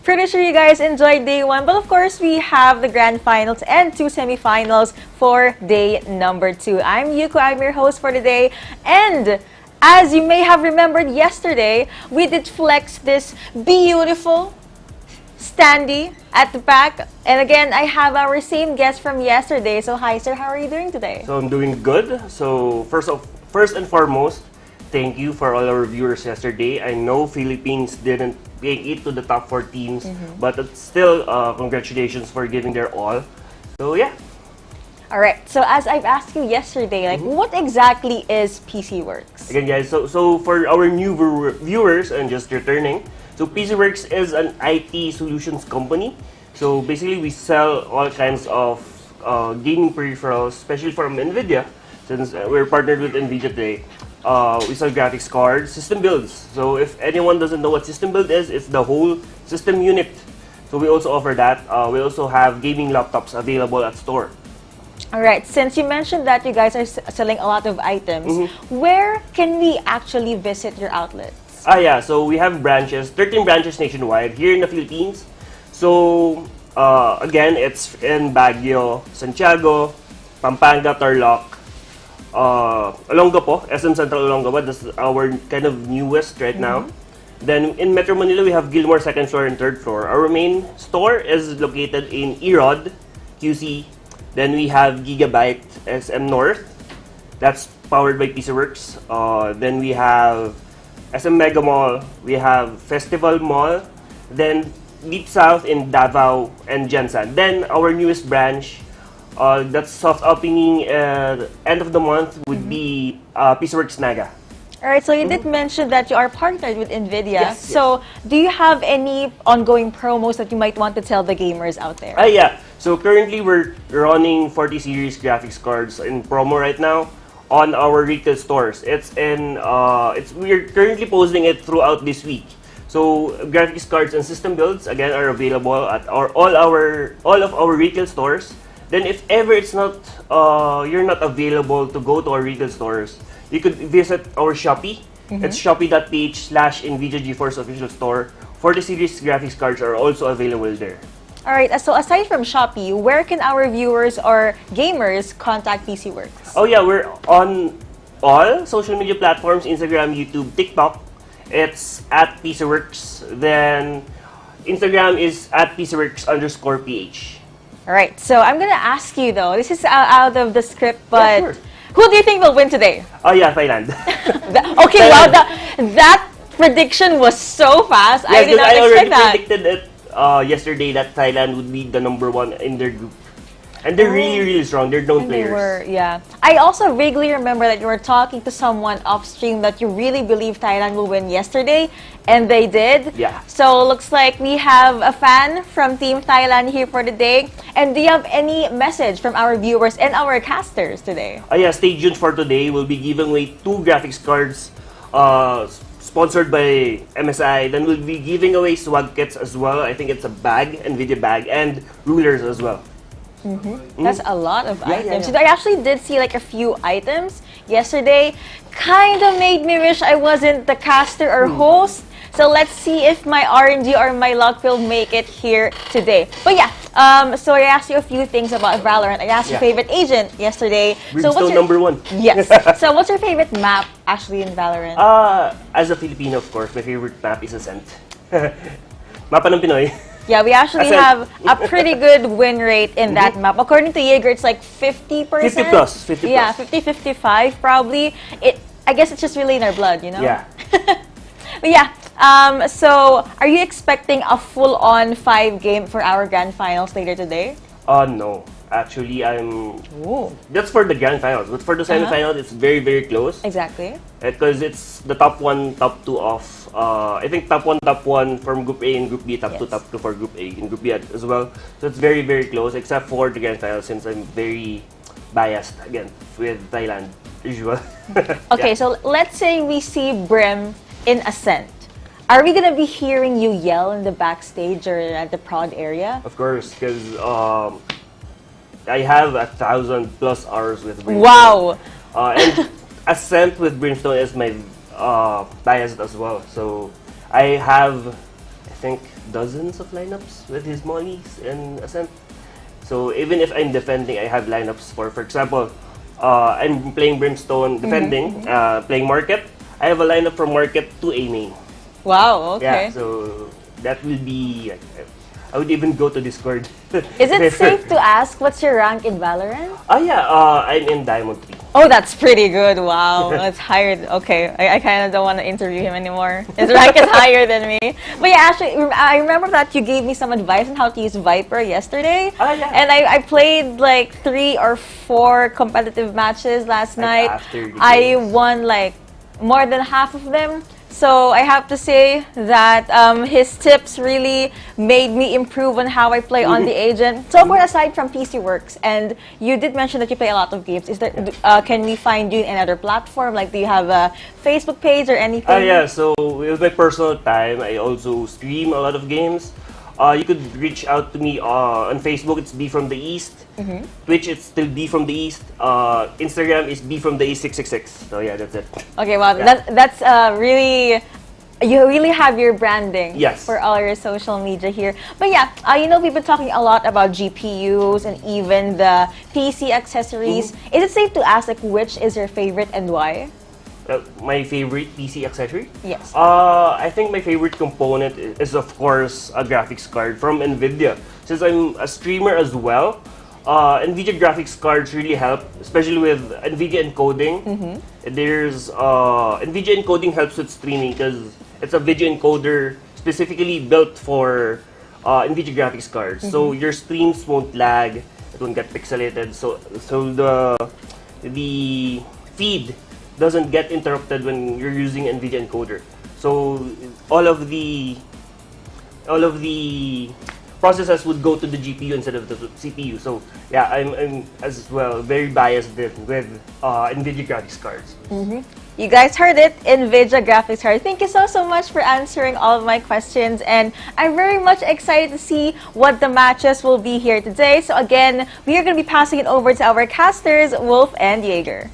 Pretty sure you guys enjoyed day 1, but of course we have the grand finals and 2 semifinals for day number 2. I'm Yuko, I'm your host for today, and as you may have remembered yesterday, we did flex this beautiful standee at the back. And again, I have our same guest from yesterday. So hi sir, how are you doing today? So I'm doing good. So first and foremost, thank you for all our viewers yesterday. I know Philippines didn't make it to the top 4 teams, but it's still congratulations for giving their all. So yeah. All right. So as I've asked you yesterday, like what exactly is PC Works? Again, guys. So for our new viewers and just returning, so PC Works is an IT solutions company. So basically, we sell all kinds of gaming peripherals, especially from NVIDIA, since we're partnered with NVIDIA today. We sell graphics cards, system builds. So if anyone doesn't know what system build is, it's the whole system unit. So we also offer that. We also have gaming laptops available at store. All right. Since you mentioned that you guys are selling a lot of items, where can we actually visit your outlets? Yeah. So we have branches, 13 branches nationwide here in the Philippines. So again, it's in Baguio, Santiago, Pampanga, Tarlac, Olongapo po, SM Central Olongapo. That's our kind of newest right now. Then in Metro Manila, we have Gilmore 2nd floor and 3rd floor. Our main store is located in Erod, QC. Then we have Gigabyte SM North. That's powered by PC Works. Then we have SM Mega Mall. We have Festival Mall. Then Deep South in Davao and Jensen. Then our newest branch, that's soft opening end of the month, would be PC Works Naga. All right, so you did mention that you are partnered with NVIDIA. Yes, so do you have any ongoing promos that you might want to tell the gamers out there? Yeah. So currently we're running 40 series graphics cards in promo right now on our retail stores. We're currently posting it throughout this week. So graphics cards and system builds again are available at all of our retail stores. Then if ever it's not you're not available to go to our retail stores, you could visit our Shopee. It's shopee.ph/NVIDIA GeForce official store. 40 series graphics cards are also available there. All right, so aside from Shopee, where can our viewers or gamers contact PC Works? Oh yeah, we're on all social media platforms, Instagram, YouTube, TikTok. It's at PCWorks. Then Instagram is at PCWorks_PH. All right, so I'm going to ask you though, this is out of the script, but Yeah, sure. Who do you think will win today? Oh yeah, Thailand. Okay, wow, that prediction was so fast. Yes, I did not I already expect that. predicted it yesterday that Thailand would be the #1 in their group. And they're really, really strong. They're known They players. were, yeah. I also vaguely remember that you were talking to someone off stream that you really believe Thailand will win yesterday, and they did. Yeah. So looks like we have a fan from Team Thailand here for today. And do you have any message from our viewers and our casters today? Yeah, stay tuned for today. We'll be giving away 2 graphics cards sponsored by MSI. Then we'll be giving away swag kits as well. I think it's a bag, NVIDIA bag, and rulers as well. That's a lot of Yeah, items. yeah. I actually did see like a few items yesterday. Kind of made me wish I wasn't the caster or host. So let's see if my RNG or my luck will make it here today. But yeah, so I asked you a few things about Valorant. I asked your Yeah. favorite agent yesterday. So Brimstone #1. Yes. So what's your favorite map actually in Valorant? As a Filipino, of course, my favorite map is Ascent. Mapa ng Pinoy. Yeah, we actually Ascent. have a pretty good win rate in that map. According to Jaeger, it's like 50%. 50 plus. 50 Yeah, plus. 50-55 probably. I guess it's just really in our blood, you know? Yeah. But yeah, so are you expecting a full-on 5-game for our grand finals later today? No. Actually, that's for the grand finals. But for the semifinals, it's very, very close. Exactly. Because it's the top 1, top 2 of I think top one from Group A and Group B, top Yes. two for Group A and Group B as well. So it's very, very close, except for the grand final, since I'm very biased again with Thailand, usual. Okay, Yeah. so let's say we see Brim in Ascent. Are we gonna be hearing you yell in the backstage or at the prod area? Of course, because I have 1,000+ hours with Brimstone. Wow! And Ascent with Brimstone is my bias as well. So I have, I think, dozens of lineups with his mollies and Ascent. So even if I'm defending, I have lineups for example, I'm playing Brimstone defending, playing Market. I have a lineup from Market to A main. Wow, okay. Yeah, so that will be, I would even go to Discord. Is it safe to ask what's your rank in Valorant? Oh yeah, I'm in Diamond 3. Oh, that's pretty good. Wow, that's higher. Okay, I kind of don't want to interview him anymore. His rank is higher than me. But yeah, actually, I remember that you gave me some advice on how to use Viper yesterday. Oh yeah. And I played like 3 or 4 competitive matches last night. after the I games. won like more than half of them. So I have to say that his tips really made me improve on how I play on the agent. So for aside from PC Works, and you did mention that you play a lot of games. Is there? Can we find you in another platform? Like, do you have a Facebook page or anything? Yeah, so with my personal time, I also stream a lot of games. You could reach out to me on Facebook, it's B from the East. Twitch, it's still B from the East. Instagram is B from the East 666. So yeah, that's it. Okay, well, Yeah. that's really. You really have your branding Yes. for all your social media here. But yeah, you know, we've been talking a lot about GPUs and even the PC accessories. Is it safe to ask, like, which is your favorite and why? My favorite PC accessory? Yes. I think my favorite component is of course a graphics card from NVIDIA. Since I'm a streamer as well, NVIDIA graphics cards really help, especially with NVIDIA encoding. There's NVIDIA encoding helps with streaming because it's a video encoder specifically built for NVIDIA graphics cards. So your streams won't lag, it won't get pixelated. So the feed doesn't get interrupted when you're using NVIDIA encoder. So all of the processes would go to the GPU instead of the CPU. So yeah, I'm as well very biased with NVIDIA graphics cards. You guys heard it, NVIDIA graphics card. Thank you so much for answering all of my questions, and I'm very much excited to see what the matches will be here today. So again, we are going to be passing it over to our casters, Wolf and Jaeger.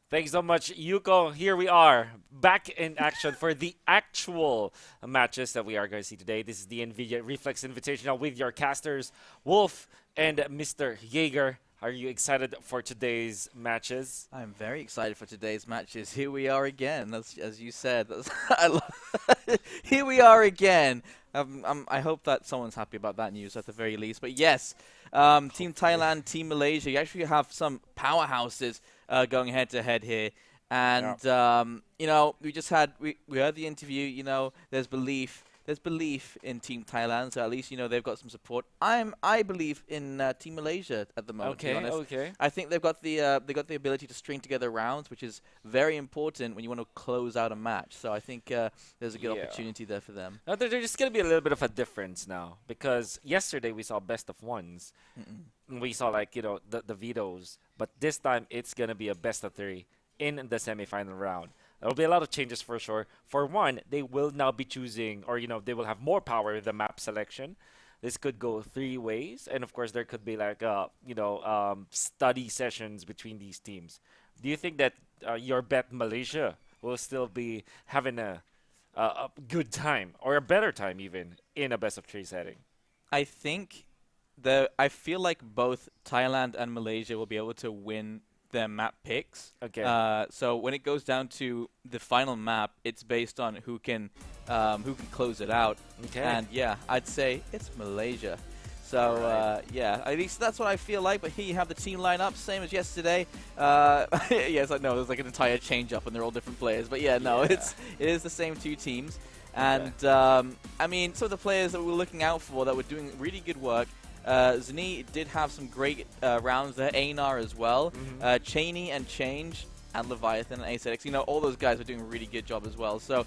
Thanks so much, Yuko. Here we are, back in action for the actual matches that we are going to see today. This is the NVIDIA Reflex Invitational with your casters, Wolf and Mr. Jaeger. Are you excited for today's matches? I'm very excited for today's matches. Here we are again, as you said. I love here we are again. I hope that someone's happy about that news at the very least. But yes, Team Thailand, Team Malaysia, you actually have some powerhouses going head to head here. And you know, we heard the interview. You know, there's belief in Team Thailand, so at least you know they've got some support. I believe in Team Malaysia at the moment. To be honest. Okay. I think they've got the ability to string together rounds, which is very important when you want to close out a match. So I think there's a good opportunity there for them. Now, there's just going to be a little bit of a difference now because yesterday we saw best of ones. We saw like, you know, the vetoes, but this time it's going to be a best of 3 in the semifinal round. There will be a lot of changes for sure. For one, they will now be choosing, or, you know, they will have more power with the map selection. This could go 3 ways, and of course there could be like, study sessions between these teams. Do you think that your bet Malaysia will still be having a good time, or a better time even, in a best of 3 setting? I feel like both Thailand and Malaysia will be able to win their map picks. Okay. So when it goes down to the final map, it's based on who can close it out. Okay. And yeah, I'd say it's Malaysia. So yeah, at least that's what I feel like. But here you have the team lineup, same as yesterday. Yes, I know there's like an entire change up, and they're all different players. But yeah, no, it is the same 2 teams. And I mean, some of the players that we were looking out for that were doing really good work. Zani did have some great rounds there. Einar as well. Cheney and Change. and Leviathan and Aesthetics. You know, all those guys are doing a really good job as well. So,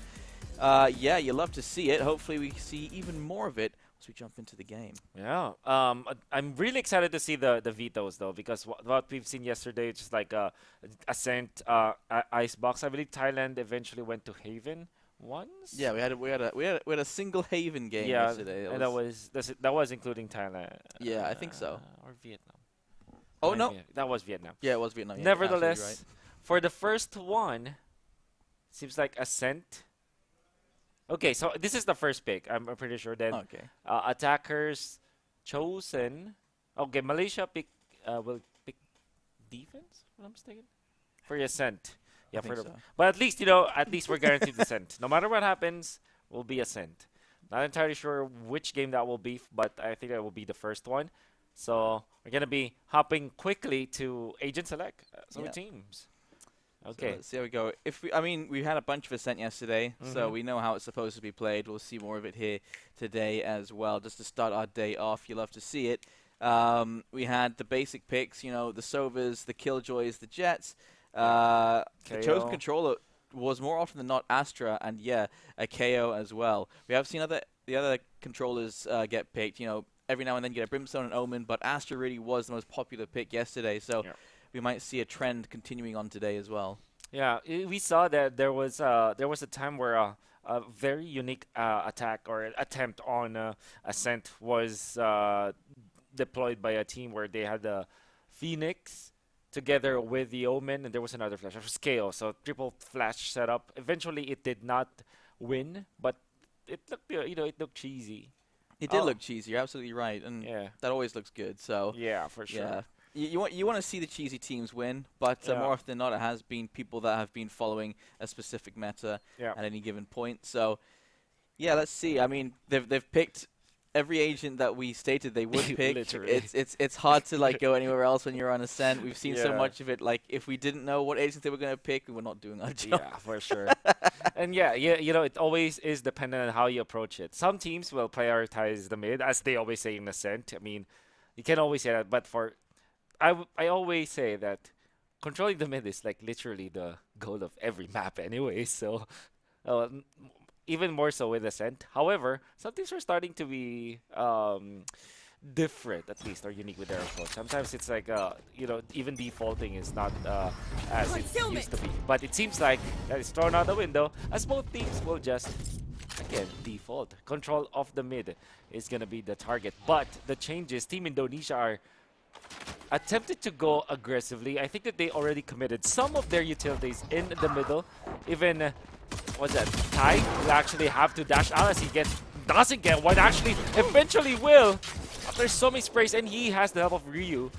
yeah, you love to see it. Hopefully we see even more of it as we jump into the game. Yeah. I'm really excited to see the vetoes though, because what we've seen yesterday is just like Ascent, Icebox. I believe Thailand eventually went to Haven once. Yeah, we had a single Haven game Yeah, yesterday. and that was including Thailand. Yeah, I think so. Or Vietnam. Oh no, That was Vietnam. yeah, it was Vietnam. Yeah, you're absolutely Nevertheless, right. for the first one, seems like Ascent. Okay, so this is the first pick. I'm pretty sure. Then Okay. attackers chosen. Okay, Malaysia will pick defense. If I'm not mistaken, for Ascent. Yeah, think for the, so. but at least we're guaranteed Ascent. No matter what happens, we'll be Ascent. Not entirely sure which game that will be, but I think that will be the first one. So we're gonna be hopping quickly to Agent Select. So Yeah. teams. So Okay. let's see how we go. I mean, we had a bunch of Ascent yesterday, so we know how it's supposed to be played. We'll see more of it here today as well. Just to start our day off, you love to see it. We had the basic picks, you know, the Sovas, the Killjoys, the Jets. The chosen KO. controller was more often than not Astra, and yeah, a KO as well. We have seen the other controllers get picked. You know, every now and then you get a Brimstone and Omen, but Astra really was the most popular pick yesterday. So. Yeah. We might see a trend continuing on today as well. Yeah, we saw that there was a time where a very unique attack or attempt on Ascent was deployed by a team where they had the Phoenix together with the Omen, and there was another flash. It was KO, so triple flash setup. Eventually, it did not win, but it looked it looked cheesy. It did Oh. look cheesy. You're absolutely right, and Yeah, that always looks good. So yeah, for sure. yeah, you want to see the cheesy teams win, but Yeah. more often than not, it has been people that have been following a specific meta Yeah. at any given point. So yeah, let's see. I mean, they've picked every agent that we stated they would pick. Literally. It's hard to like go anywhere else when you're on Ascent. We've seen so Yeah. much of it. Like if we didn't know what agents they were going to pick, we were not doing our job. Yeah, for sure. And yeah, it always is dependent on how you approach it. Some teams will prioritize the mid, as they always say in Ascent. I mean, you can always say that, but I always say that controlling the mid is like literally the goal of every map anyway. So, n- even more so with Ascent. However, some teams are starting to be different, at least, or unique with their approach. Sometimes it's like even defaulting is not as it used to be. But it seems like that is thrown out the window, as both teams will just again default. Control of the mid is gonna be the target. But the changes, Team Indonesia are attempted to go aggressively. I think that they already committed some of their utilities in the middle. Even what's that? Ty will actually have to dash out as he doesn't get one. Actually, eventually will. After so many sprays, and he has the help of Ryu.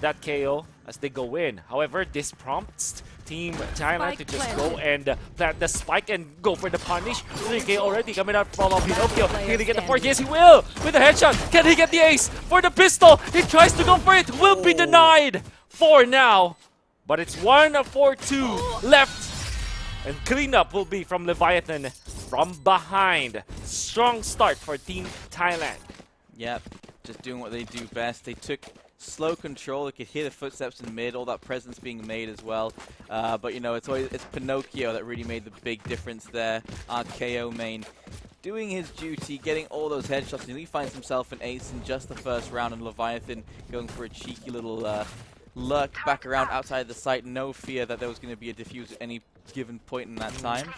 That KO as they go in. However, this prompts Team Thailand to just go and plant the spike and go for the punish. 3K already coming out from Pinocchio. Can he get the 4? Yes, he will! With a headshot. Can he get the ace? For the pistol! He tries to go for it. Will be denied! 4 now. But it's 1 for 2 left. And cleanup will be from Leviathan from behind. Strong start for Team Thailand. Yep, just doing what they do best. They took slow control. They could hear the footsteps in mid, all that presence being made as well. But you know, it's Pinocchio that really made the big difference there. Our KO main doing his duty, getting all those headshots, and he finds himself an ace in just the first round, and Leviathan going for a cheeky little lurk back around outside the site. No fear that there was going to be a defuse at any given point in that time.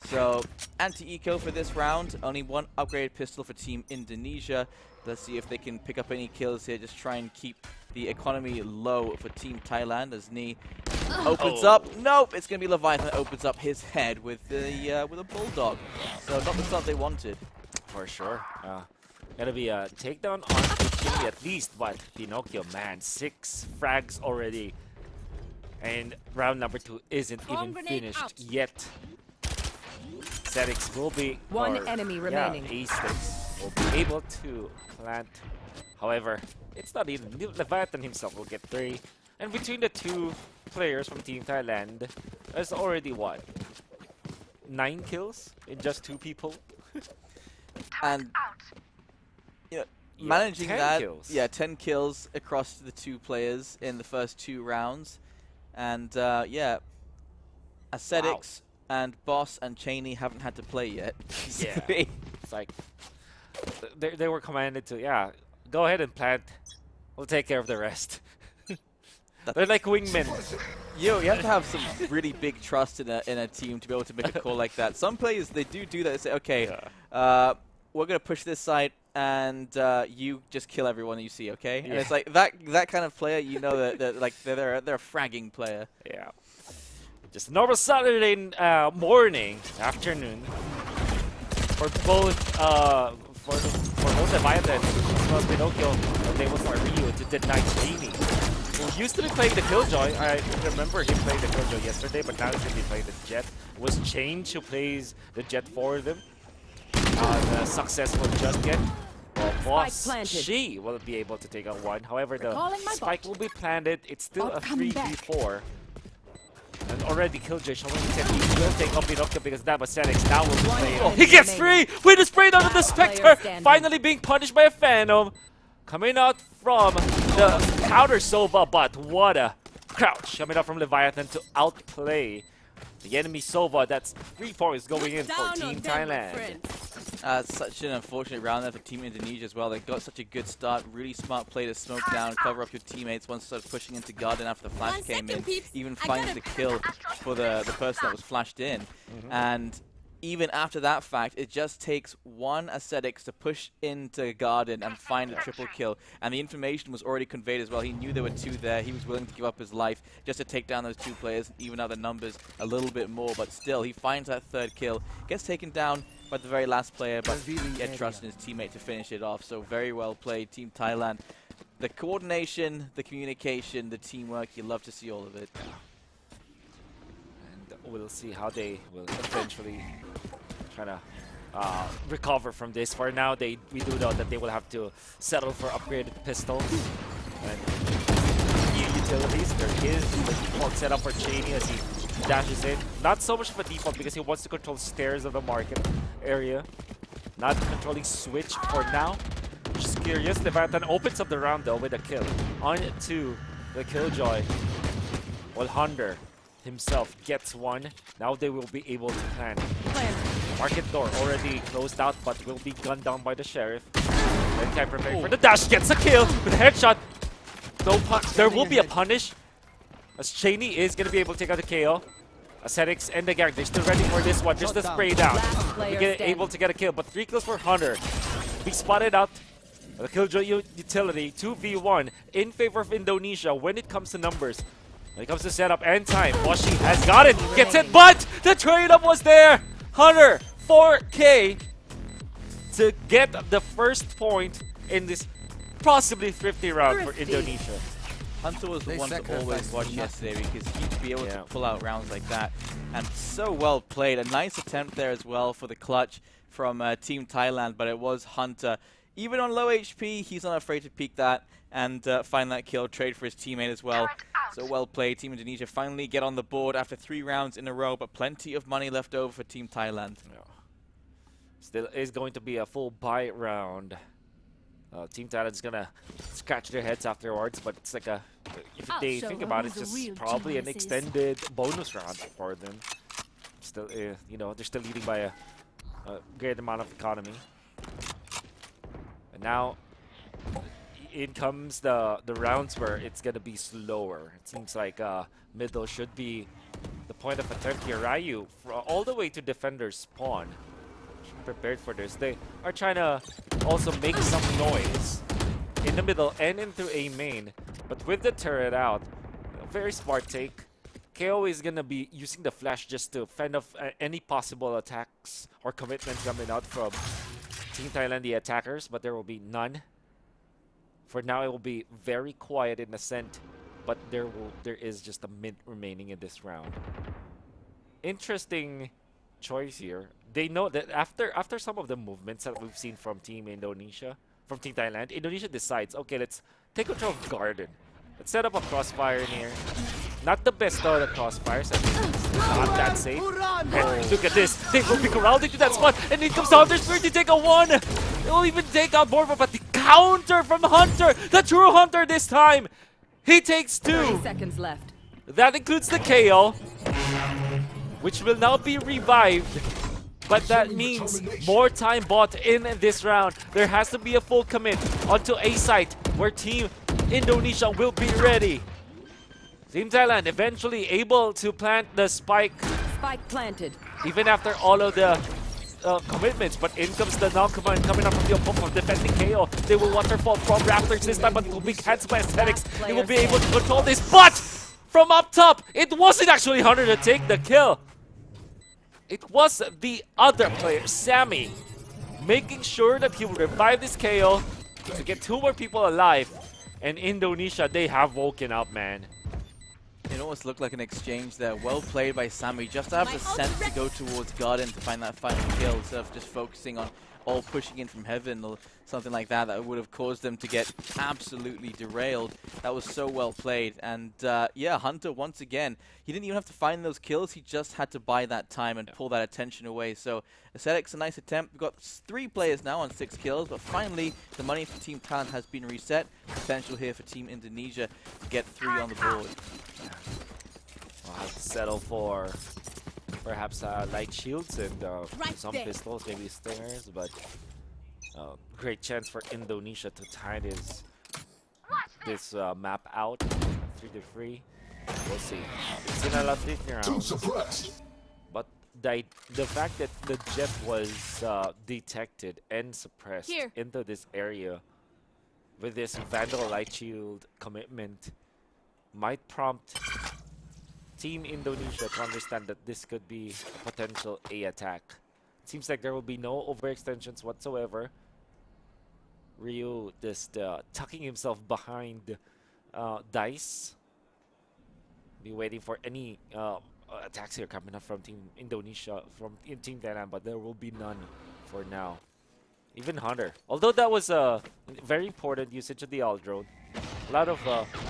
So, anti-eco for this round. Only one upgraded pistol for Team Indonesia. Let's see if they can pick up any kills here. Just try and keep the economy low for Team Thailand as Ni opens up. Nope, it's going to be Leviathan that opens up his head with a bulldog. So not the stuff they wanted. For sure. Gonna be a takedown on Jimmy at least, but Pinocchio, man, 6 frags already. And round number 2 isn't even finished yet. Zedix will be... One enemy remaining. Ace will be able to plant. However, it's not even... Leviathan himself will get 3. And between the two players from Team Thailand, there's already what? 9 kills in just 2 people? And you know, Yeah, managing 10 that, kills. yeah, 10 kills across the 2 players in the first 2 rounds. And yeah, Ascetics and Boss and Cheney haven't had to play yet. Yeah. It's like they were commanded to, yeah, go ahead and plant. We'll take care of the rest. They're like wingmen. You have to have some really big trust in a team to be able to make a call like that. Some players, they do that. They say, okay, we're going to push this side, and you just kill everyone you see, okay? Yeah. And it's like that kind of player, you know that like they're a fragging player. Yeah. Just a normal Saturday morning, afternoon for both for both Leviathan as well as Pinocchio. They was for Ryu to deny Genie, who used to be playing the Killjoy. I remember him playing the Killjoy yesterday, but now he's going to be playing the Jet. It was Change who plays the Jet for them. The successful Just Get. Boss, she will be able to take out one. However, the spike will be planted. It's still a 3v4. And already Killjoy showing that he will take up Pinocchio because that was Senix. Now will be playing. Oh, he gets free with the spray down of the Spectre. Finally being punished by a Phantom. Coming out from the counter Sova, but what a crouch coming out from Leviathan to outplay the enemy Sova. That's 3 points going in for Team Thailand. Such an unfortunate round there for Team Indonesia as well. They got such a good start. Really smart play to smoke down, cover up your teammates once started pushing into Garden after the flash came in. Even finding the kill for the person that was flashed in. And even after that fact, it just takes one Ascetics to push into Garden and find a triple kill. And the information was already conveyed as well. He knew there were 2 there. He was willing to give up his life just to take down those 2 players, even out the numbers a little bit more. But still, he finds that 3rd kill, gets taken down by the very last player, but he had trust in his teammate to finish it off. So very well played, Team Thailand. The coordination, the communication, the teamwork, you love to see all of it. And we'll see how they will eventually try to recover from this. For now, we do know that they will have to settle for upgraded pistols and new utilities. There is the default setup for Cheney as he dashes in. Not so much of a default because he wants to control stairs of the market area. Not controlling switch for now. Just curious. Leviathan opens up the round though with a kill. On to the Killjoy. While Hunter himself gets one. Now they will be able to plan. Market door already closed out, but will be gunned down by the Sheriff. Red Kai preparing for the dash, gets a kill with a headshot. No there will be a punish, as Cheney is going to be able to take out the KO. Ascetics and the gang, they're still ready for this one. Just the spray down. Able to get a kill, but 3 kills for Hunter. Be spotted out. The Killjoy utility, 2v1 in favor of Indonesia when it comes to numbers. When it comes to setup and time, Washi has got it, gets it, but the trade-up was there! Hunter, 4K to get the first point in this possibly thrifty round for Indonesia. Hunter was the one to always watch yesterday because he'd be able to pull out rounds like that. And so well played. A nice attempt there as well for the clutch from Team Thailand, but it was Hunter. Even on low HP, he's not afraid to peek that and find that kill, trade for his teammate as well. So well played. Team Indonesia finally get on the board after 3 rounds in a row, but plenty of money left over for Team Thailand. Yeah. Still is going to be a full buy round. Team Thailand's gonna scratch their heads afterwards, but it's like if they think about it, it's just probably an extended bonus round for them. Still, you know, they're still leading by a great amount of economy. And now, in comes the rounds where it's gonna be slower. It seems like middle should be the point of attempt here. Ryu, all the way to defender's spawn. Prepared for this. They are trying to also make some noise in the middle and into A main, but with the turret out, a very smart take. KO is gonna be using the flash just to fend off any possible attacks or commitment coming out from Team Thailand, the attackers, but there will be none. For now, it will be very quiet in Ascent, but there is just a mid remaining in this round. Interesting choice here. They know that after some of the movements that we've seen from Team Thailand, Indonesia decides, okay, let's take control of Garden. Let's set up a crossfire in here. Not the best of the crossfires. I mean, it's not that safe. And look at this. They will be corralled into that spot. And in comes Hunter Spirit to take a 1. They will even take out more, but the counter from Hunter. The true Hunter this time. He takes 2. 30 seconds left. That includes the KO. which will now be revived. But that means more time bought in this round. There has to be a full commit onto A site where Team Indonesia will be ready. Team Thailand eventually able to plant the spike. Spike planted. Even after all of the commitments, but in comes the non-command coming up from the opponent of defending KO. They will waterfall from Raptors this time, but it will be cancelled by Aesthetics. They will be able to control this, but from up top, it wasn't actually Hunter to take the kill. It was the other player, Sammy, making sure that he will revive this KO to get 2 more people alive. And Indonesia, they have woken up, man. It almost looked like an exchange there. Well played by Sammy. Just to have the sense to go towards Garden to find that final kill instead of just focusing on all pushing in from heaven or something like that. That would have caused them to get absolutely derailed. That was so well played. And yeah, Hunter, once again, he didn't even have to find those kills. He just had to buy that time and pull that attention away. So Aesthetics, a nice attempt. We've got 3 players now on 6 kills, but finally the money for Team Thailand has been reset. Potential here for Team Indonesia to get 3 on the board. We'll have to settle for perhaps light shields and some pistols, maybe stingers, but great chance for Indonesia to tie this map out 3-3. We'll see. It's in a lot of rounds. But the fact that the jet was detected and suppressed into this area with this Vandal light shield commitment might prompt Team Indonesia to understand that this could be a potential A attack. It seems like there will be no overextensions whatsoever. Ryu just tucking himself behind Dice. Be waiting for any attacks here coming up from Team Indonesia, from Team Thailand, but there will be none for now. Even Hunter. Although that was a very important usage of the all drone. A lot of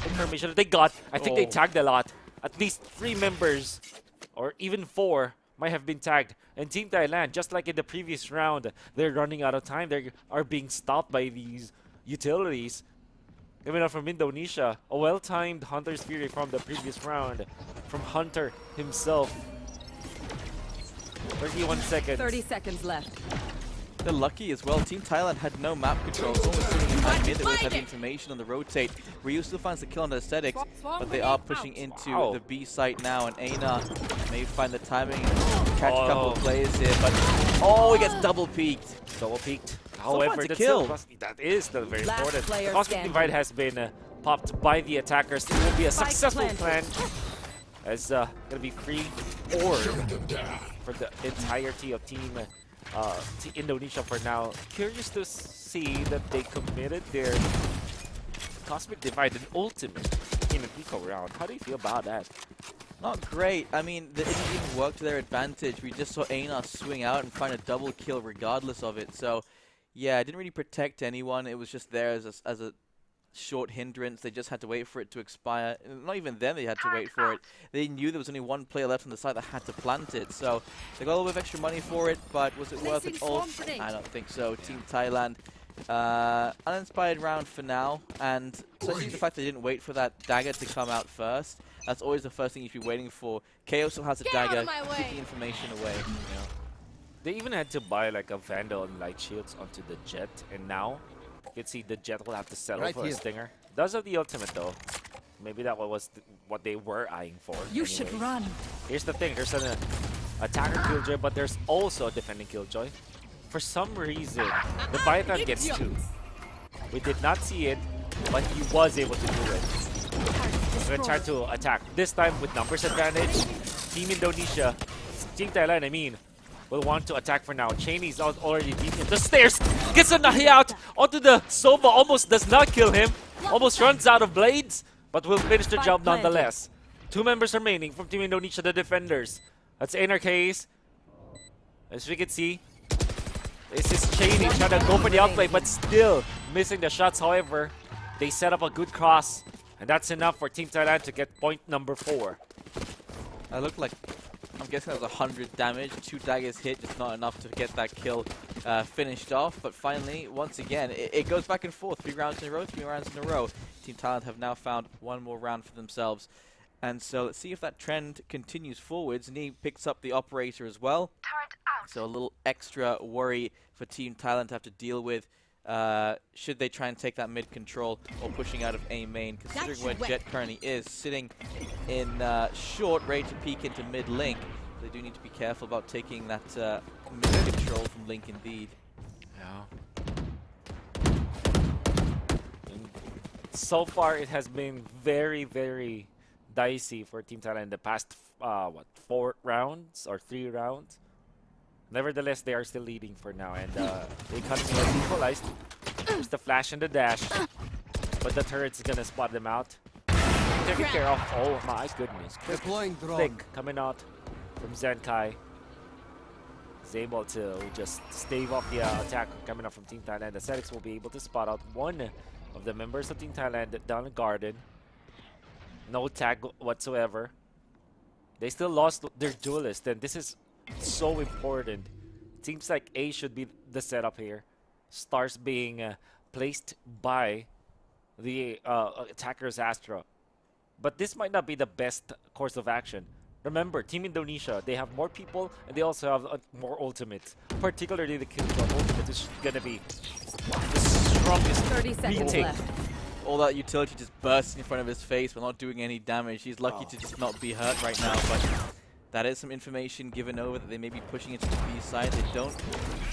information that they got. I think they tagged a lot. At least 3 members, or even 4, might have been tagged. And Team Thailand, just like in the previous round, they're running out of time. They are being stopped by these utilities. Coming up from Indonesia, a well-timed Hunter's Fury from the previous round, from Hunter himself. 31 seconds. 30 seconds left. They're lucky as well. Team Thailand had no map control. Someone was sitting in mid. They would have information on the rotate. Ryu still finds the kill on the Aesthetics, but they are pushing into the B site now, and Aina may find the timing, catch a couple of players here, but he gets double peeked. Double peeked. However, the kill. That is still very important. Cosmic Divide has been popped by the attackers. It will be a successful plan, as gonna be free orb for the entirety of Team Indonesia for now. Curious to see that they committed their Cosmic Divide and Ultimate in an eco round. How do you feel about that? Not great. I mean, it didn't even work to their advantage. We just saw Aina swing out and find a double kill regardless of it. So, yeah, it didn't really protect anyone. It was just there as a short hindrance. They just had to wait for it to expire. Not even then they had to wait for it. They knew there was only 1 player left on the side that had to plant it. So they got a little bit of extra money for it, but was it worth it all? I don't think so. Team Thailand, uninspired round for now. And especially the fact they didn't wait for that dagger to come out first. That's always the first thing you should be waiting for. KO still has a dagger. Keep the information away. Yeah. They even had to buy like a Vandal and light shields onto the jet, and now you can see the jet will have to settle for a stinger. Does have the ultimate though. Maybe that was what they were eyeing for. You should run. Here's the thing. There's an attacker killjoy, but there's also a defending killjoy. For some reason, the Python gets 2. We did not see it, but he was able to do it. We're gonna try to attack. This time with numbers advantage. Team Indonesia, Team Thailand, I mean, will want to attack for now. Cheney's already deep in the stairs. Gets a nahi out onto the Sova. Almost does not kill him. Almost runs out of blades, but will finish the job nonetheless. 2 members remaining from Team Indonesia, the defenders. That's NRKs. As we can see, this is Cheney trying to go for the outplay, but still missing the shots. However, they set up a good cross, and that's enough for Team Thailand to get point number 4. That looked like, I'm guessing that was 100 damage. 2 daggers hit, just not enough to get that kill finished off. But finally, once again, it goes back and forth. 3 rounds in a row, 3 rounds in a row. Team Thailand have now found 1 more round for themselves. And so let's see if that trend continues forwards. And he picks up the operator as well. So a little extra worry for Team Thailand to have to deal with. Should they try and take that mid control or pushing out of A main, considering where Jet currently is, sitting in short, ready to peek into mid link. They do need to be careful about taking that mid control from Link indeed. Yeah. So far, it has been very, very dicey for Team Thailand in the past, 4 rounds or 3 rounds. Nevertheless, they are still leading for now, and the economy has equalized. There's the flash and the dash, but the turret's gonna spot them out. Taking care of. Oh my goodness! Deploying drone. Thick coming out from Zenkai. Is able to just stave off the attack coming up from Team Thailand. The Celtics will be able to spot out one of the members of Team Thailand down the garden. No tag whatsoever. They still lost their duelist, and this is so important. Seems like A should be the setup here. Stars being placed by the attacker's Astra. But this might not be the best course of action. Remember, Team Indonesia, they have more people and they also have more ultimates. Particularly the kill ultimate is going to be the strongest 30 seconds retake. left. All that utility just bursts in front of his face but not doing any damage. He's lucky to just not be hurt right now, but that is some information given over that they may be pushing it to the B side. They don't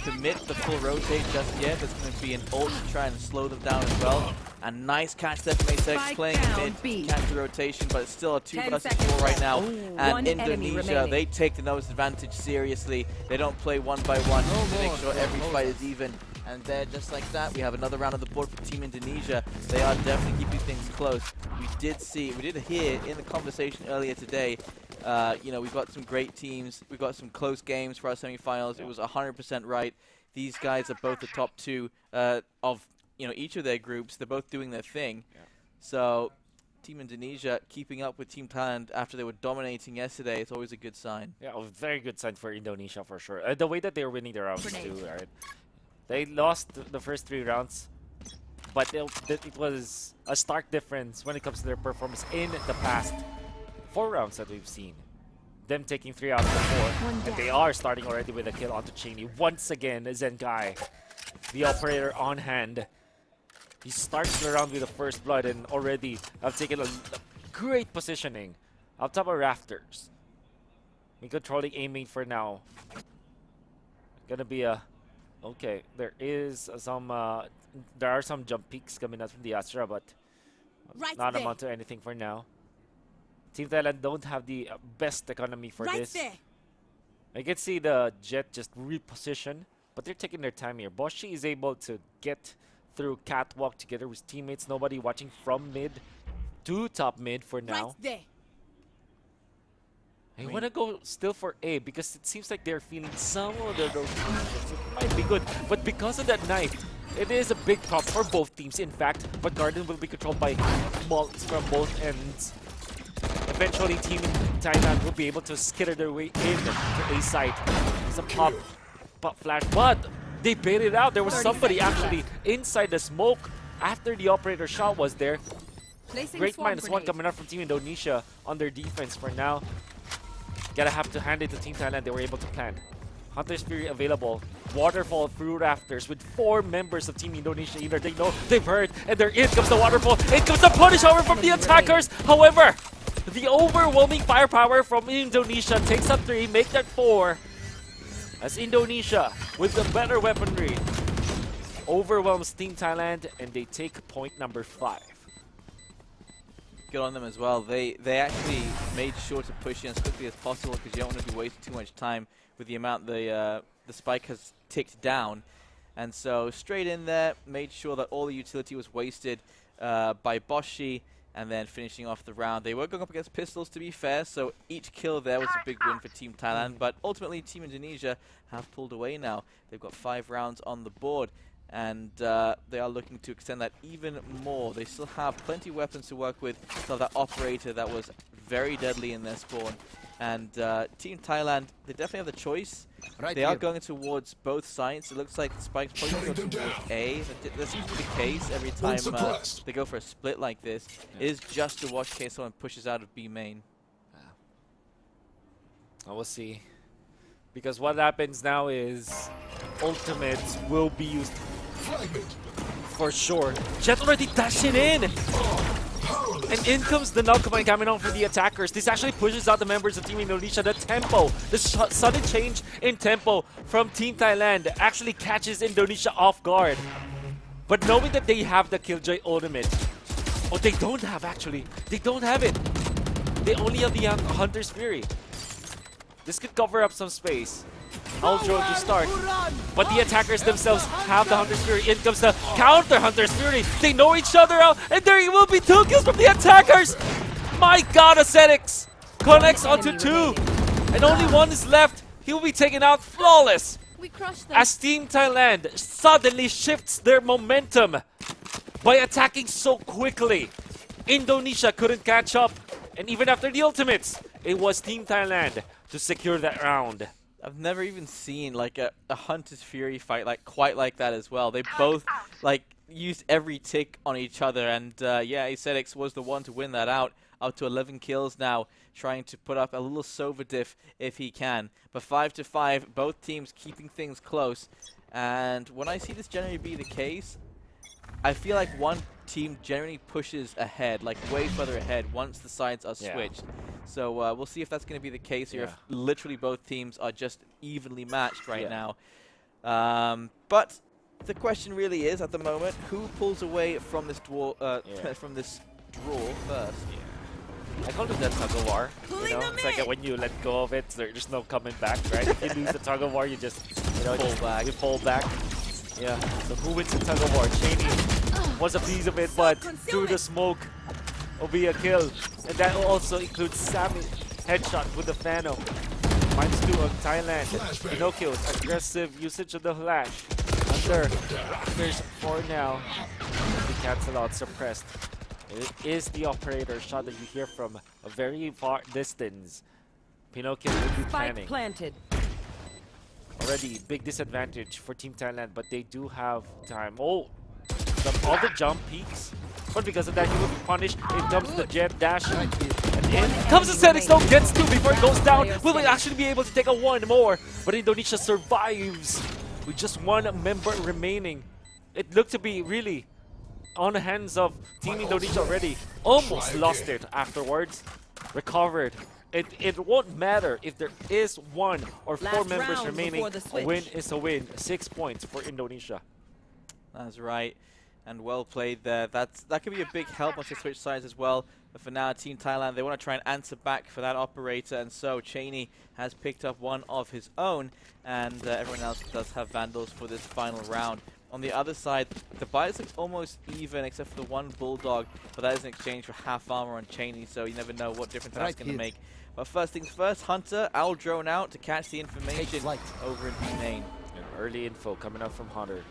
commit the full rotate just yet. There's going to be an ult to try and slow them down as well. A nice catch there from Asex Spike playing down, mid B. to catch the rotation, but it's still a 2 10 versus seconds 4 right left. now. Ooh, And one enemy Indonesia, remaining. they take the nose advantage seriously. They don't play one by one to make sure every fight is even. And there, just like that, we have another round on the board for Team Indonesia. They are definitely keeping things close. We did hear in the conversation earlier today, you know, we've got some great teams. We've got some close games for our semifinals. It was 100% right. These guys are both the top 2 of, you know, each of their groups. They're both doing their thing. Yeah. So Team Indonesia keeping up with Team Thailand after they were dominating yesterday. It's always a good sign. Yeah, a very good sign for Indonesia for sure. The way that they were winning the rounds Grenade. too, right? They lost the first 3 rounds, but it was a stark difference when it comes to their performance in the past 4 rounds that we've seen. Them taking 3 out of the 4, and they are starting already with a kill onto Cheney. Once again, Zenkai, the operator on hand. He starts the round with the first blood and already have taken a great positioning up top of rafters. Been controlling A main for now. Gonna be a okay. There is some there are some jump peaks coming out from the Astra, but not amount to anything for now. Team Thailand don't have the best economy for this. I can see the Jet just reposition, but they're taking their time here. Boshi is able to get through catwalk together with teammates. Nobody watching from mid to top mid for now. I want to go still for A because it seems like they're feeling some of the rotations. It might be good, but because of that knife, it is a big problem for both teams. In fact, but Garden will be controlled by Malts from both ends. Eventually, Team Thailand will be able to skitter their way in to A side. There's a pop flash, but they baited out. There was somebody actually inside the smoke after the operator shot was there. Placing Great swarm -1 grenade. coming out from Team Indonesia on their defense for now. Gotta have to hand it to Team Thailand. They were able to plan. Hunter's Fury available. Waterfall through rafters with 4 members of Team Indonesia. Either they know they've heard, and there in comes the waterfall. In comes the punish over from the attackers. However, the overwhelming firepower from Indonesia takes up 3, make that 4. As Indonesia, with the better weaponry, overwhelms Team Thailand, and they take point number 5. Good on them as well. They actually made sure to push in as quickly as possible because you don't want to be wasting too much time with the amount the spike has ticked down. And so straight in there, made sure that all the utility was wasted by Boshi, and then finishing off the round. They were going up against pistols, to be fair, so each kill there was a big win for Team Thailand, but ultimately Team Indonesia have pulled away now. They've got 5 rounds on the board, and they are looking to extend that even more. They still have plenty of weapons to work with. Still have that operator that was very deadly in their spawn. And Team Thailand, they definitely have the choice. Right They are here. going towards both sides. It looks like the Spike's probably going to go towards A. That seems to be the case every time they go for a split like this. It is just to watch case someone pushes out of B main. We'll see. Because what happens now is ultimates will be used for sure. Jet already dashing in! And in comes the null command coming on for the attackers. This actually pushes out the members of Team Indonesia. The tempo, the sudden change in tempo from Team Thailand actually catches Indonesia off guard. But knowing that they have the Killjoy ultimate, oh, they don't have actually. They don't have it. They only have the Hunter's Fury. This could cover up some space. Aldro to start. But the attackers themselves have the Hunter's Fury. In comes the counter Hunter's Fury. They know each other out, and there will be 2 kills from the attackers. My god, Ascetics connects onto 2. And only 1 is left. He will be taken out flawless. We crushed them. As Team Thailand suddenly shifts their momentum by attacking so quickly. Indonesia couldn't catch up. And even after the ultimates, it was Team Thailand to secure that round. I've never even seen like a Hunter's Fury fight like quite like that as well. They both like used every tick on each other, and yeah, Ascetics was the one to win that out. Up to 11 kills now, trying to put up a little Sova diff if he can. But 5-5, both teams keeping things close. And when I see this generally be the case, I feel like one team generally pushes ahead, like way further ahead once the sides are switched. So we'll see if that's going to be the case here, if literally both teams are just evenly matched right now. But the question really is, at the moment, who pulls away from this from this draw first? I call it the tug-of-war, you know? It's like when you let go of it, there's no coming back, right? If you lose the tug-of-war, you just, you know, you pull back. Yeah, so who wins the tug-of-war? Cheney was a piece of it, but through the smoke will be a kill. And that also includes Sammy. Headshot with the Phantom. -2 of Thailand. Pinocchio's aggressive usage of the flash. Under. There's 4 now. The cancel out suppressed. It is the operator shot that you hear from a very far distance. Pinocchio will be planning. Spike planted. Already big disadvantage for Team Thailand, but they do have time. Oh, all the jump peaks. But because of that, he will be punished. In comes the jet dash. And in comes the Ascetics, though, gets 2 before it goes down. Will we actually be able to take a 1 more? But Indonesia survives with just 1 member remaining. It looked to be really on the hands of Team Indonesia already. Almost lost it afterwards. Recovered. It won't matter if there is 1 or 4 Last members round remaining. before the A win switch. is a win. 6 points for Indonesia. That's right. And well played there. That could be a big help once they switch sides as well. But for now, Team Thailand, they want to try and answer back for that operator. And so Cheney has picked up 1 of his own. And everyone else does have Vandals for this final round. On the other side, the buys look almost even except for the 1 Bulldog. But that is in exchange for half armor on Cheney. So you never know what difference that's going to make. But first things first, Hunter, Owl drone out to catch the information over in B main. And early info coming out from Hunter.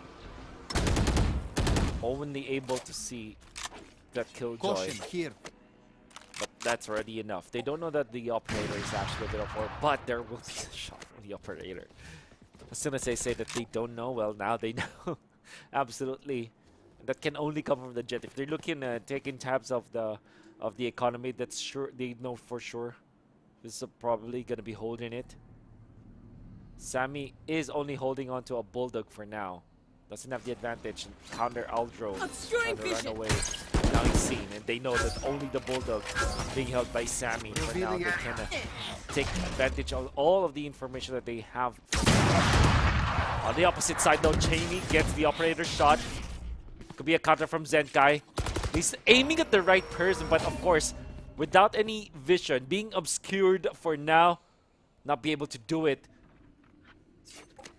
Only able to see that Killjoy, Here. but that's already enough. They don't know that the operator is actually a bit of war, but there will be a shot from the operator. As soon as they say that they don't know, well, now they know. Absolutely. That can only come from the jet. If they're looking at taking tabs of the economy, that's sure they know for sure. This is probably gonna be holding it. Sammy is only holding on to a Bulldog for now. Doesn't have the advantage. Counter Aldro. Trying to run away. Now he's seen, and they know that only the Bulldog being held by Sammy. For now, they can take advantage of all of the information that they have. On the opposite side, though, Cheney gets the operator shot. Could be a counter from Zenkai. He's aiming at the right person, but of course, without any vision, being obscured for now, not be able to do it.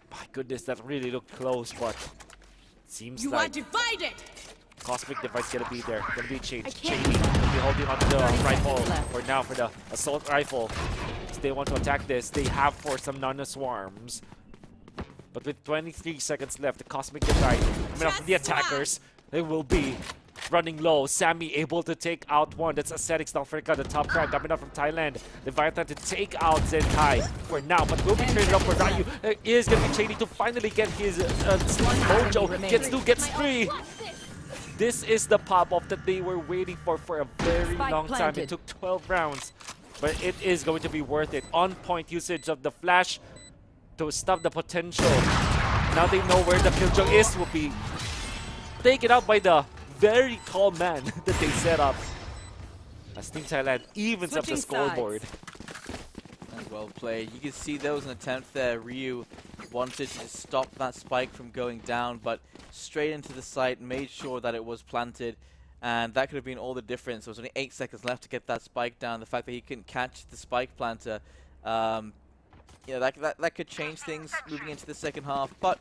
My goodness, that really looked close, but it seems You like are divided. Cosmic Device gonna be there. Gonna be changed. Cheney will be holding on to the rifle for now for the assault rifle. If they want to attack this, they have for some Nana Swarms. But with 23 seconds left, the Cosmic Device coming up from the attackers, they will be running low. Sammy able to take out one. That's Ascetics, don't forget the top crack coming up from Thailand. Leviathan to take out Zenkai for now, but will be traded up for Ryu. Is going to be trading to finally get his sleep mojo. Gets 2, gets 3. This is the pop-off that they were waiting for a very Spike long time. planted. It took 12 rounds, but it is going to be worth it. On-point usage of the flash to stop the potential. Now they know where the killjoy is. Will be taken out by the very tall man that they set up. As Team Thailand evens up the Switching scoreboard. And well played. You can see there was an attempt there. Ryu wanted to stop that spike from going down, but straight into the site, made sure that it was planted, and that could have been all the difference. There was only 8 seconds left to get that spike down. The fact that he couldn't catch the spike planter, you know, that could change things moving into the second half, but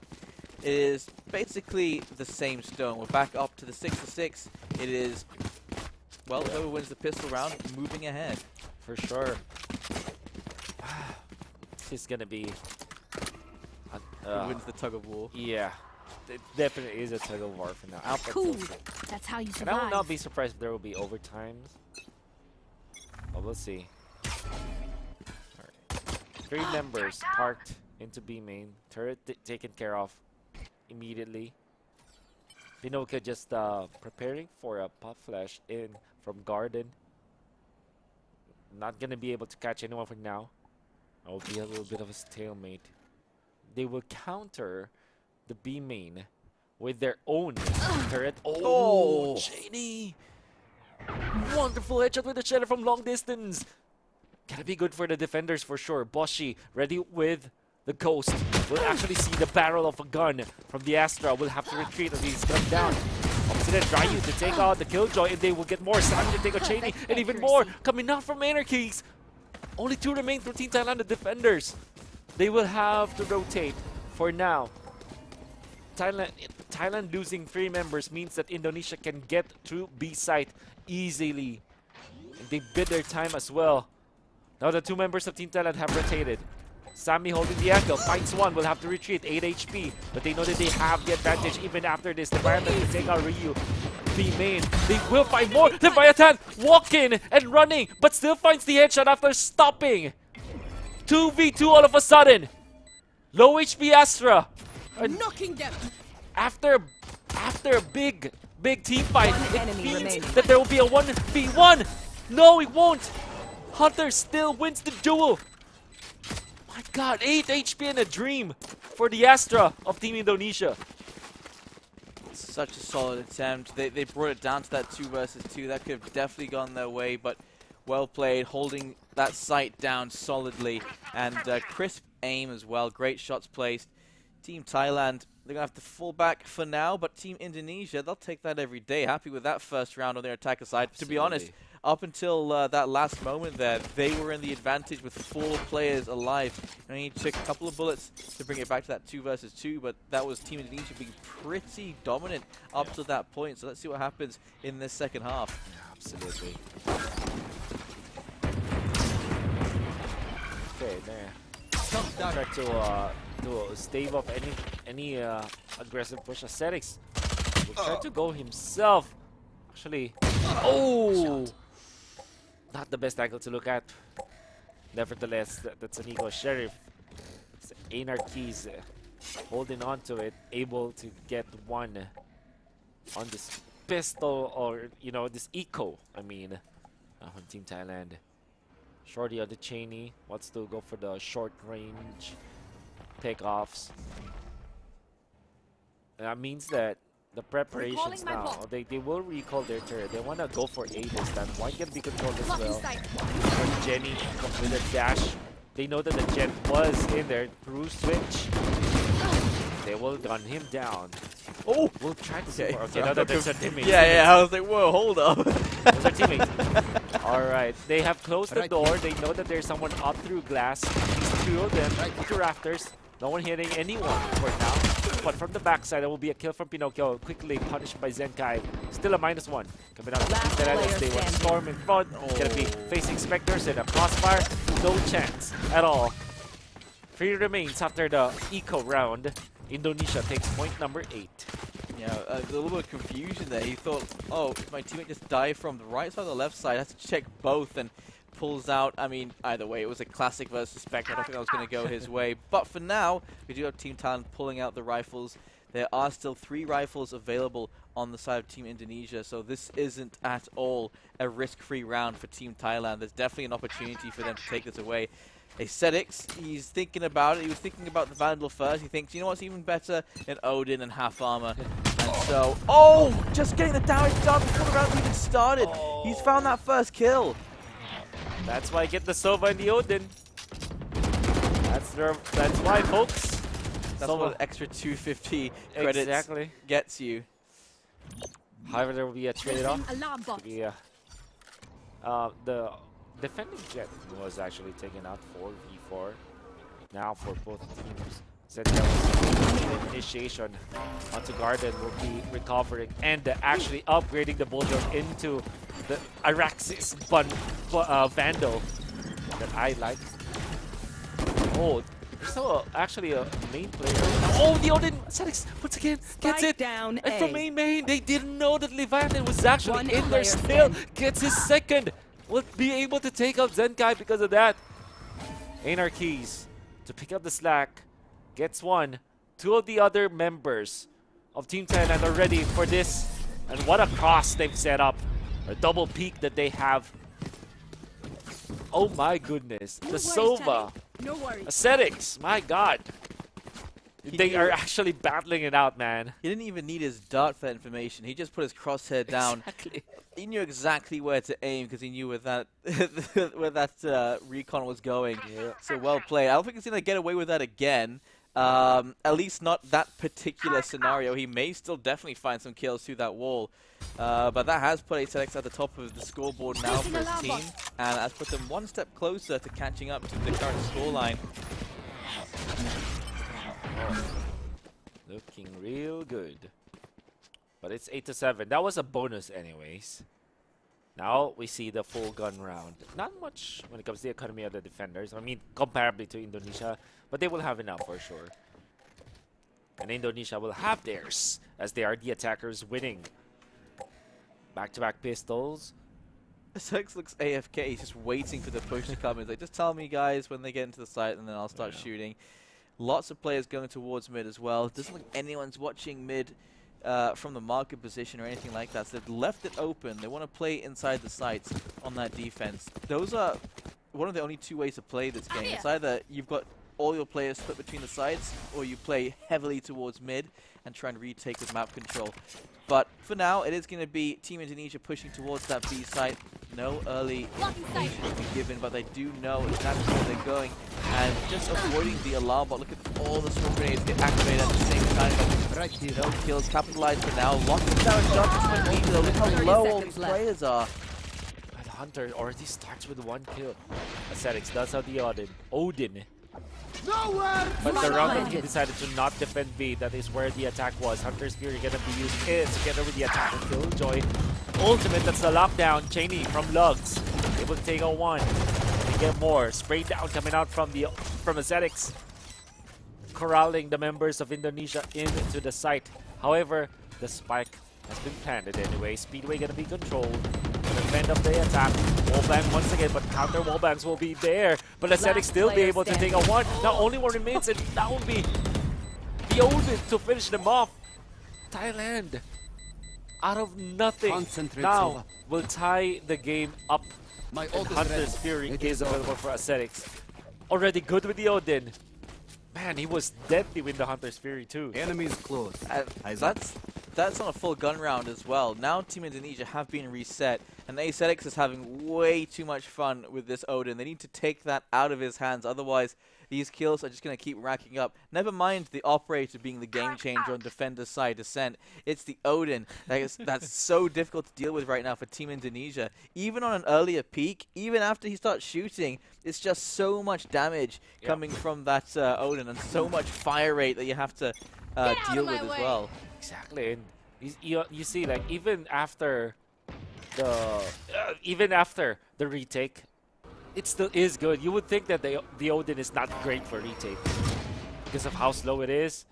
it is basically the same stone. We're back up to the 6-6. It is, well, whoever wins the pistol round, moving ahead. For sure. This is gonna be Who wins the tug of war? yeah, it definitely is a tug of war for now. Alpha Cool. Tilted. That's how you And I will survive. not be surprised if there will be overtimes. But we'll see. Alright. 3 members parked into B main. Turret taken care of immediately. Pinoka just preparing for a pop flash in from Garden. Not gonna be able to catch anyone for now. It will be a little bit of a stalemate. They will counter the B main with their own turret. Oh, Cheney! Wonderful headshot with the shadow from long distance. Gonna be good for the defenders for sure. Boshi ready with the ghost. We'll actually see the barrel of a gun from the Astra. Will have to retreat as he's gunned down. Opposite Ryu to take out the Killjoy, and they will get more. Sammy to take out Cheney, and even more coming out from Anarchies. Only 2 remain for Team Thailand, the defenders. They will have to rotate for now. Thailand losing 3 members means that Indonesia can get through B site easily. And they bid their time as well. Now the 2 members of Team Thailand have rotated. Sammy holding the angle, finds one, will have to retreat, 8 HP. But they know that they have the advantage even after this. Leviathan can take out Ryu. B main, they will find more. Leviathan walking and running, but still finds the headshot after stopping. 2v2 all of a sudden. Low HP Astra. Knocking them. After a big team fight, One it enemy means remaining. that there will be a 1v1. No, it won't. Hunter still wins the duel. My god, 8 HP and a dream for the Astra of Team Indonesia. Such a solid attempt. They brought it down to that 2 versus 2. That could have definitely gone their way, but well played, holding that sight down solidly. And crisp aim as well. Great shots placed. Team Thailand, they're going to have to fall back for now, but Team Indonesia, they'll take that every day. Happy with that first round on their attacker side. To be honest, up until that last moment there, they were in the advantage with 4 players alive. And it took a couple of bullets to bring it back to that 2 versus 2, but that was Team Indonesia being pretty dominant up to that point. So let's see what happens in this second half. Absolutely. Okay, there. Try to stave off any aggressive push. Ascetics will try to go himself. Actually, oh, not the best angle to look at. Nevertheless, that's an ego. Sheriff, it's Anarchies holding on to it, able to get one on this pistol, or you know, this eco. I mean, on Team Thailand. Shorty on the Cheney wants to go for the short range pickoffs. That means that the preparations now, they will recall their turret. They want to go for A this time. One can be controlled as well. But Jenny with a dash. They know that the Jet was in there through switch. They will gun him down. Oh, we'll try to see. Okay, now that there's a teammate. Yeah, I was like, whoa, hold up. There's a teammate. Alright, they have closed the door. They know that there's someone up through glass. 2 of them, to rafters. No one hitting anyone for now. But from the backside, there will be a kill from Pinocchio. Quickly punished by Zenkai. Still a -1. Coming out of the as they want Storm in front. Gonna be facing Spectres and a crossfire. No chance at all. 3 remains after the eco round. Indonesia takes point number 8. Yeah, a little bit of confusion there. He thought, oh, my teammate just died from the right side or the left side. Has to check both and pulls out. I mean, either way, it was a classic versus Spectre. I don't think that was going to go his way. But for now, we do have Team Thailand pulling out the rifles. There are still 3 rifles available on the side of Team Indonesia, so this isn't at all a risk-free round for Team Thailand. There's definitely an opportunity for them to take this away. Aesthetics, he's thinking about it. He was thinking about the Vandal first. He thinks, you know what's even better? An Odin and half armor. And so, oh, just getting the damage done before the round even started. He's found that first kill. That's why I get the Sova and the Odin. That's why, folks. That's what an extra 250 credits Exactly. gets you. However, there will be a trade-off. Alarm bot. Yeah. The defending jet was actually taken out 4v4. Now for both teams. Zenya's initiation onto Garden will be recovering and actually upgrading the Bulldog into the Araxis Vandal that I like. Oh, there's still actually a main player. Oh, the Odin Celtics once again gets it. Down And A. from main, they didn't know that Leviathan was actually One in there player still. standing. Gets his second. Will be able to take out Zenkai because of that. Anarchies to pick up the slack. Gets one. 2 of the other members of Team Thailand are ready for this. And what a cross they've set up. A double peak that they have. Oh my goodness. No The worries, Sova. Teddy. No worries. Ascetics. My god. They are actually battling it out, man. He didn't even need his dart for that information. He just put his crosshair down. Exactly. He knew exactly where to aim because he knew where that where that recon was going. Yeah. So well played. I don't think he's gonna get away with that again. At least not that particular scenario. He may still definitely find some kills through that wall. But that has put Asex at the top of the scoreboard now for his team, and has put them one step closer to catching up to the current scoreline. Looking real good. But it's 8-7. That was a bonus anyways. Now we see the full gun round. Not much when it comes to the economy of the defenders. I mean, comparably to Indonesia. But they will have enough for sure. And Indonesia will have theirs, as they are the attackers winning. Back-to-back pistols. Asex looks AFK. He's just waiting for the push to come. He's like, just tell me, guys, when they get into the site, and then I'll start shooting. Lots of players going towards mid as well. Doesn't look like anyone's watching mid from the market position or anything like that. So they've left it open. They want to play inside the sites on that defense. Those are one of the only 2 ways to play this game. It's either you've got all your players split between the sides, or you play heavily towards mid and try and retake with map control. But for now, it is going to be Team Indonesia pushing towards that B site. No early information to be given, but they do know exactly where they're going. And just avoiding the alarm bot. Look at all the smoke grenades get activated at the same time. But Right here. no kills capitalized for now. Locking down shots to though. Look how low all these seconds left. players are. And Hunter already starts with 1 kill. Ascetics does have the Odin. But the round he decided to not defend B. That is where the attack was. Hunter's Fury gonna be used together with the attack of Killjoy. Ultimate, that's the lockdown. Cheney from Lugs. Able to take a 1. They get more. Spray down coming out from Ascetics. Corralling the members of Indonesia into the site. However, the spike has been planted anyway. Speedway gonna be controlled. Defend of the attack. Wallbang once again, but counter wallbangs will be there. But Ascetics still be able to take a 1. Now only 1 remains, and that will be the Odin to finish them off. Thailand, out of nothing, Concentrate, now Silva. will tie the game up. My And ult is Hunter's ready. Fury It is is over. available for Ascetics. Already good with the Odin. Man, he was deadly with the Hunter's Fury too. Enemies close. That's on a full gun round as well. Now Team Indonesia have been reset, and Aesthetics is having way too much fun with this Odin. They need to take that out of his hands, otherwise these kills are just going to keep racking up. Never mind the operator being the game changer on defender's side descent. It's the Odin that's so difficult to deal with right now for Team Indonesia. Even on an earlier peak, even after he starts shooting, it's just so much damage coming from that Odin, and so much fire rate that you have to deal with as well. Exactly, and you see, like even after the retake, it still is good. You would think that the Odin is not great for retake because of how slow it is,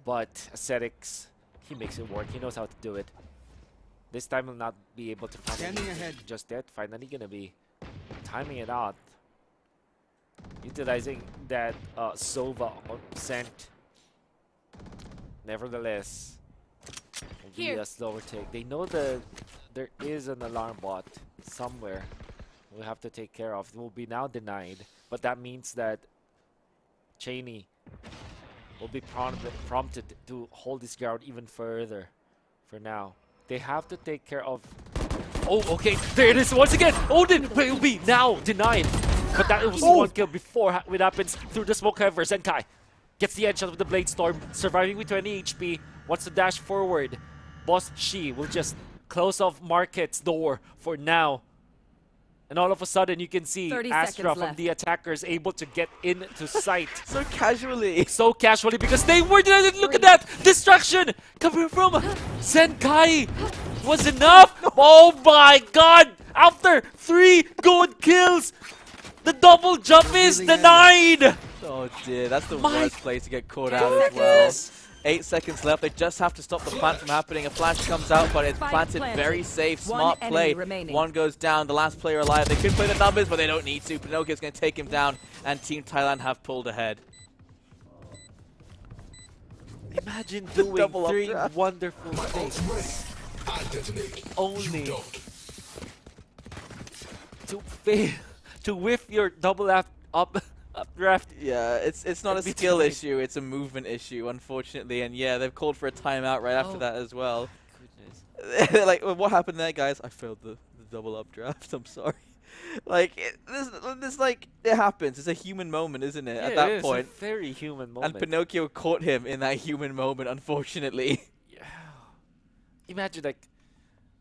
But Ascetics, he makes it work. He knows how to do it. This time he'll not be able to find Scanning anything ahead. just yet. Finally gonna be timing it out. Utilizing that Sova scent. Nevertheless, will be Here. a slower take. They know that there is an alarm bot somewhere we have to take care of. It will be now denied, but that means that Cheney will be prompted to hold his ground even further for now. They have to take care of... Oh, okay, there it is once again! Odin will be now denied! But that was one kill before it happens through the smoke cover. Zenkai gets the headshot with the Blade Storm, surviving with 20 HP, wants to dash forward. Boss Shi will just close off Market's door for now. And all of a sudden, you can see 30 Astra seconds from left. the attackers able to get into sight. So casually. So casually because they were denied. Look at that! Distraction coming from Zenkai was enough! Oh my god! After 3 good kills, the double jump is denied! Oh dear, that's the My worst place to get caught out as well. 8 seconds left. They just have to stop the plant from happening. A flash comes out, but it's planted very safe. Smart play. One goes down. The last player alive. They could play the numbers, but they don't need to. Pinocchio's going to take him down, and Team Thailand have pulled ahead. Imagine doing double 3 updraft. wonderful things only to fail, to whiff your double updraft. Yeah, it's not a Be skill denied. issue. It's a movement issue, unfortunately. And yeah, they've called for a timeout right after that as well. Goodness. Like, well, what happened there, guys? I failed the double updraft. I'm sorry. Like, this like, it happens. It's a human moment, isn't it? At Yeah, that it is point. a very human moment. And Pinocchio caught him in that human moment, unfortunately. Yeah. Imagine, like,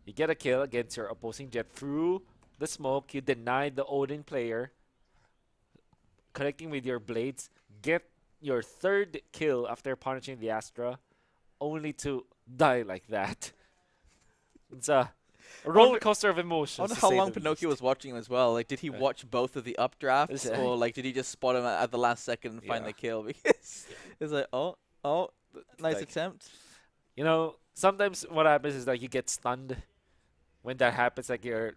you get a kill against your opposing jet through the smoke, you deny the Odin player, connecting with your blades, get your 3rd kill after punishing the Astra, only to die like that. It's a roller coaster of I emotions. wonder to how say long the Pinocchio least. was watching as well. Like, did he watch both of the updrafts, Yeah. or like, did he just spot him at the last second and find Yeah. the kill? Because it's like, oh, nice Like- attempt. You know, sometimes what happens is like you get stunned when that happens, like you're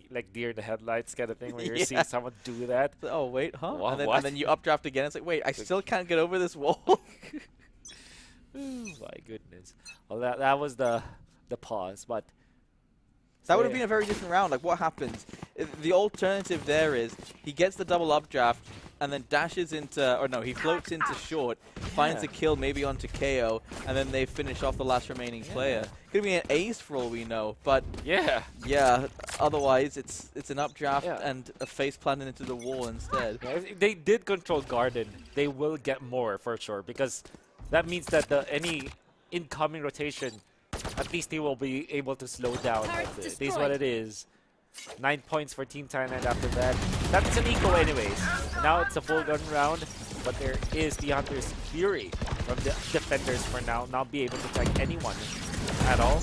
like deer in the headlights kind of thing, where you're Yeah. seeing someone do that. So, oh wait, huh? Wha- and, then, what? and then you updraft again. It's like, wait, I still can't get over this wall. Oh my goodness. Well, that was the pause, but That would have yeah. been a very different round. Like, what happens? The alternative there is he gets the double updraft and then dashes into, or no, he floats into short, finds a kill maybe onto KO, and then they finish off the last remaining player. Could be an ace for all we know, but yeah. yeah, otherwise it's an updraft Yeah. and a face planted into the wall instead. Yeah, if they did control Garden, they will get more for sure, because that means that any incoming rotation, at least they will be able to slow down. Turrets It is what destroyed. it is. 9 points for Team Thailand after that. That's an eco anyways. Now it's a full gun round, but there is the Hunter's Fury from the defenders for now. Not be able to tag anyone at all.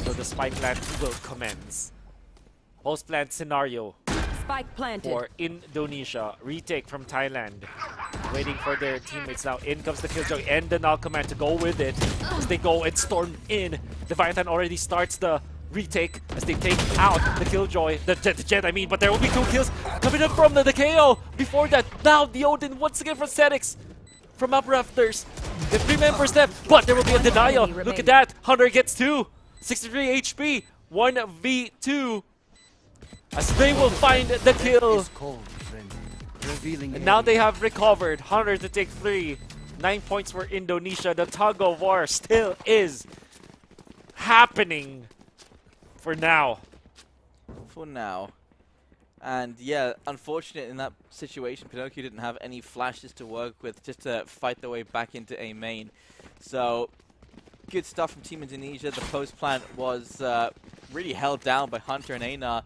So the spike plant will commence. Post plant scenario Spike planted. for Indonesia. Retake from Thailand. Waiting for their teammates now. In comes the Killjoy and the Null Command to go with it. As they go and storm in. Leviathan already starts the retake as they take out the Killjoy. The Jet, I mean. But there will be 2 kills coming up from the KO. Before that, now the Odin once again from Setix. From up rafters. The 3 members left, but there will be a denial. enemy Look at remaining. that. Hunter gets 2. 63 HP. 1v2. As they will find the kill. And now they have recovered. Hunter to take 3. 9 points for Indonesia. The tug of war still is happening for now. For now. And yeah, unfortunate in that situation, Pinocchio didn't have any flashes to work with just to fight their way back into A main. So, good stuff from Team Indonesia. The post plant was really held down by Hunter and Einar.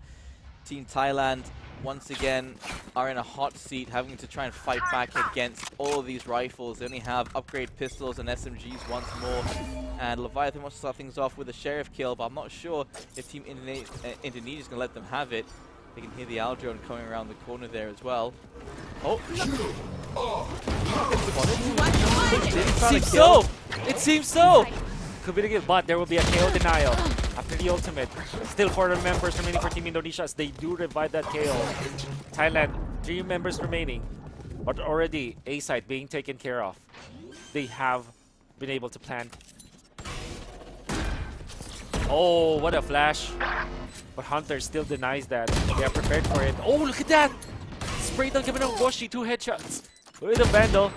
Team Thailand, once again, are in a hot seat, having to try and fight back against all of these rifles. They only have upgrade pistols and SMGs once more. And Leviathan wants to start things off with a Sheriff kill, but I'm not sure if Team Indonesia is going to let them have it. They can hear the Aldrone coming around the corner there as well. Oh! Seems so! It seems so! Could be the kill, but there will be a KO denial after the ultimate. Still 4 members remaining for Team Indonesia as they do revive that KO. Thailand, 3 members remaining, but already A side being taken care of. They have been able to plant. Oh, what a flash. But Hunter still denies that. They are prepared for it. Oh, look at that! Spray down coming on Boshi, 2 headshots with a Vandal.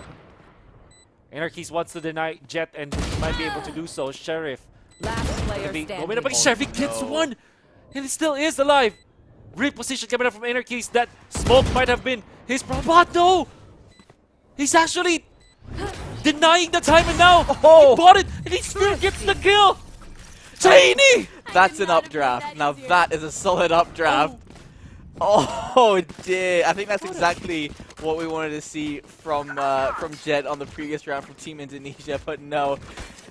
Anarchies wants to deny Jet and he might be able to do so. Sheriff Last player going standing. up, but Sheriff gets one! And he still is alive! Reposition coming up from Anarchies. That smoke might have been his problem, but no! He's actually denying the time and now he bought it and he still gets the kill! Cheney! That's an updraft. Now that is a solid updraft. Oh dear! I think that's exactly what we wanted to see from Jet on the previous round from Team Indonesia, but no.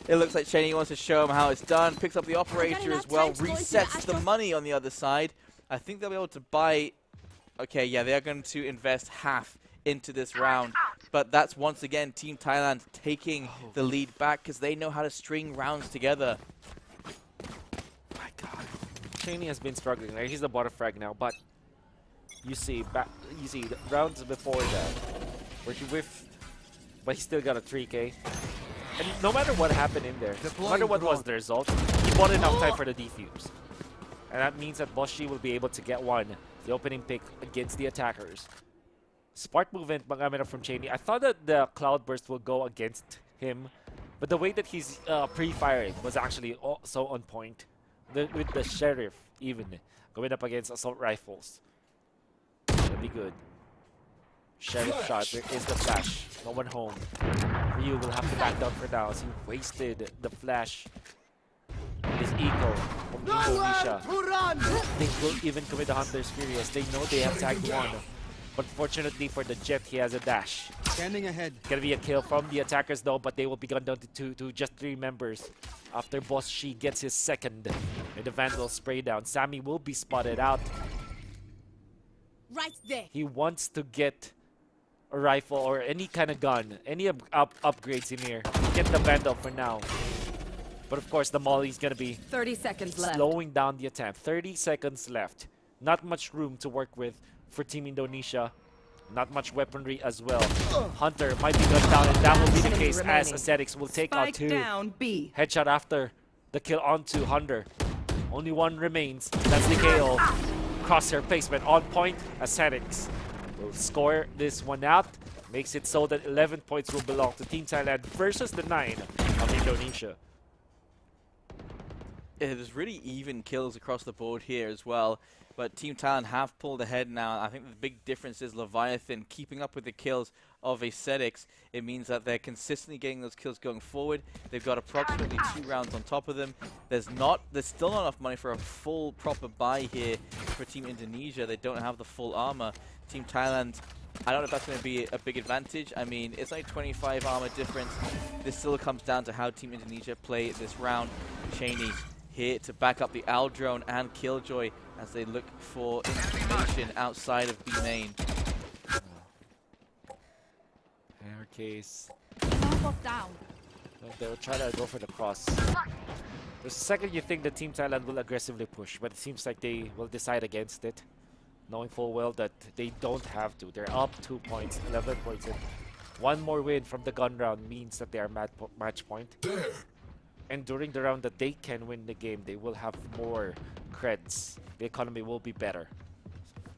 It looks like Cheney wants to show him how it's done. Picks up the operator as well. Resets the money on the other side. I think they'll be able to buy. Okay, yeah, they are going to invest half into this round, but that's once again Team Thailand taking the lead back because they know how to string rounds together. My God, Cheney has been struggling. Right? He's the bottom frag now, but you see the rounds before that where he whiffed, but he still got a 3K. And no matter what happened in there, no matter what was the result, he bought enough time for the defuse. And that means that Boshi will be able to get one, the opening pick against the attackers. Smart movement from Cheney. I thought that the Cloudburst will go against him, but the way that he's pre-firing was actually so on point. With the Sheriff even going up against assault rifles. That'd be good. Sheriff shot, there is the flash. No one home. Ryu will have to back down for now as he wasted the flash. His eco from Indonesia. They will even commit the Hunter's Fury as they know they have tagged one. But fortunately for the Jet, he has a dash. Scanning ahead. Gonna be a kill from the attackers though, but they will be gone down to just 3 members. After Boss Shi gets his second and the Vandal spray down. Sammy will be spotted out. Right there. He wants to get a rifle or any kind of gun, any upgrades in here. Get the Vandal for now. But of course, the Molly's gonna be 30 seconds left. slowing down the attempt. 30 seconds left. Not much room to work with for Team Indonesia. Not much weaponry as well. Hunter might be gunned down, and that will be the Enemy case as remaining. Ascetics will take out Spike 2. down B. Headshot after the kill onto Hunter. Only 1 remains. That's the KO. Crosshair placement on point. Ascetics will score this one out. Makes it so that 11 points will belong to Team Thailand versus the 9 of Indonesia. There's really even kills across the board here as well. But Team Thailand have pulled ahead now. I think the big difference is Leviathan keeping up with the kills of Ascetics. It means that they're consistently getting those kills going forward. They've got approximately 2 rounds on top of them. There's still not enough money for a full proper buy here for Team Indonesia. They don't have the full armor. Team Thailand, I don't know if that's going to be a big advantage. I mean, it's only 25 armor difference. This still comes down to how Team Indonesia play this round. Cheney here to back up the Owl Drone and Killjoy as they look for information outside of B main. In her case, Down. they'll try to go for the cross. The second you think the Team Thailand will aggressively push, but it seems like they will decide against it, knowing full well that they don't have to. They're up 2 points, 11 points. And 1 more win from the gun round means that they are match point. And during the round that they can win the game, they will have more creds. The economy will be better.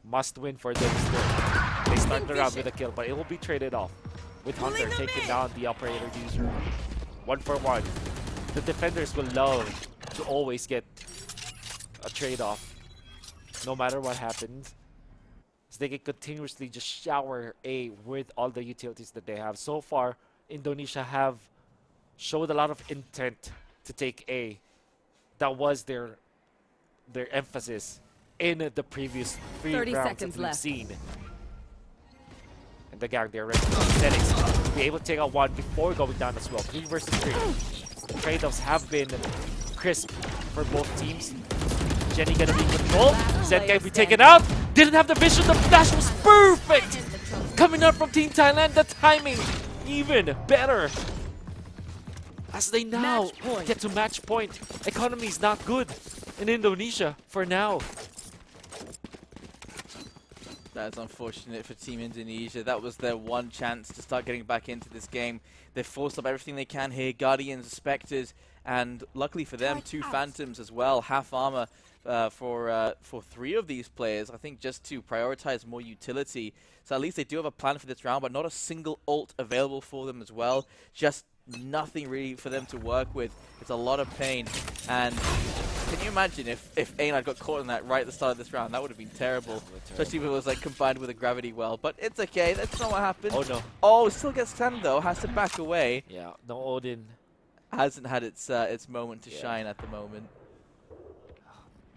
Must win for them still. They start the round with a kill, but it will be traded off. With Hunter taking down the operator user. 1 for 1. The defenders will love to always get a trade-off, no matter what happens. So they can continuously just shower A with all the utilities that they have. So far, Indonesia have showed a lot of intent to take A. That was their emphasis in the previous 3 30 rounds seconds that we've left. seen. And the gang, they're ready for Ascetics to be able to take out 1 before going down as well. 3 versus 3. The trade-offs have been crisp for both teams. Jenny gonna be in control. Zed can be taken out. Didn't have the vision. The flash was perfect. Coming out from Team Thailand. The timing even better. as they now Match point. get to match point. Economy is not good in Indonesia for now. That's unfortunate for Team Indonesia. That was their one chance to start getting back into this game. They forced up everything they can here. Guardians, Spectres, and luckily for them, 2 Phantoms as well. Half armor for 3 of these players. I think just to prioritize more utility. So at least they do have a plan for this round, but not a single ult available for them as well. Just nothing really for them to work with. It's a lot of pain. And can you imagine if A9 got caught in that right at the start of this round? That would have been terrible. Especially if it was like combined with a gravity well. But it's okay. That's not what happened. Oh no. Oh, still gets stunned though. Has to back away. Yeah, no Odin. Hasn't had its moment to shine at the moment.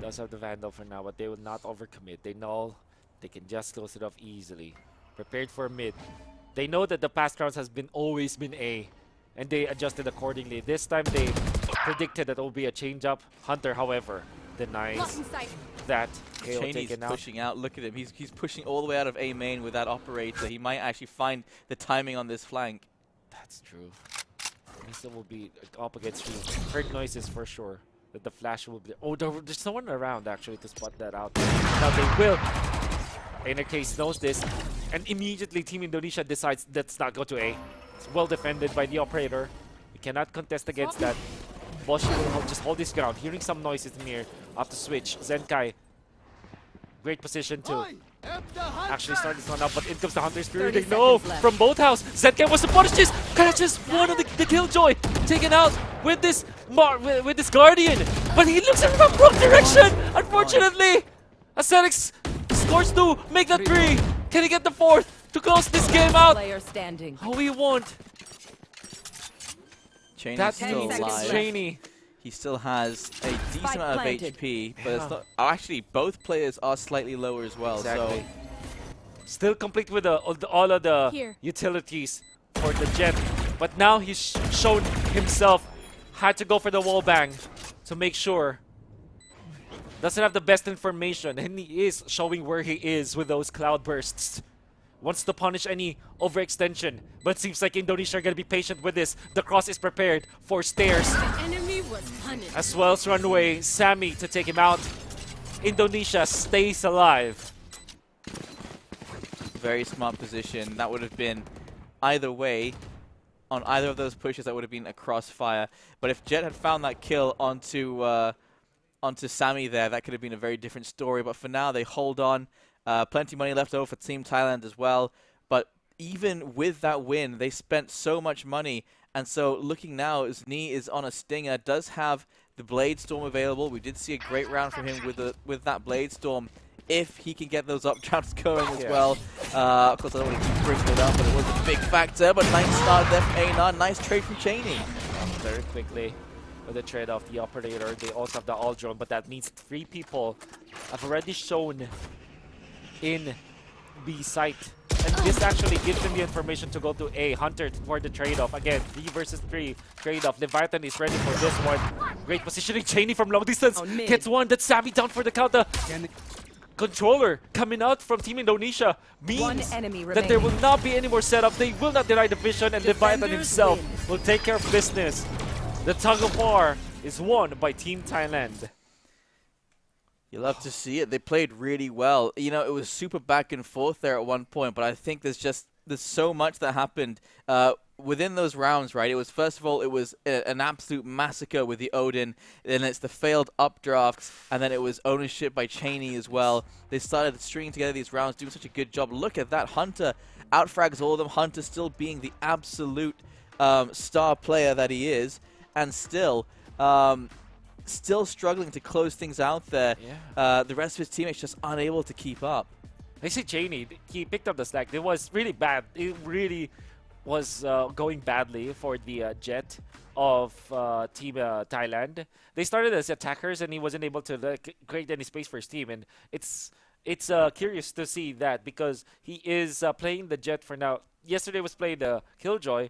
Does have the Vandal for now, but they will not overcommit. They know they can just close it off easily. Prepared for mid. They know that the past rounds has always been A, and they adjusted accordingly. This time they predicted that it will be a change-up. Hunter, however, denies that. KO Cheney's taken out. pushing out. Look at him. He's pushing all the way out of A main with that operator. He might actually find the timing on this flank. That's true. Misa will be up against you. Heard noises for sure. That the flash will be. Oh, there's no one around actually to spot that out. Now they will. Inner Case knows this, and immediately Team Indonesia decides let's not go to A. It's well defended by the operator. We cannot contest against that. Boshi will just hold his ground. Hearing some noises near. Up to switch. Zenkai. Great position to actually start this one up, but in comes the Hunter Spirit. 30 No, seconds left. from both house. Zenkai wants to punish this. Catches one of the Killjoy. Taken out with this with this Guardian. But he looks in the wrong direction, unfortunately. Ascetics scores 2, make that 3. Can he get the 4th to close this game out? Player standing. Oh, we won't. Cheney's That's still 10 seconds alive. left. Cheney. He still has a decent Spike amount of planted. HP, but Yeah. it's not. Oh, actually, both players are slightly lower as well. Exactly. Still complete with all of the Here. utilities for the Jet. But now he's shown himself had to go for the wall bang to make sure. Doesn't have the best information, and he is showing where he is with those cloud bursts. Wants to punish any overextension, but seems like Indonesia are going to be patient with this. The cross is prepared for stairs, Enemy was punished. as well as runway. Sammy to take him out. Indonesia stays alive. Very smart position. That would have been either way. On either of those pushes, that would have been a crossfire. But if Jet had found that kill onto Sammy there, that could have been a very different story. But for now, they hold on. Plenty of money left over for Team Thailand as well. But even with that win, they spent so much money. And so looking now, Zni is on a stinger, does have the Blade Storm available. We did see a great round from him with that Blade Storm. If he can get those updrafts going as well. Of course, I don't want to keep bringing it up, but it was a big factor. But nice start there from A9. Nice trade from Cheney. Very quickly with the trade off the operator. They also have the all drone, but that means 3 people have already shown in B site. And this actually gives them the information to go to A. Hunter for the trade-off. Again, 3 versus 3 trade-off. Leviathan is ready for this one. Great positioning. Cheney from long distance Oh, mid. gets one. That's Sammy down for the counter. Controller coming out from Team Indonesia One means enemy that there remaining. will not be any more setup. They will not deny the vision, and Leviathan Defenders himself win. will take care of business. The tug of war is won by Team Thailand. You love to see it. They played really well. You know, it was super back and forth there at one point, but I think there's so much that happened within those rounds, right? It was, first of all, it was an absolute massacre with the Odin, then it's the failed updraft, and then it was ownership by Cheney as well. They started stringing together these rounds, doing such a good job. Look at that. Hunter outfrags all of them. Hunter still being the absolute star player that he is, and still struggling to close things out there. Yeah. The rest of his teammates just unable to keep up. I see Cheney, he picked up the slack. It was really bad. It really was going badly for the Jet of Team Thailand. They started as attackers, and he wasn't able to create any space for his team. And it's curious to see that, because he is playing the Jet for now. Yesterday was playing the Killjoy.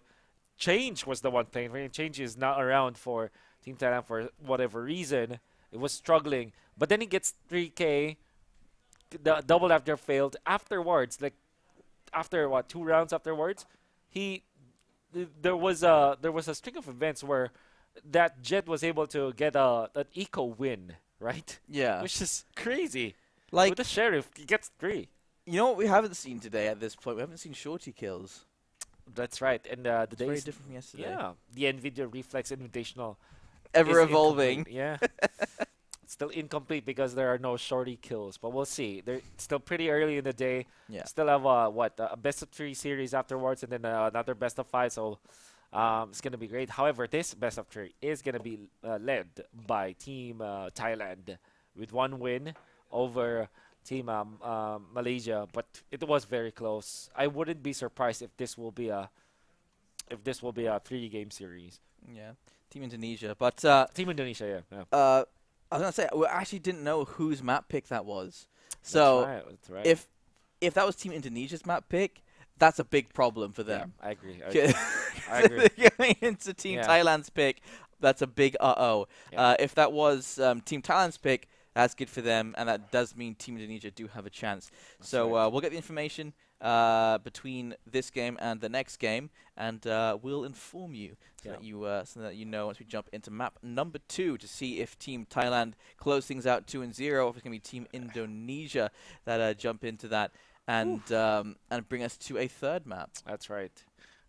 Change was the one playing. Change is not around for Team Thailand for whatever reason. It was struggling. But then he gets 3K. The double after failed. Afterwards, like after 2 rounds afterwards, he there was a string of events where that Jet was able to get an eco win, right? Yeah. Which is crazy. With Like, the Sheriff, he gets 3. you know what we haven't seen today at this point? We haven't seen shorty kills. That's right. And the It's very days, different from yesterday. yeah, the NVIDIA Reflex Invitational Ever is evolving. incomplete. Yeah. It's still incomplete because there are no shorty kills, but we'll see. They're still pretty early in the day. Yeah. Still have a best of 3 series afterwards, and then another best of 5. So it's gonna be great. However, this best of 3 is gonna be led by Team Thailand with 1 win over Team Malaysia, but it was very close. I wouldn't be surprised if this will be a 3-game series. Yeah. Team Indonesia. But Team Indonesia, yeah. I was gonna say we actually didn't know whose map pick that was. That's So right. That's right. if that was Team Indonesia's map pick, that's a big problem for yeah, them. I agree. I agree. Going into Team Yeah. Thailand's pick, that's a big uh-oh. Yeah. If that was Team Thailand's pick, that's good for them, and that does mean Team Indonesia do have a chance. So right. we'll get the information between this game and the next game, and we'll inform you so that you know once we jump into map number 2 to see if Team Thailand close things out 2-0, or if it's going to be Team Indonesia that jump into that and bring us to a third map. That's right.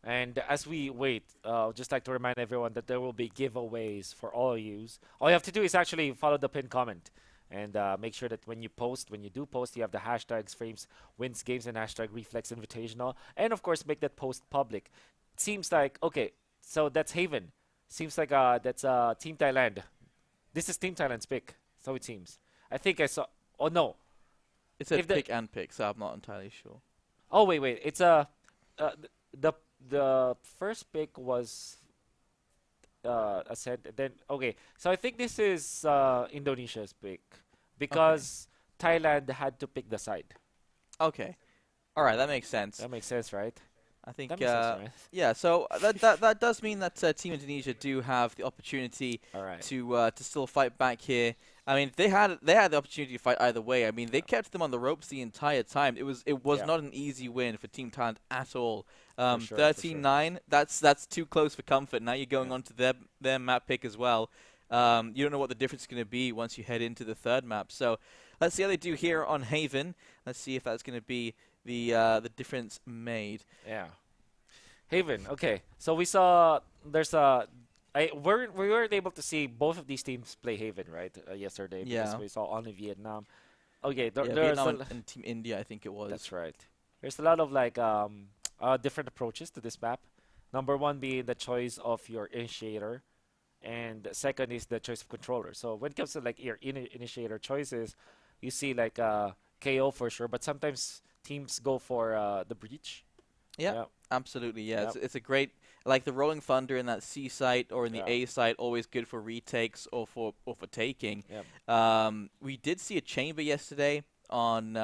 And as we wait, I'd just like to remind everyone that there will be giveaways for all yous. All you have to do is actually follow the pinned comment. And make sure that when you do post, you have the hashtags frames, wins games, and hashtag Reflex Invitational. And of course, make that post public. It seems like, okay, so that's Haven. Seems like that's Team Thailand. This is Team Thailand's pick, so it seems. I think I saw, oh no. It's a If the- pick and pick, so I'm not entirely sure. Oh, wait. It's the first pick was Ascent. Then okay, so I think this is Indonesia's pick because Thailand had to pick the side. Okay. All right, that makes sense. That makes sense, right? I think That makes sense, right? yeah. So that does mean that Team Indonesia do have the opportunity All right. to still fight back here. I mean, they had the opportunity to fight either way. I mean, they kept them on the ropes the entire time. It was Yeah. not an easy win for Team Thailand at all. For sure, 13-9. That's too close for comfort. Now you're going on to their map pick as well. You don't know what the difference is going to be once you head into the third map. So let's see how they do here on Haven. Let's see if that's going to be the difference made. Yeah. Haven. Okay. So we saw there's a. We weren't able to see both of these teams play Haven, right? Yesterday because Yeah. we saw only Vietnam. Okay. Yeah, There's Vietnam and Team India, I think it was. That's right. There's a lot of like different approaches to this map. Number 1 being the choice of your initiator, and the second is the choice of controller. So when it comes to like your initiator choices, you see like KO for sure, but sometimes teams go for the breach. Yeah, Yeah. absolutely. Yeah, Yep. it's a great, like the Rolling Thunder in that C site or in the Yeah. A site, always good for retakes or for taking. Yep. We did see a chamber yesterday on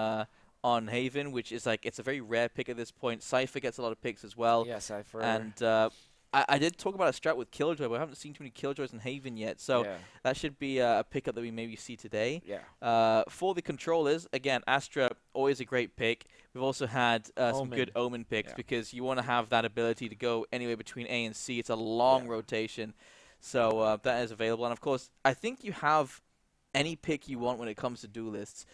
Haven, which is like it's a very rare pick at this point. Cypher gets a lot of picks as well. Yeah, Cypher. And I did talk about a strat with Killjoy, but I haven't seen too many Killjoys in Haven yet. So yeah. that should be a pickup that we maybe see today. Yeah. For the controllers, again, Astra, always a great pick. We've also had some Omen. good Omen picks Yeah. because you want to have that ability to go anywhere between A and C. It's a long Yeah. rotation. So that is available. And, of course, I think you have any pick you want when it comes to duelists.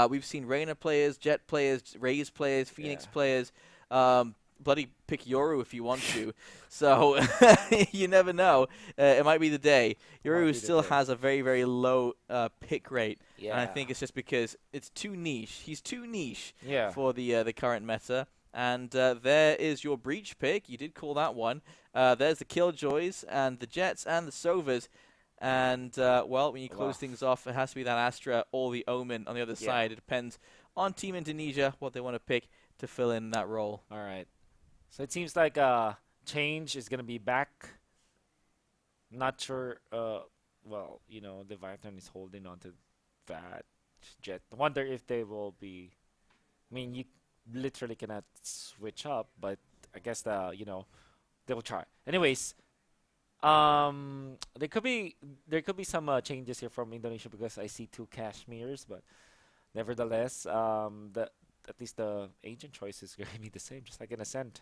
We've seen Reyna players, Jet players, Raze players, Phoenix Yeah. players. Bloody pick Yoru if you want to. So you never know. It might be the day. Yoru be the still day. has a very, very low pick rate. Yeah. And I think it's just because it's too niche. He's too niche Yeah. for the current meta. And there is your Breach pick. You did call that one. There's the Killjoys and the Jets and the Sovas. And, well, when you close Wow. things off, it has to be that Astra or the Omen on the other Yeah. side. It depends on Team Indonesia, what they want to pick to fill in that role. All right. So it seems like change is gonna be back. Not sure. Well, the Leviathan is holding on to that Jet. Wonder if they will be. I mean, you literally cannot switch up, but I guess they will try. Anyways, there could be some changes here from Indonesia because I see 2 Kashmirs, but nevertheless, at least the agent choice is going to be the same, just like in Ascent.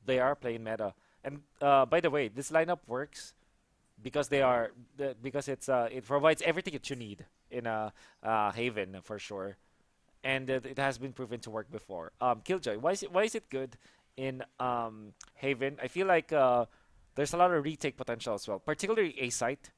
They are playing meta. And by the way, this lineup works because because it provides everything that you need in a Haven for sure, and it has been proven to work before. Killjoy, why is it good in Haven? I feel like there's a lot of retake potential as well, particularly A site,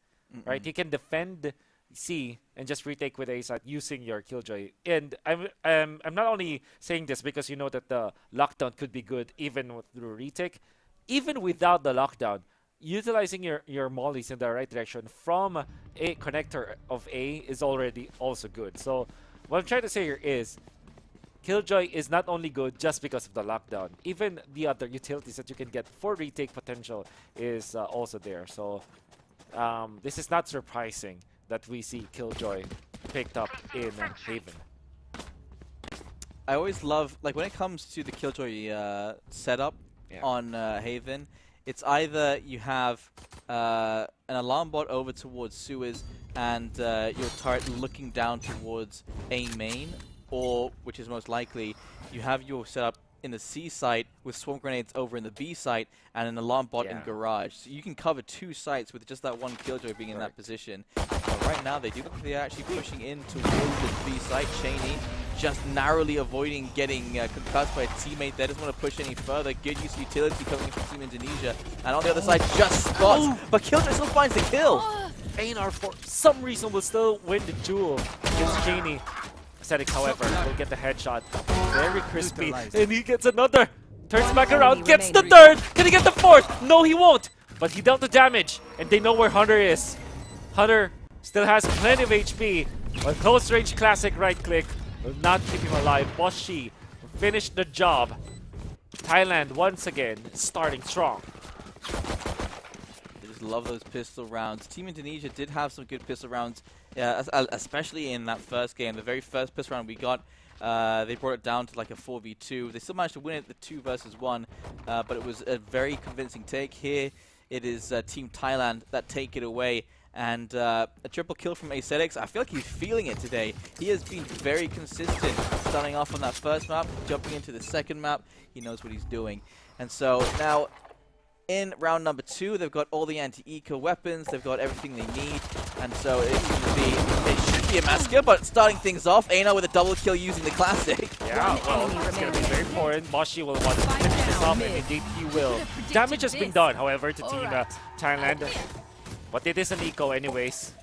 right? You can defend C and just retake with A site using your Killjoy. And I'm not only saying this because you know that the lockdown could be good even through retake, even without the lockdown. Utilizing your mollies in the right direction from a connector of A is already also good. So what I'm trying to say here is Killjoy is not only good just because of the lockdown. Even the other utilities that you can get for retake potential is also there. So this is not surprising that we see Killjoy picked up in Haven. I always love, like, when it comes to the Killjoy setup on Haven, it's either you have an alarm bot over towards sewers and your turret looking down towards A main, or, which is most likely, you have your setup in the C site with swarm grenades over in the B site and an alarm bot in garage. So you can cover 2 sites with just that one Killjoy being in that position. But right now they do look like they're actually pushing in towards the B site. Cheney just narrowly avoiding getting concussed by a teammate. They doesn't want to push any further. Good use of utility coming in from Team Indonesia. And on the other side, just spots. But Killjoy still finds the kill. Einar, for some reason, will still win the duel against Cheney. Aesthetic, however, will get the headshot. Very crispy. And he gets another. Turns back around, gets the third. Can he get the fourth? No, he won't. But he dealt the damage. And they know where Hunter is. Hunter still has plenty of HP. But close range classic right click will not keep him alive. Boshi finished the job. Thailand once again starting strong. I just love those pistol rounds. Team Indonesia did have some good pistol rounds, especially in that first game. The very first pistol round we got, they brought it down to like a 4v2. They still managed to win it the 2 versus 1, but it was a very convincing take. Here it is Team Thailand that take it away. And a triple kill from Aesthetics. I feel like he's feeling it today. He has been very consistent, starting off on that first map, jumping into the second map. He knows what he's doing. And so now, in round number 2, they've got all the anti-eco weapons. They've got everything they need. And so it should be a massacre, but starting things off, Einar with a double kill using the classic. Yeah, well, it's going to be very important. Moshi will want to finish this off, and indeed he will. Damage has been done, however, to Team Thailand. But it is an eco anyways.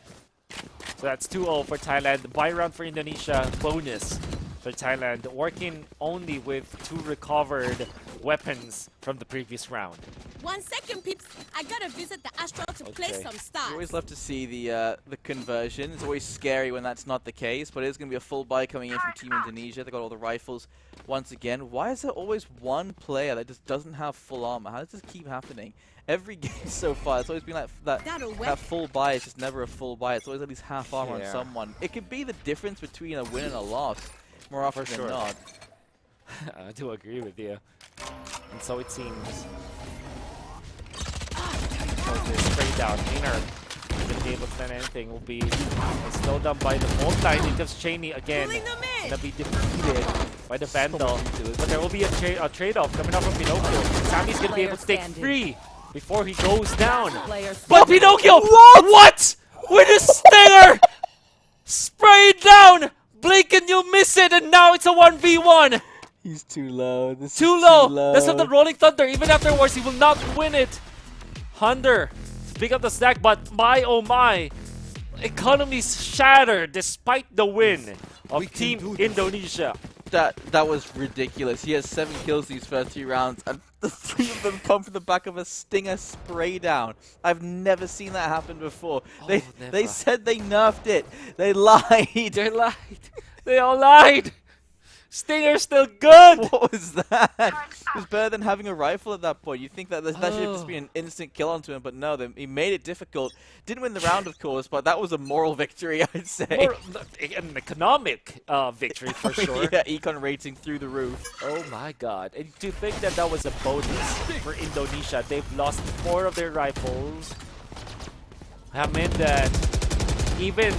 So that's 2-0 for Thailand. Buy round for Indonesia. Bonus for Thailand. Working only with 2 recovered weapons from the previous round. 1 second, peeps. I gotta visit the Astral to play some You stars. always love to see the conversion. It's always scary when that's not the case, but it is going to be a full buy coming in from Team Indonesia. They got all the rifles once again. Why is there always one player that just doesn't have full armor? How does this keep happening? Every game so far, it's always been like that full buy is just never a full buy. It's always at least half armor on someone. It could be the difference between a win and a loss, more often than not. I do agree with you. And so it seems. Straight down. Einar wouldn't be able to stand anything. Will be slowed down by the multi. It comes Cheney again. Gonna be defeated by the Vandal. But there will be a trade-off coming up from Pinocchio. Sammy's gonna be able to take free before he goes down. But Pinocchio! What? With a stinger! Sprayed down! Blink and you miss it, and now it's a 1v1! He's too low. Too low! That's not the Rolling Thunder. Even afterwards, he will not win it. Hunter, pick up the stack, but my oh my, economies shattered despite the win of Team Indonesia. That was ridiculous. He has 7 kills these first 3 rounds, and the 3 of them come from the back of a stinger spray down. I've never seen that happen before. They said they nerfed it. They lied. They lied. They all lied. Stinger's still good! What was that? It was better than having a rifle at that point. You think that should have just been an instant kill onto him, but no, he made it difficult. Didn't win the round, of course, but that was a moral victory, I'd say. An economic victory, for sure. Yeah, econ rating through the roof. Oh my god. And to think that that was a bonus for Indonesia. They've lost 4 of their rifles. I meant that even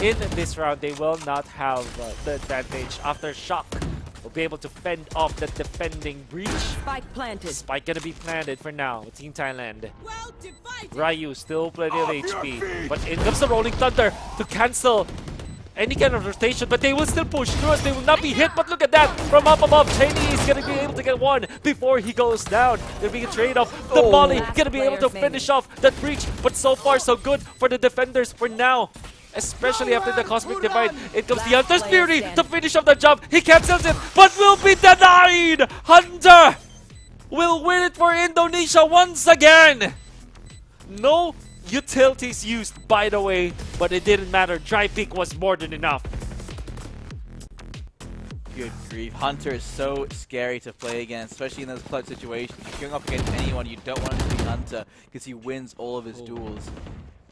in this round, they will not have the advantage after shock will be able to fend off the defending breach. Spike planted. Spike gonna be planted for now. Team Thailand. Well divided. Ryu still plenty of HP, but in comes the Rolling Thunder to cancel any kind of rotation, but they will still push through us. They will not be hit, but look at that from up above. Cheney is gonna be able to get one before he goes down. There'll be a trade-off. The Molly gonna be able to finish off that breach, but so far so good for the defenders for now. Especially after the Cosmic Divide, it comes the Hunter's Fury to finish off the job. He cancels it, but will be denied! Hunter will win it for Indonesia once again! No utilities used, by the way, but it didn't matter. Dry Peak was more than enough. Good grief. Hunter is so scary to play against, especially in those clutch situations. If you're going up against anyone, you don't want him to be Hunter because he wins all of his duels.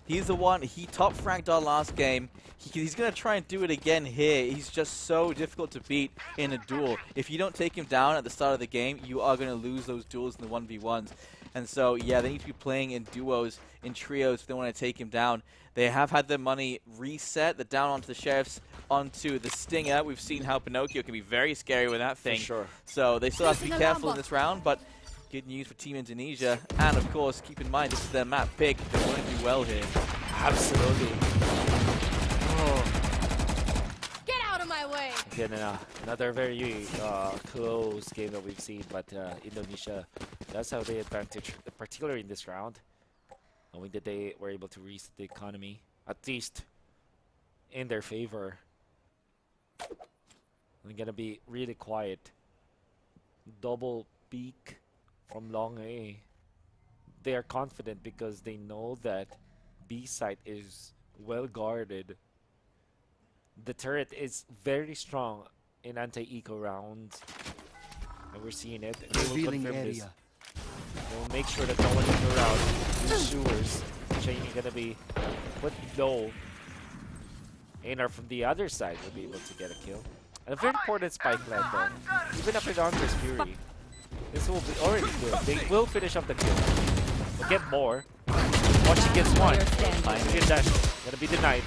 He's the one, he top fragged our last game. He's going to try and do it again here. He's just so difficult to beat in a duel. If you don't take him down at the start of the game, you are going to lose those duels in the 1v1s. And so, yeah, they need to be playing in duos, in trios if they want to take him down. They have had their money reset. They're down onto the Sheriffs, onto the Stinger. We've seen how Pinocchio can be very scary with that thing. For sure. So they still have to be careful in this round, but good news for Team Indonesia. And, of course, keep in mind, this is their map pick. They want to do well here. Absolutely. Get out of my way. Again, another very close game that we've seen, but Indonesia does have the advantage, particularly in this round, knowing that they were able to reset the economy, at least in their favor. They're going to be really quiet. Double peek from long A. They are confident because they know that B site is well guarded. The turret is very strong in anti-eco rounds, and we're seeing it. And they will confirm this. They will make sure that no one is around. Sewers. Cheney gonna be put low. Einar from the other side will be able to get a kill. And a very important spike plant though. Even after Dante's Fury, this will be already good. They will finish up the kill. We'll get more. Watch, he gets one. Get that. Gonna be denied.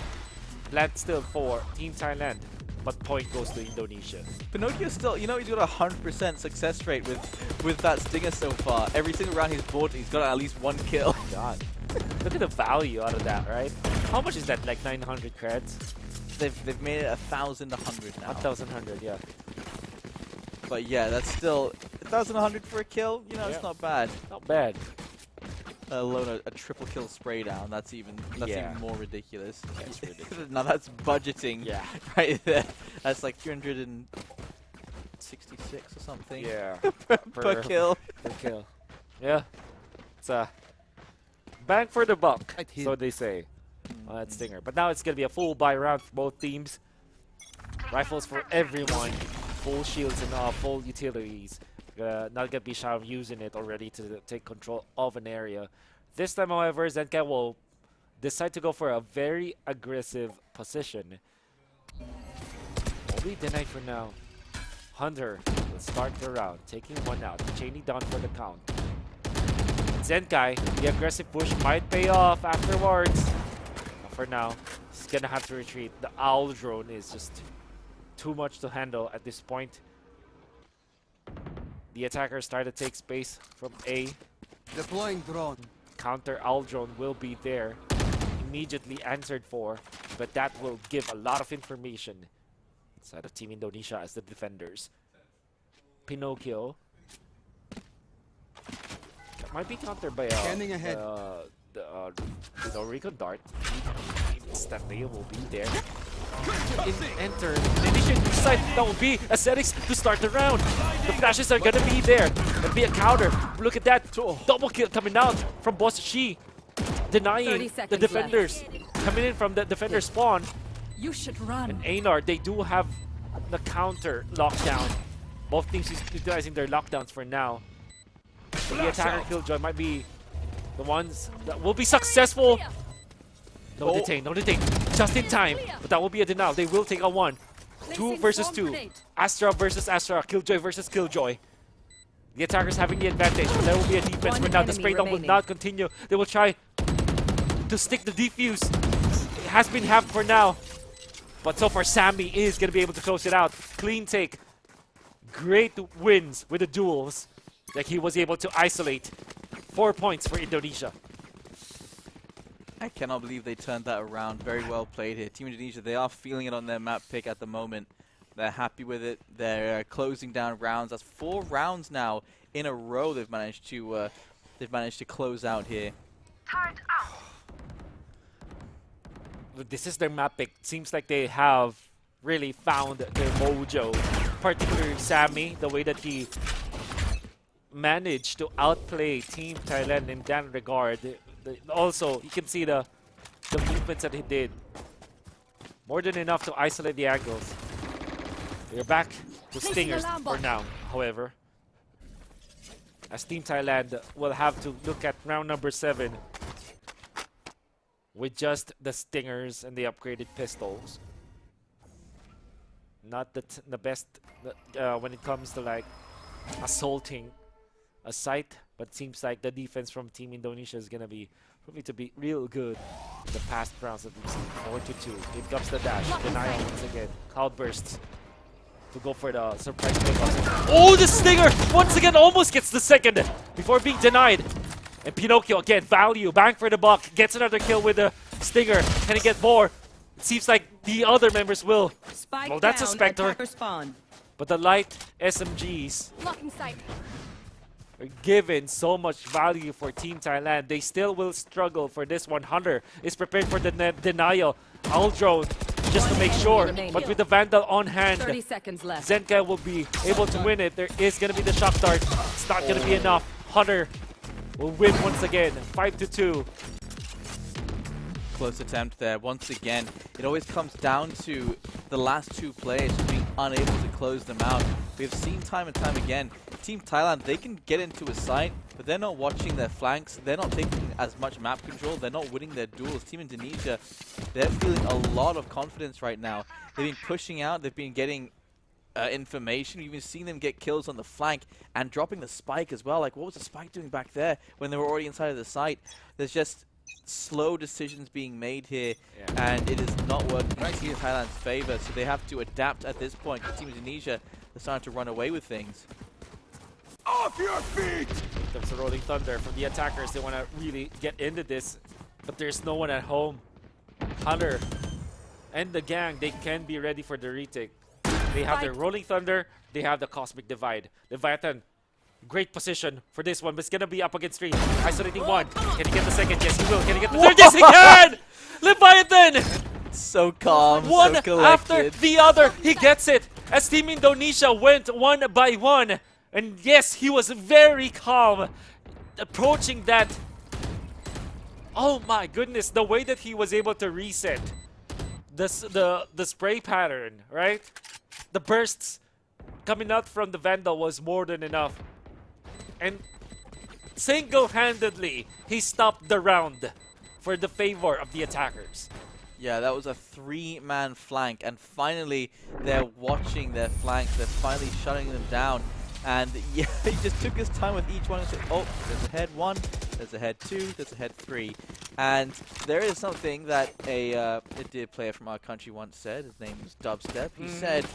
Plant still for Team Thailand, but point goes to Indonesia. Pinocchio still, you know, he's got a 100% success rate with that Stinger so far. Every single round he's bought, he's got at least one kill. God, look at the value out of that, right? How much is that? Like 900 creds? They've made it 1,100 now. 1,100, yeah. But yeah, that's still 1,100 for a kill. You know, it's not bad. Not bad. Alone a triple kill spray down. That's even more ridiculous. That's ridiculous. Now that's budgeting. Yeah. Right there. That's like 366 or something. Yeah. per kill. Per kill. Yeah. It's a bang for the buck, so they say. That Stinger. But now it's gonna be a full buy round for both teams. Rifles for everyone. Full shields and full utilities. Not gonna be shy of using it already to take control of an area. This time, however, Zenkai will decide to go for a very aggressive position. Only denied for now. Hunter will start the round, taking one out. Cheney down for the count. Zenkai, the aggressive push might pay off afterwards. But for now, he's gonna have to retreat. The owl drone is just too much to handle at this point. The attackers start to take space from A. Deploying drone. Counter owl drone will be there. Immediately answered for, but that will give a lot of information inside of Team Indonesia as the defenders. Pinocchio. That might be countered by Scanning ahead. the recon dart. Instantly will be there. Enter the initiative side. That will be ascetics to start the round. The flashes are gonna be there. It'll be a counter. Look at that. Double kill coming out from Boss Shi. Denying the defenders. Coming in from the defender spawn. You should run. And Einar, they do have the counter lockdown. Both teams utilizing their lockdowns for now. So the attacker killjoy might be the ones that will be successful. No detain, no detain. Just in time. But that will be a denial. They will take a one. 2 versus 2. Astra versus Astra. Killjoy versus Killjoy. The attackers having the advantage. But there will be a defense for now. The spray down will not continue. They will try to stick the defuse. It has been halved for now. But so far, Sammy is going to be able to close it out. Clean take. great wins with the duels. Like he was able to isolate 4 points for Indonesia. I cannot believe they turned that around. Very well played here. Team Indonesia, they are feeling it on their map pick at the moment. They're happy with it. They're closing down rounds. That's 4 rounds now in a row they've managed to close out here. This is their map pick. Seems like they have really found their mojo. Particularly Sammy, the way that he managed to outplay Team Thailand in that regard. Also, you can see the movements that he did. More than enough to isolate the angles. We're back to Stingers for now, however. As Team Thailand will have to look at round number 7 with just the Stingers and the upgraded pistols. Not the best when it comes to like assaulting a site, but seems like the defense from Team Indonesia is gonna be proving to be real good in the past rounds that we've seen. 4-2. Here comes the dash. Denial once again. Cloud bursts to go for the surprise play. Oh, the Stinger once again almost gets the second before being denied. And Pinocchio again, value, bang for the buck, gets another kill with the Stinger. Can he get more? It seems like the other members will. Spike Well, that's a down, Spectre. attacker spawn. But the light SMGs Blocking sight. are given so much value for Team Thailand. They still will struggle for this one. Hunter is prepared for the denial. Owl drone just to make sure. remaining. But with the Vandal on hand, 30 seconds left. Zenka will be able to win it. There is going to be the shock dart. It's not going to be enough. Hunter will win once again. 5-2. Close attempt there. Once again, it always comes down to the last 2 players being unable to close them out. We've seen time and time again, Team Thailand, they can get into a site, but they're not watching their flanks. They're not taking as much map control. They're not winning their duels. Team Indonesia, they're feeling a lot of confidence right now. They've been pushing out. They've been getting information. We've even seen them get kills on the flank and dropping the spike as well. Like, what was the spike doing back there when they were already inside of the site? There's just slow decisions being made here, and it is not working in Team Thailand's favor, so they have to adapt at this point. Team Indonesia, they're starting to run away with things. Off your feet! Comes the Rolling Thunder from the attackers. They want to really get into this, but there's no one at home. Hunter and the gang, they can be ready for the retake. They have their Rolling Thunder, they have the Cosmic Divide. Leviathan, great position for this one, but it's gonna be up against 3. Isolating 1. Can he get the second? Yes, he will. Can he get the third? Yes, he can! Leviathan! So calm, One so collected. after the other, he gets it. As Team Indonesia went 1 by 1. And yes, he was very calm approaching that. Oh my goodness, the way that he was able to reset the spray pattern, right? The bursts coming out from the Vandal was more than enough. And single-handedly, he stopped the round for the favor of the attackers. Yeah, that was a 3-man flank, and finally they're watching their flanks. They're finally shutting them down. And yeah, he just took his time with each one and said, oh, there's a head 1, there's a head 2, there's a head 3. And there is something that a dear player from our country once said. His name was Dubstep. He said,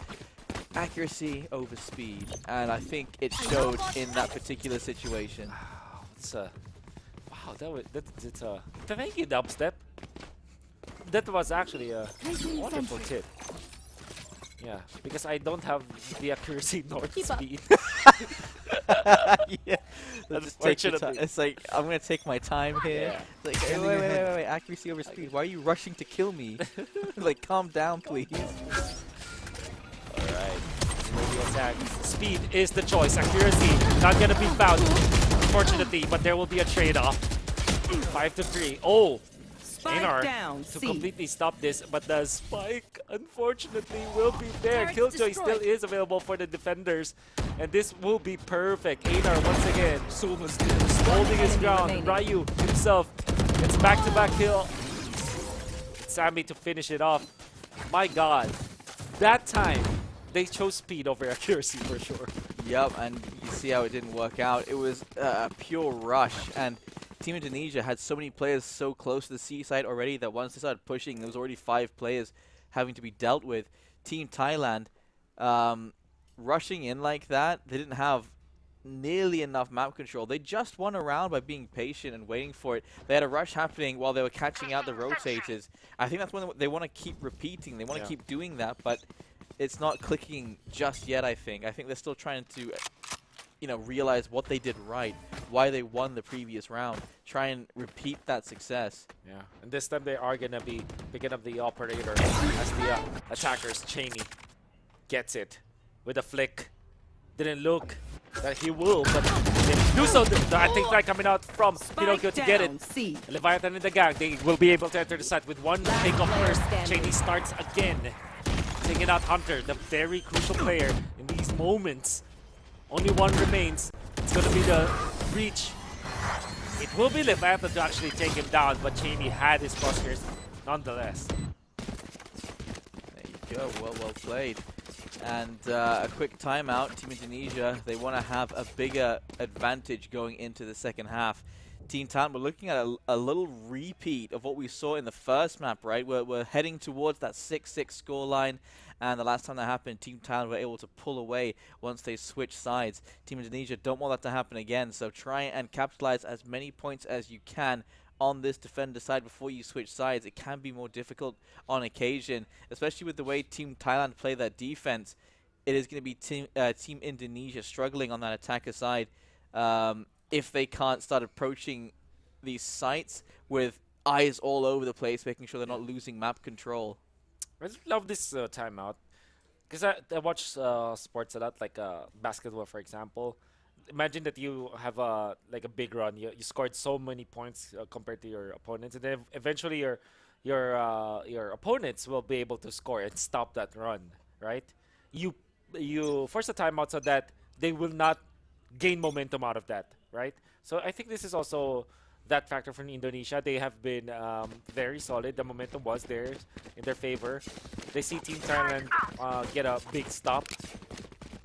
accuracy over speed. And I think it showed in that particular situation. It's wow, thank you, Dubstep. That was actually a wonderful tip. Yeah, because I don't have the accuracy nor the speed. Yeah, just take your time. It's like, I'm gonna take my time here. Yeah. It's like, wait, accuracy over speed. Why are you rushing to kill me? Like, calm down, please. Alright. Attack. Speed is the choice. Accuracy not gonna be found, unfortunately, but there will be a trade-off. 5-3. Oh! Einar down, to C. completely stop this, but the spike unfortunately will be there. Killjoy still is available for the defenders, and this will be perfect. Einar once again holding his ground. Ryu himself gets back-to-back kill. Sammy to finish it off. My god, that time they chose speed over accuracy for sure. Yep, and you see how it didn't work out. It was a pure rush, and Team Indonesia had so many players so close to the C side already that once they started pushing, there was already 5 players having to be dealt with. Team Thailand, rushing in like that, they didn't have nearly enough map control. They just won a round by being patient and waiting for it. They had a rush happening while they were catching out the rotators. I think that's when they want to keep repeating. They want to keep doing that, but it's not clicking just yet, I think. I think they're still trying to, you know, realize what they did right, why they won the previous round, try and repeat that success. Yeah, and this time they are going to be picking up the operator as the attackers. Cheney gets it with a flick. Didn't look that he will, but they do so. I think they're coming out from Pinocchio to get it. C. Leviathan in the gang. They will be able to enter the site with one takeoff first. Cheney starts again, taking out Hunter, the very crucial player in these moments. Only one remains. It's going to be the breach. It will be Leviathan to actually take him down, but Cheney had his crosshairs nonetheless. There you go. Well played. And a quick timeout. Team Indonesia, they want to have a bigger advantage going into the second half. Team Talent, we're looking at a little repeat of what we saw in the first map, right? We're heading towards that 6-6 scoreline. And the last time that happened, Team Talent were able to pull away once they switched sides. Team Indonesia don't want that to happen again, so try and capitalize as many points as you can on this defender side before you switch sides. It can be more difficult on occasion, especially with the way Team Thailand play that defense. It is going to be Team Indonesia struggling on that attacker side if they can't start approaching these sites with eyes all over the place, making sure they're not losing map control. I just love this timeout because I watch sports a lot, like basketball, for example. Imagine that you have a big run. You scored so many points compared to your opponents, and then eventually your opponents will be able to score and stop that run, right? You force a timeout so that they will not gain momentum out of that, right? So I think this is also that factor from Indonesia. They have been very solid. The momentum was there in their favor. They see Team Thailand get a big stop.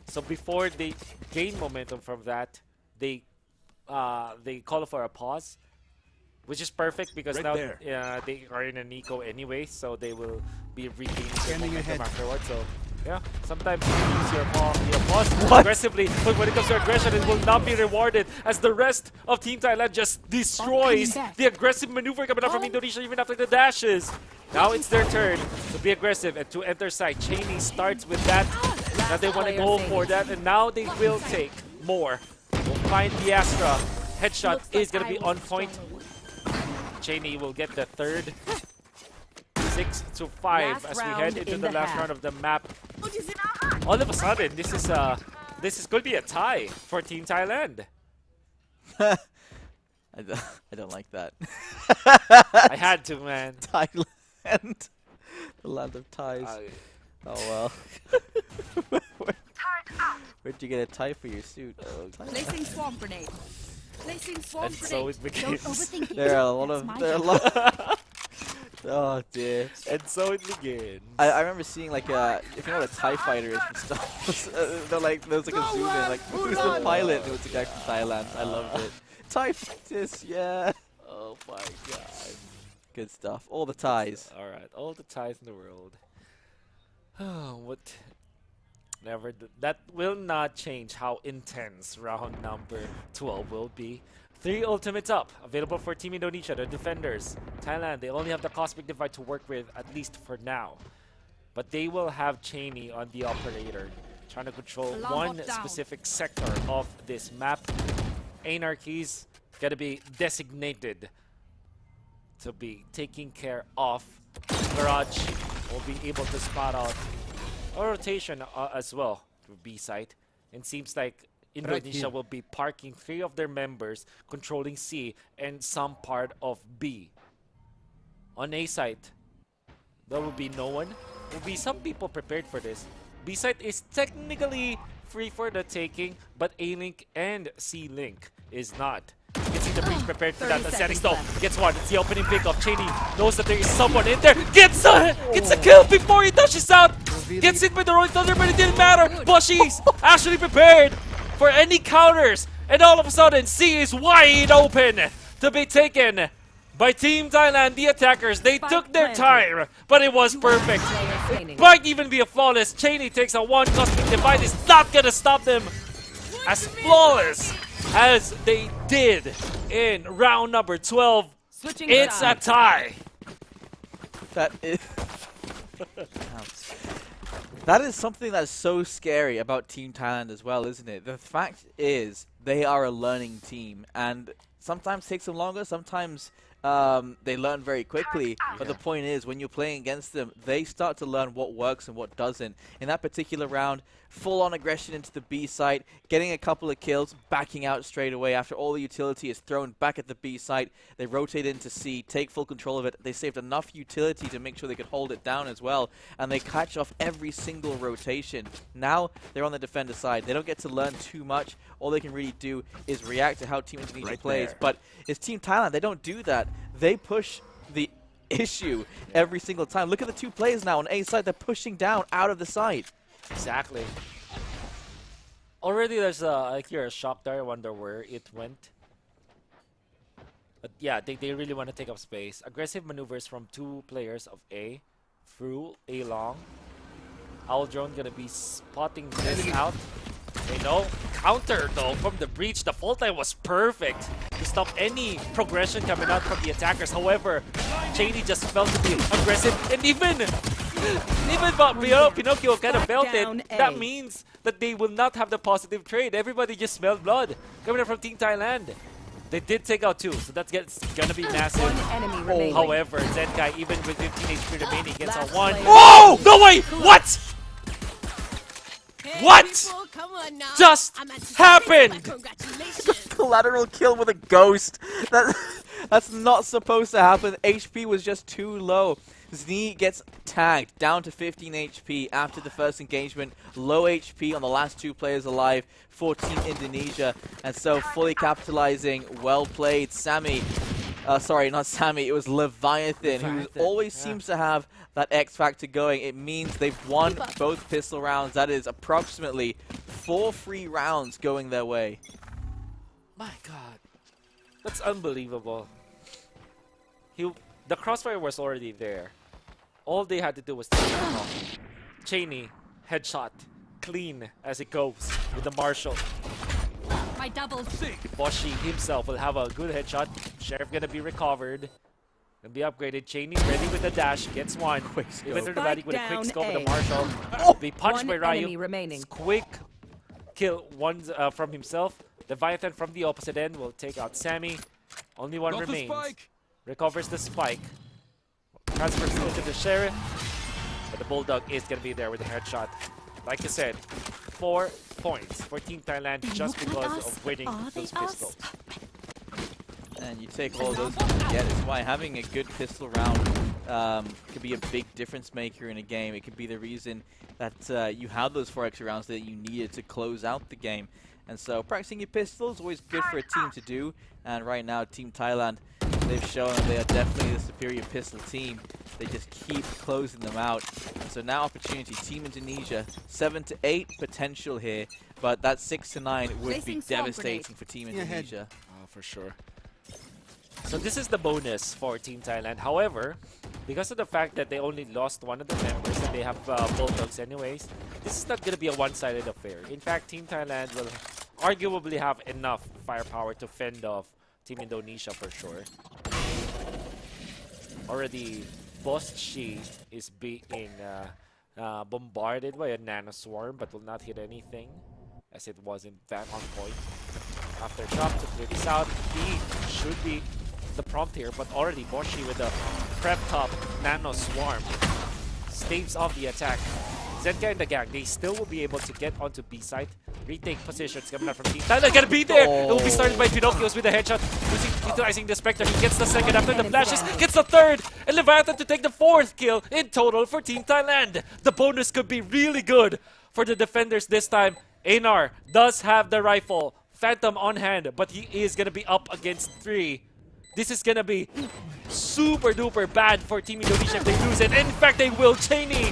So before they gain momentum from that, they call for a pause, which is perfect because Right now there. they are in an eco anyway, so they will be regaining their momentum afterwards. So yeah, sometimes you use your pause aggressively, but when it comes to aggression, it will not be rewarded as the rest of Team Thailand just destroys the aggressive maneuver coming out from Indonesia even after the dashes. Now it's their turn to be aggressive and to enter site. Cheney starts with that. Now they want to go for that, and now they will take more. We'll find the Astra. Headshot is going to be on point. Cheney will get the third. 6-5 as we head into the last round of the map. All of a sudden, this is going to be a tie for Team Thailand. I don't like that. I had to, man. Thailand. The land of ties. Oh well. Where'd you get a tie for your suit? Placing swamp grenade. Placing swamp And grenade. so it begins. Don't overthink it. There are a lot of. Oh dear. And so it begins. I remember seeing like if you know what a TIE fighter is from Star Wars, they're like there was like a zoom in like who's the pilot? And it was a guy from Thailand. I loved it. TIE fighters, yeah. Oh my god. Good stuff. All the ties. All right, all the ties in the world. What? Never. That will not change how intense round number 12 will be. 3 ultimates up, available for Team Indonesia, the defenders. Thailand, they only have the Cosmic Divide to work with, at least for now. But they will have Cheney on the operator, trying to control one specific sector of this map. Anarchy's gonna be designated to be taking care of. Garage will be able to spot out a rotation as well to B site. And seems like Indonesia will be parking 3 of their members, controlling C and some part of B. On A site, there will be no one. Will be some people prepared for this. B site is technically free for the taking, but A link and C link is not. You can see the breach prepared for that. Ascending though gets one. It's the opening pick of Cheney. Knows that there is someone in there. Gets a kill before he dashes out. Gets hit by the Rolling Thunder, but it didn't matter. Bushies actually prepared for any counters. And all of a sudden, C is wide open to be taken by Team Thailand, the attackers. They took their time, but it was perfect. might even be a flawless. Cheney takes a one. Cosmic Divide is not gonna stop them as flawless as they did in round number 12. Switching It's a sides. tie. That is. That is something that's so scary about Team Thailand as well, isn't it? The fact is, they are a learning team, and sometimes takes them longer, sometimes they learn very quickly. But the point is, when you're playing against them, they start to learn what works and what doesn't. In that particular round, full-on aggression into the B site, getting a couple of kills, backing out straight away after all the utility is thrown back at the B site. They rotate into C, take full control of it. They saved enough utility to make sure they could hold it down as well, and they catch off every single rotation. Now they're on the defender side. They don't get to learn too much. All they can really do is react to how Team Indonesia plays. But it's Team Thailand. They don't do that. They push the issue every single time. Look at the two players now on A side. They're pushing down out of the site. Exactly. Already there's like you're a shock there. I wonder where it went. But yeah, they really want to take up space. Aggressive maneuvers from two players of A. Through A long. Owl Drone gonna be spotting this out. They know. Counter though from the breach. The fall time was perfect to stop any progression coming out from the attackers. However, Cheney just felt to be aggressive, and even Pinocchio kind of felt Down it. A. That means that they will not have the positive trade. Everybody just smelled blood coming out from Team Thailand. They did take out two, so that's gonna be massive. One enemy remaining. However, Zenkai, even with 15 HP remaining, gets a Last one. player. Oh! No way! What? Hey, What people, come on now. just I'm anticipating happened? my Congratulations. Collateral kill with a ghost. That's not supposed to happen. HP was just too low. Zni gets tagged down to 15 HP after the first engagement. Low HP on the last two players alive for Team Indonesia. And so fully capitalizing. Well played. Sammy. Sorry, not Sammy. It was Leviathan, who always seems to have that X factor going. It means they've won both pistol rounds. That is approximately 4 free rounds going their way. My God, that's unbelievable. The crossfire was already there. All they had to do was take it off. Cheney, headshot, clean as it goes with the Marshall. My double. Boshi himself will have a good headshot. Sheriff gonna be recovered. Gonna be upgraded. Cheney ready with the dash. Gets one. Even Dramatic with a quick down scope of A. the Marshall. Be punched One by enemy Ryu. remaining. Quick kill one from himself. Leviathan from the opposite end will take out Sammy. Only one Got the remains. spike. Recovers the spike. Transfers it to the Sheriff. But the Bulldog is going to be there with a headshot. Like I said, 4 points for Team Thailand just because of winning those pistols. And you take all those you can get. It's why having a good pistol round could be a big difference maker in a game. It could be the reason that you have those 4 extra rounds that you needed to close out the game. And so practicing your pistol is always good for a team to do. And right now, Team Thailand, they've shown they are definitely the superior pistol team. They just keep closing them out. And so now opportunity. Team Indonesia, 7 to 8 potential here. But that 6 to 9 would be Placing swarm devastating grenade. for Team Indonesia. Oh, for sure. So this is the bonus for Team Thailand. However, because of the fact that they only lost one of the members and they have Bulldogs anyways, this is not going to be a one-sided affair. In fact, Team Thailand will arguably have enough firepower to fend off Team Indonesia for sure. Already, Boss Chi is being bombarded by a nano swarm, but will not hit anything as it wasn't that on point. After drop to clear this out, he should be the prompt here, but already Boshi with the prep top nano swarm staves off the attack. Zenka and the gang, they still will be able to get onto B site, retake positions coming out from Team Thailand. Gonna be there! It will be started by Pinocchios with a headshot, utilizing the Spectre. He gets the second after the flashes, gets the third, and Leviathan to take the 4th kill in total for Team Thailand. The bonus could be really good for the defenders this time. Einar does have the rifle, Phantom on hand, but he is gonna be up against 3. This is gonna be super duper bad for Team Indonesia if they lose it. In fact, they will. Cheney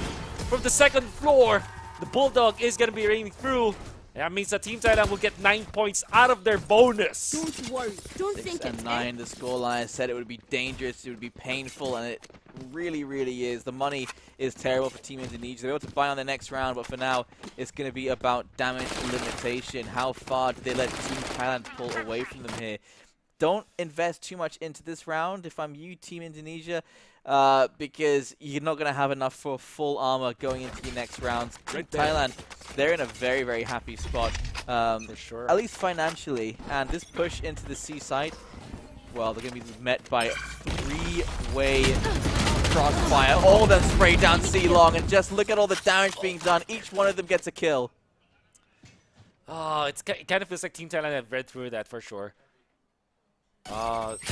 from the 2nd floor. The Bulldog is gonna be raining through. That means that Team Thailand will get 9 points out of their bonus. Don't worry. Don't 6 think and it's 9, the scoreline said it would be dangerous, it would be painful, and it really, really is. The money is terrible for Team Indonesia. They're able to buy on the next round, but for now, it's going to be about damage limitation. How far do they let Team Thailand pull away from them here? Don't invest too much into this round if I'm you, Team Indonesia, because you're not going to have enough for full armor going into your next rounds. Team Thailand, they're in a very, very happy spot, For sure. at least financially. And this push into the C site, well, they're going to be met by three-way crossfire. All of them spray down C long, and just look at all the damage being done. Each one of them gets a kill. Oh, it kind of feels like Team Thailand have read through that for sure.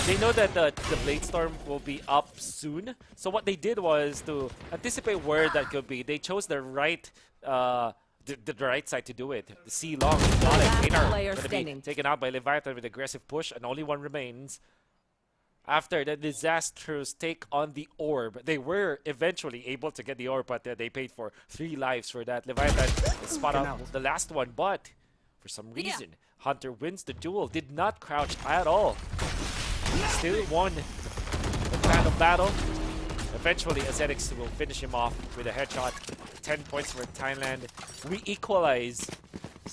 They know that the Blade Storm will be up soon, so what they did was to anticipate where that could be. They chose the right the right side to do it. The C long got it. Einar player gonna be standing. taken out by Leviathan with aggressive push, and only one remains. After the disastrous take on the orb, they were eventually able to get the orb, but they paid for 3 lives for that. Leviathan spot out the last one, but for some reason, Hunter wins the duel. Did not crouch at all. Still won the final battle. Eventually, Azetics will finish him off with a headshot. 10 points for Thailand. We equalize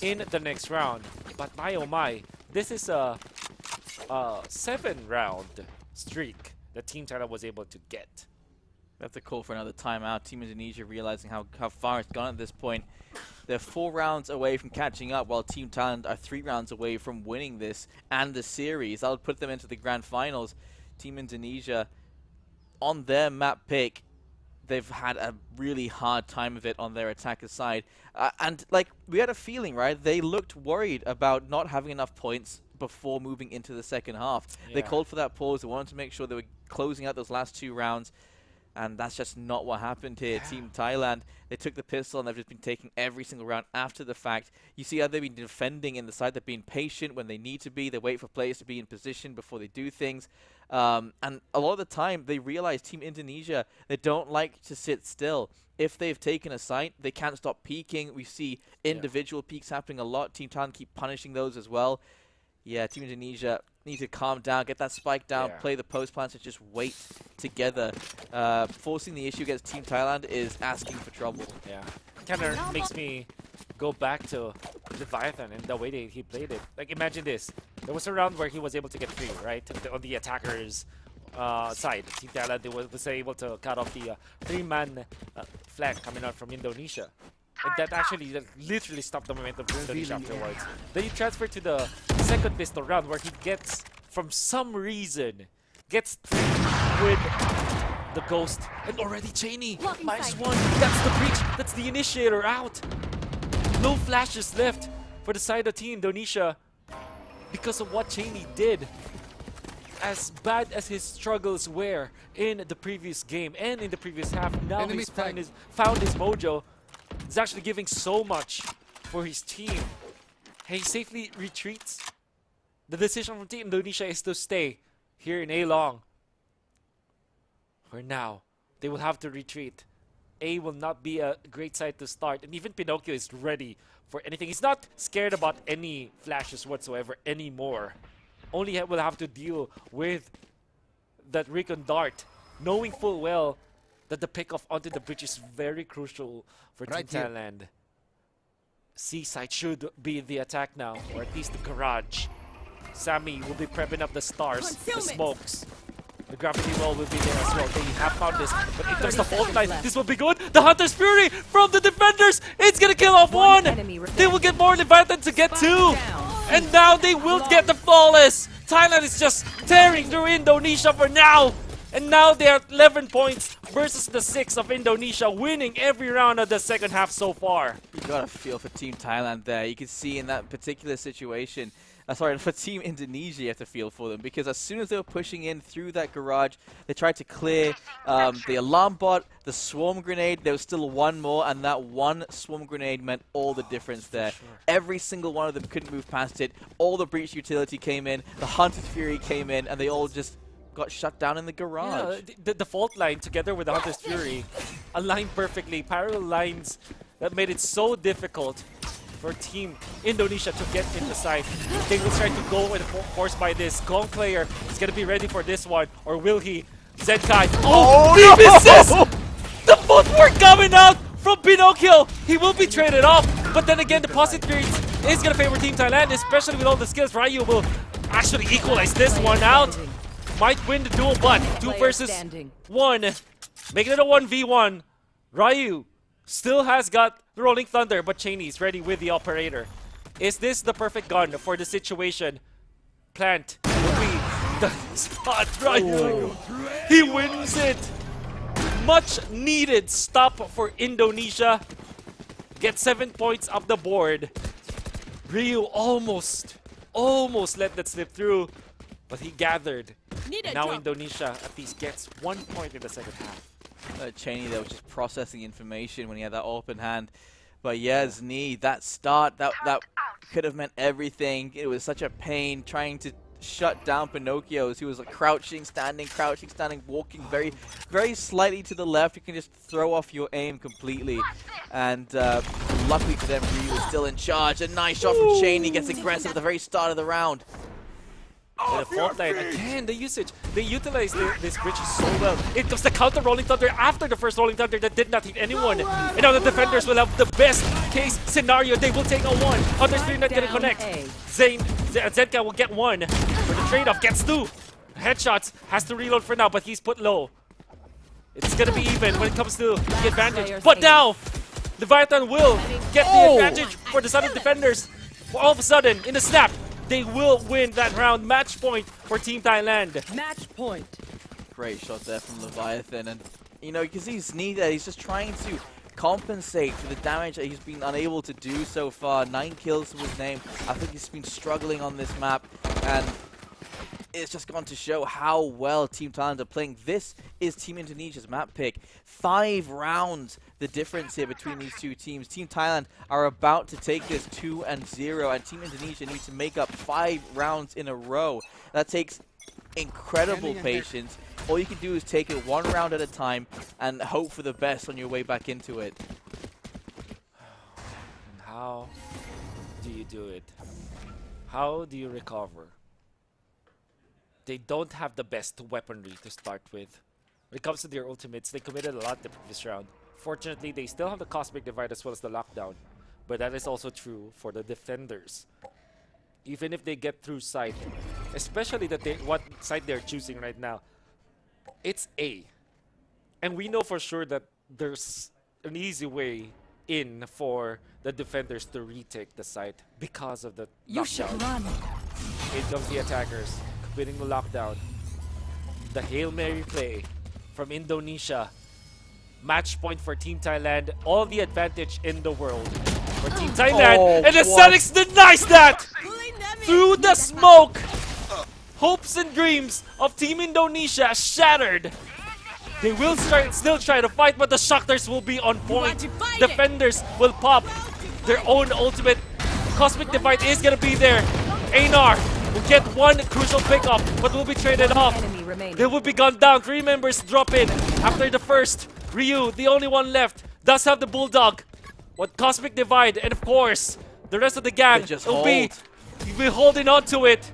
in the next round. But my oh my, this is a 7-round streak that Team Thailand was able to get. We have to call for another timeout. Team Indonesia realizing how far it's gone at this point. They're 4 rounds away from catching up, while Team Thailand are 3 rounds away from winning this and the series. That would put them into the grand finals. Team Indonesia, on their map pick, they've had a really hard time of it on their attacker side. And, like, we had a feeling, right? They looked worried about not having enough points before moving into the second half. Yeah. They called for that pause. They wanted to make sure they were closing out those last 2 rounds. And that's just not what happened here. Yeah. Team Thailand, they took the pistol and they've just been taking every single round after the fact. You see how they've been defending in the side. They've been patient when they need to be. They wait for players to be in position before they do things. And a lot of the time, they realize Team Indonesia, they don't like to sit still. If they've taken a site, they can't stop peeking. We see individual peaks happening a lot. Team Thailand keep punishing those as well. Yeah, Team Indonesia need to calm down, get that spike down, play the post plants, and just wait together. Forcing the issue against Team Thailand is asking for trouble. Yeah. Kind of makes me go back to Leviathan and the way he played it. Like, imagine this. There was a round where he was able to get free, right? On the attacker's side. Team Thailand was able to cut off the 3-man flank coming out from Indonesia. And that actually literally stopped the momentum of Indonesia afterwards. Then he transferred to the second pistol round where he gets, from some reason, gets with the Ghost. And already Cheney, -1. That's the breach. That's the initiator out. No flashes left for the side of Team Indonesia because of what Cheney did. As bad as his struggles were in the previous game and in the previous half, now he's found his mojo. He's actually giving so much for his team. He safely retreats. The decision from Team Indonesia is to stay here in A Long. For now, they will have to retreat. A will not be a great side to start, and even Pinocchio is ready for anything. He's not scared about any flashes whatsoever anymore. Only will have to deal with that recon dart, knowing full well that the pickoff onto the bridge is very crucial for Team Thailand. Seaside should be the attack now, or at least the garage. Sammy will be prepping up the stars, the smokes. The gravity wall will be there as well. They have found this, but if there's the fault line, this will be good. The Hunter's Fury from the defenders, it's gonna kill off 1. They will get more Leviathan to get 2. And now they will get the flawless. Thailand is just tearing through Indonesia for now. And now they are 11 points versus the 6 of Indonesia, winning every round of the second half so far. You got a feel for Team Thailand there. You can see in that particular situation, sorry, for Team Indonesia, you have to feel for them, because as soon as they were pushing in through that garage, they tried to clear the alarm bot, the swarm grenade. There was still one more, and that one swarm grenade meant all the difference there. Sure. Every single one of them couldn't move past it. All the breach utility came in, the Hunter's Fury came in, and they all just got shut down in the garage. Yeah, the fault line together with the Hunter's Fury aligned perfectly. Parallel lines that made it so difficult for Team Indonesia to get in the side. They will try to go with force by this. Gong player is going to be ready for this one, or will he? Zenkai. Oh, he misses! The footwork coming out from Pinocchio. He will be traded off, but then again, the deposit rates is gonna favor Team Thailand, especially with all the skills. Ryu will actually equalize this one out. Might win the duel, but 2 versus 1, making it a 1v1. Ryu still has got the Rolling Thunder, but Cheney's ready with the operator. Is this the perfect gun for the situation? Plant will be the spot. Ryu, he wins it. Much needed stop for Indonesia. Get 7 points up the board. Ryu almost let that slip through, but he gathered. And now Indonesia at least gets 1 point in the second half. Cheney there was just processing information when he had that open hand. But yeah, Zni, that start, that could have meant everything. It was such a pain trying to shut down Pinocchio as he was like crouching, standing, walking very, very slightly to the left. You can just throw off your aim completely. And luckily for them, Ryu was still in charge. A nice shot from Cheney, gets aggressive at the very start of the round. The fault line again, the usage. They utilize this bridge so well. It comes the counter Rolling Thunder after the first Rolling Thunder that did not hit anyone. And now the defenders will have the best case scenario. They will take a 1. Others three not gonna connect. Zenka will get 1. For the trade-off, gets 2. Headshots, has to reload for now, but he's put low. It's gonna be even when it comes to the advantage. But now, Leviathan will get the advantage for the Southern defenders. All of a sudden, in the snap, they will win that round. Match point for Team Thailand. Match point. Great shot there from Leviathan. And, you know, you can see Zni there. He's just trying to compensate for the damage that he's been unable to do so far. 9 kills to his name. I think he's been struggling on this map. And it's just gone to show how well Team Thailand are playing. This is Team Indonesia's map pick. 5 rounds the difference here between these two teams. Team Thailand are about to take this 2-0, and Team Indonesia needs to make up 5 rounds in a row. That takes incredible patience. All you can do is take it 1 round at a time and hope for the best on your way back into it. And how do you do it? How do you recover? They don't have the best weaponry to start with. When it comes to their ultimates, they committed a lot the previous round. Fortunately, they still have the Cosmic Divide as well as the Lockdown. But that is also true for the defenders. Even if they get through site, especially what site they're choosing right now, it's A. And we know for sure that there's an easy way in for the defenders to retake the site because of the You lockdown. should run. In comes the attackers, committing the lockdown. The Hail Mary play from Indonesia. Match point for Team Thailand. All the advantage in the world for Team Thailand. And the Sonics denies that! Through the smoke! Hopes and dreams of Team Indonesia shattered. They will still try to fight, but the Shockers will be on point. Defenders will pop their own ultimate. Cosmic Divide is gonna be there. Einar will get 1 crucial pickup, but will be traded off. They will be gunned down. 3 members drop in after the first. Ryu, the only one left, does have the Bulldog. What Cosmic Divide, and of course, the rest of the gang will be holding on to it.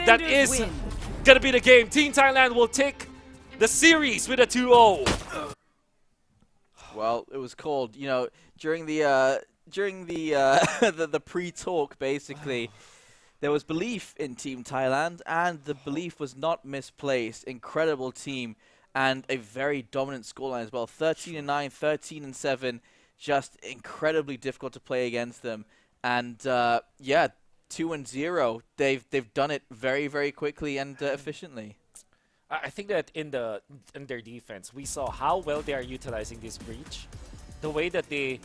That is gonna be the game. Team Thailand will take the series with a 2-0. Well, it was called, you know, during the the pre-talk, basically. There was belief in Team Thailand, and the belief was not misplaced. Incredible team, and a very dominant scoreline as well. 13-9, 13-7, just incredibly difficult to play against them. And yeah, 2-0. They've done it very, very quickly and efficiently. I think that in their defense, we saw how well they are utilizing this breach, the way that they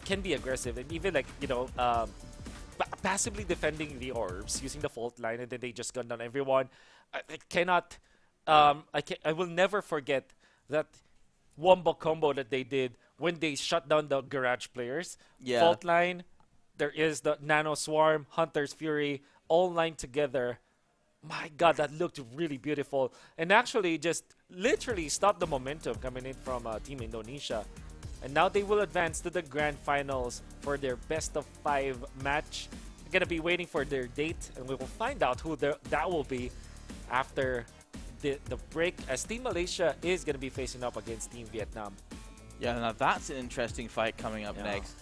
can be aggressive, and even like passively defending the orbs using the fault line, and then they just gun down everyone. I cannot. I will never forget that wombo combo that they did when they shut down the garage players. Yeah. Fault line. There is the Nano Swarm, Hunter's Fury, all lined together. My God, that looked really beautiful. And actually just literally stopped the momentum coming in from Team Indonesia. And now they will advance to the grand finals for their best of 5 match. They're going to be waiting for their date, and we will find out who that will be after the break, as Team Malaysia is going to be facing up against Team Vietnam. Yeah, now that's an interesting fight coming up Yeah. next.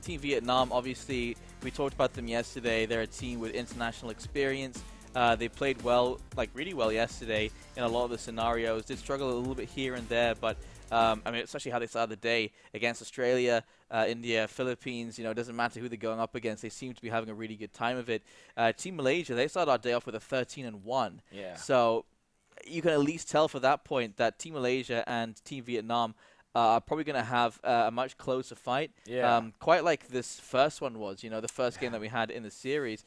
Team Vietnam, obviously, we talked about them yesterday. They're a team with international experience. They played well, like really well yesterday in a lot of the scenarios. Did struggle a little bit here and there, but I mean, especially how they started the day against Australia, India, Philippines. You know, it doesn't matter who they're going up against. They seem to be having a really good time of it. Team Malaysia, they started our day off with a 13-1. Yeah. So you can at least tell for that point that Team Malaysia and Team Vietnam are probably going to have a much closer fight. Yeah. Quite like this first one was, you know, the first game that we had in the series.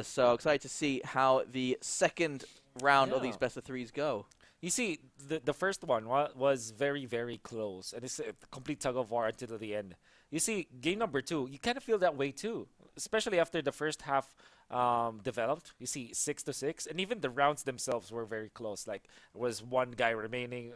So excited to see how the second round of Yeah. these best of threes go. You see, the first one was very, very close, and it's a complete tug of war until the end. You see, game number 2, you kind of feel that way too, especially after the first half developed. You see, 6-6, and even the rounds themselves were very close. Like, there was one guy remaining,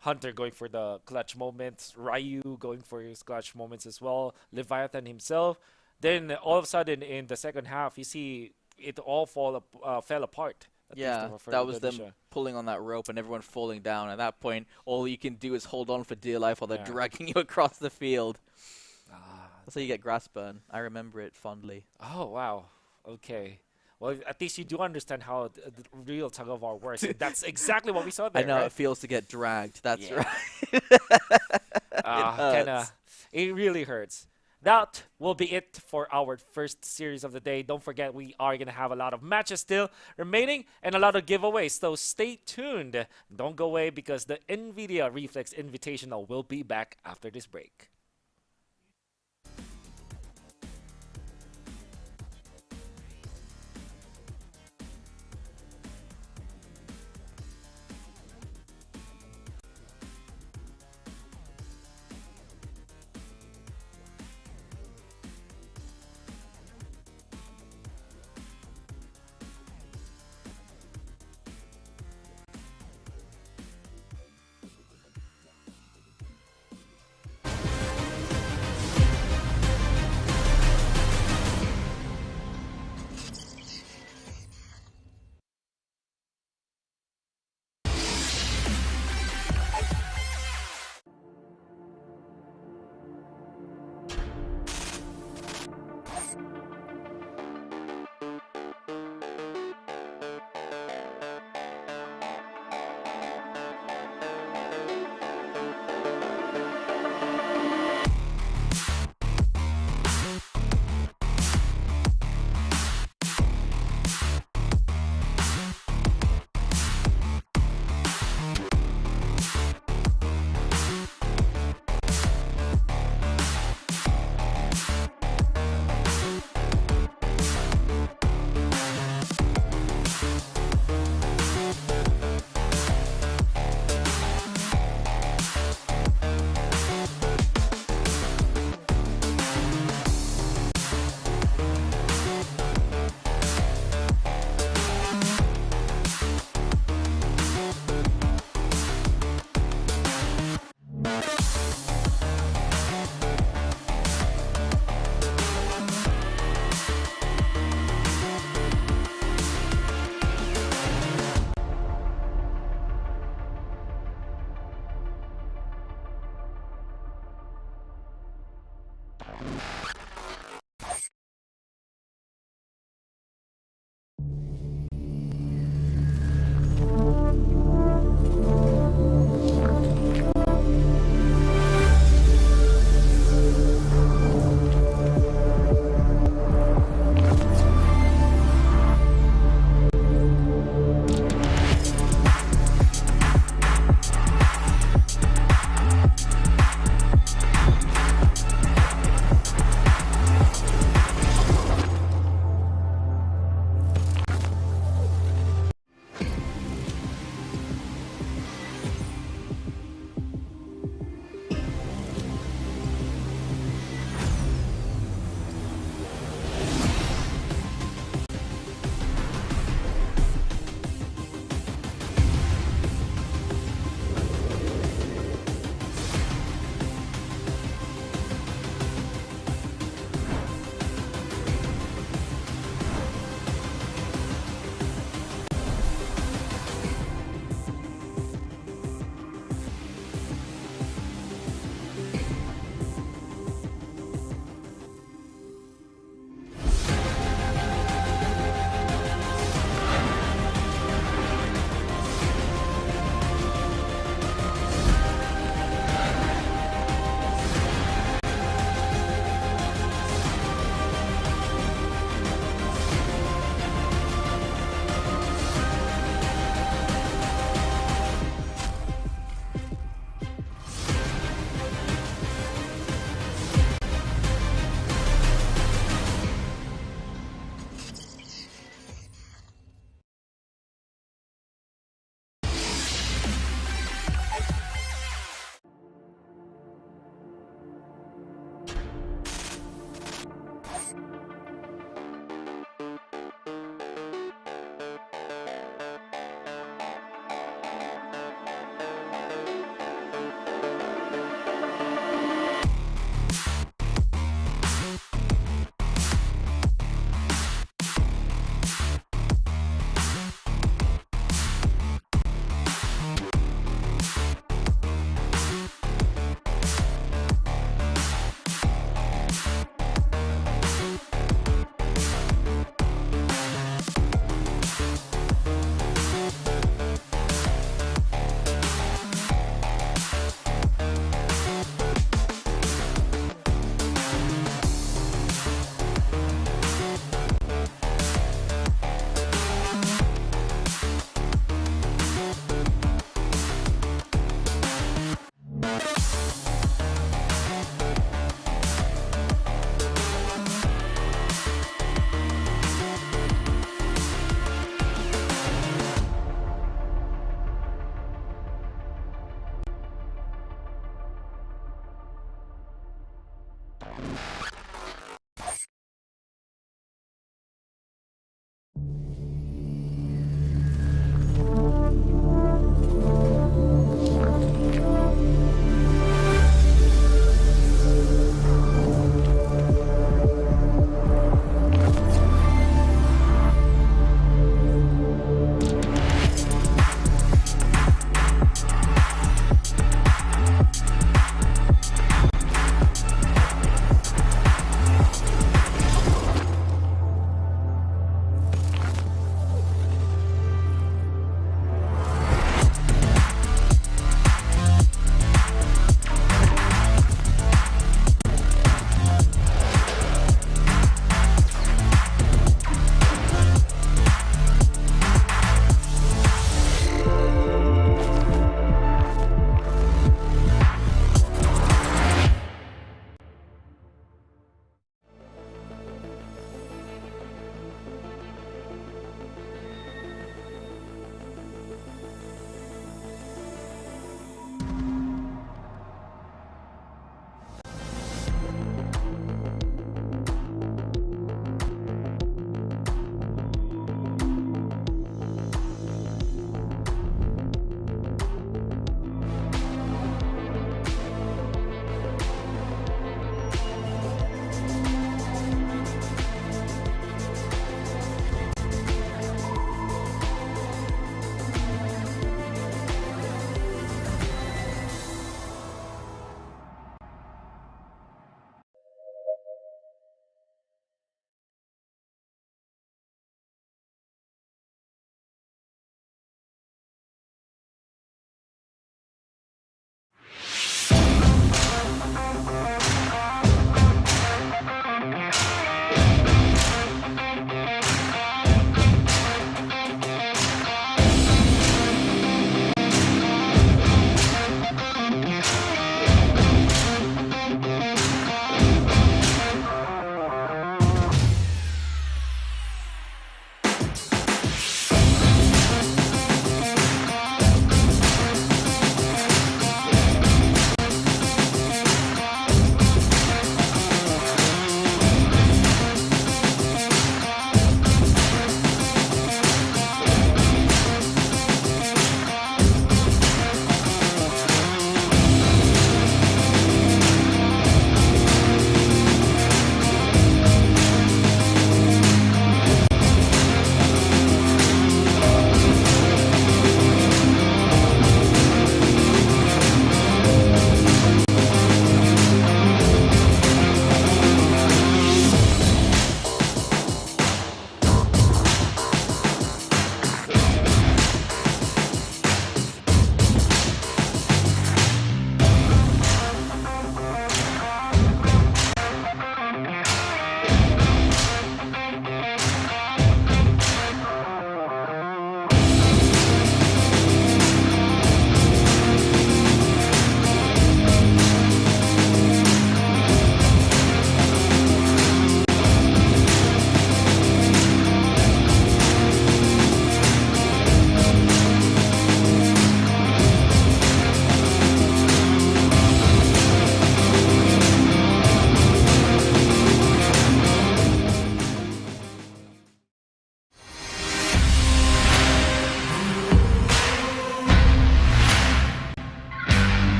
Hunter going for the clutch moments, Ryu going for his clutch moments as well, Leviathan himself. Then all of a sudden, in the second half, you see it all fell apart. At least Yeah, for that was them Indonesia. pulling on that rope and everyone falling down. At that point, all you can do is hold on for dear life while they're Yeah. dragging you across the field. Ah, That's how you get grass burn. I remember it fondly. oh, wow. Okay. Well, at least you do understand how the real tug of war works. And that's exactly what we saw there. I know right? it feels to get dragged. That's Yeah. right. Kinda, it really hurts. That will be it for our first series of the day. Don't forget, we are going to have a lot of matches still remaining and a lot of giveaways. So stay tuned. Don't go away because the NVIDIA Reflex Invitational will be back after this break.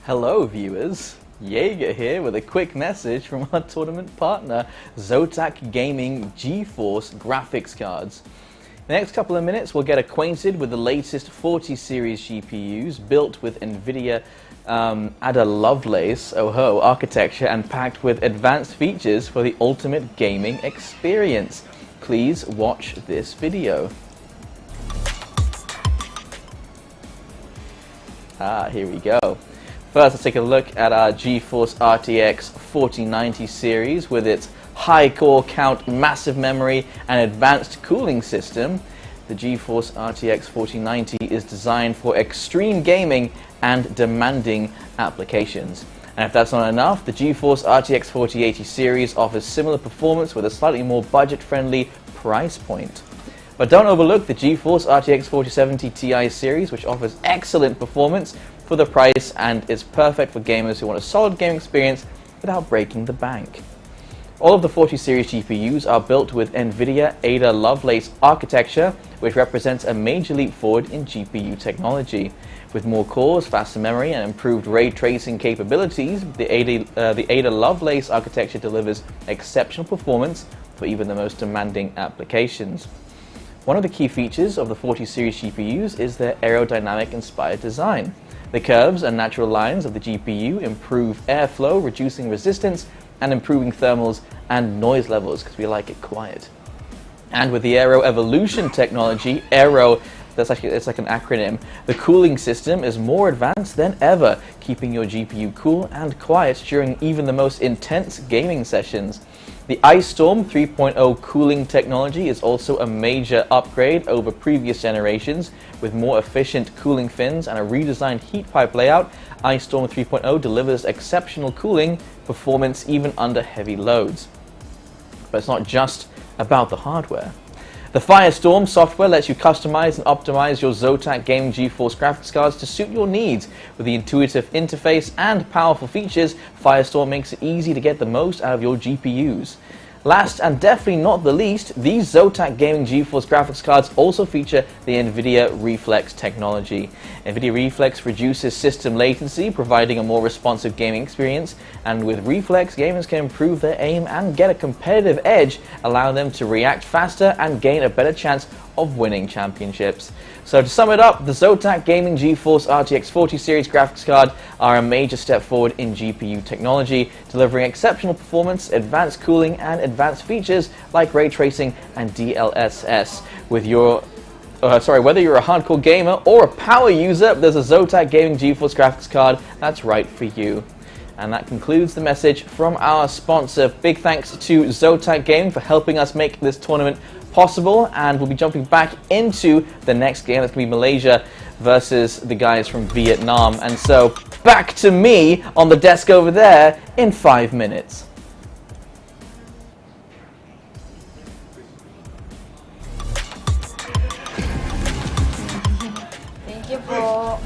Hello viewers, Jaeger here with a quick message from our tournament partner, Zotac Gaming GeForce graphics cards. In the next couple of minutes we'll get acquainted with the latest 40 series GPUs built with NVIDIA Ada Lovelace architecture and packed with advanced features for the ultimate gaming experience. Please watch this video. Here we go. First, let's take a look at our GeForce RTX 4090 series with its high core count, massive memory, and advanced cooling system. The GeForce RTX 4090 is designed for extreme gaming and demanding applications. And if that's not enough, the GeForce RTX 4080 series offers similar performance with a slightly more budget-friendly price point. But don't overlook the GeForce RTX 4070 Ti series, which offers excellent performance for the price and is perfect for gamers who want a solid gaming experience without breaking the bank. All of the 40 series GPUs are built with NVIDIA Ada Lovelace architecture, which represents a major leap forward in GPU technology. With more cores, faster memory, and improved ray tracing capabilities, the Ada Lovelace architecture delivers exceptional performance for even the most demanding applications. One of the key features of the 40 series GPUs is their aerodynamic-inspired design. The curves and natural lines of the GPU improve airflow, reducing resistance and improving thermals and noise levels because we like it quiet. And with the Aero Evolution technology, Aero, it's like an acronym, the cooling system is more advanced than ever, keeping your GPU cool and quiet during even the most intense gaming sessions. The Ice Storm 3.0 cooling technology is also a major upgrade over previous generations. With more efficient cooling fins and a redesigned heat pipe layout, Ice Storm 3.0 delivers exceptional cooling performance even under heavy loads. But it's not just about the hardware. The Firestorm software lets you customize and optimize your Zotac Gaming GeForce graphics cards to suit your needs. With the intuitive interface and powerful features, Firestorm makes it easy to get the most out of your GPUs. Last and definitely not the least, these Zotac Gaming GeForce graphics cards also feature the NVIDIA Reflex technology. NVIDIA Reflex reduces system latency, providing a more responsive gaming experience, and with Reflex, gamers can improve their aim and get a competitive edge, allowing them to react faster and gain a better chance of winning championships. So to sum it up, the Zotac Gaming GeForce RTX 40 series graphics card are a major step forward in GPU technology, delivering exceptional performance, advanced cooling, and advanced features like ray tracing and DLSS. Whether you're a hardcore gamer or a power user, there's a Zotac Gaming GeForce graphics card that's right for you. And that concludes the message from our sponsor. Big thanks to Zotac Gaming for helping us make this tournament possible, and we'll be jumping back into the next game. That's going to be Malaysia versus the guys from Vietnam. And so back to me on the desk over there in 5 minutes. Thank you po.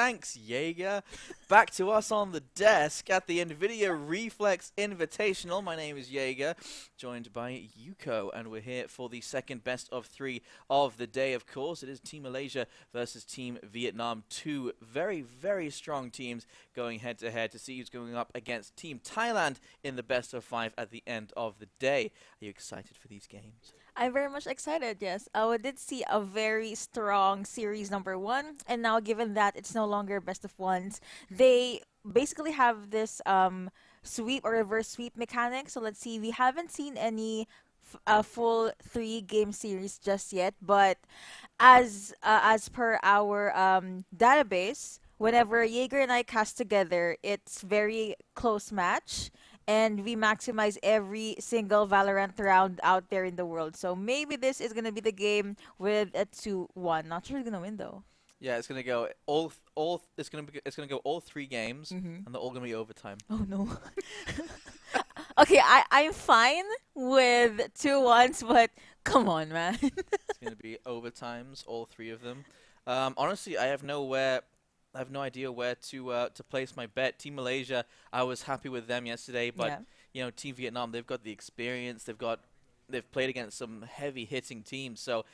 Thanks, Jaeger. Back to us on the desk at the NVIDIA Reflex Invitational. My name is Jaeger, joined by Yuko, and we're here for the second best of 3 of the day. Of course, it is Team Malaysia versus Team Vietnam. Two very, very strong teams going head-to-head to see who's going up against Team Thailand in the best of 5 at the end of the day. Are you excited for these games? I'm very much excited, yes. We did see a very strong series number 1, and now given that it's no longer best of ones, they basically have this sweep or reverse sweep mechanic. So let's see, we haven't seen any full 3-game series just yet, but as per our database, whenever Jaeger and I cast together, it's very close match, and we maximize every single Valorant round out there in the world. So maybe this is gonna be the game with a 2-1. Not sure who's gonna win though. Yeah, it's gonna go it's gonna go all 3 games, and they're all gonna be overtime. Oh no. Okay, I'm fine with 2-1s, but come on, man. It's gonna be overtimes, all 3 of them. Honestly, I have no idea where to place my bet. Team Malaysia, I was happy with them yesterday, but Yeah. you know, Team Vietnam, they've got the experience. They've played against some heavy hitting teams, so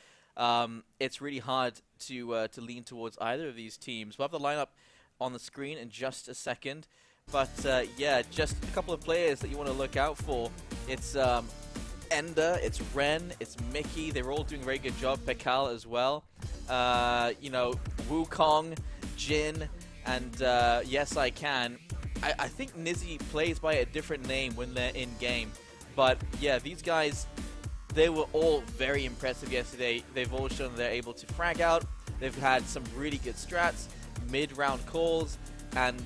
it's really hard to lean towards either of these teams. We'll have the lineup on the screen in just a second, but yeah, just a couple of players that you want to look out for. It's Ender, it's Ren, it's Mickey. They're all doing a very good job. Pekal as well. You know, Wukong, Jin, and Yes I Can. I think Nizzy plays by a different name when they're in game. But yeah, these guys, they were all very impressive yesterday. They've all shown they're able to frag out. They've had some really good strats, mid-round calls, and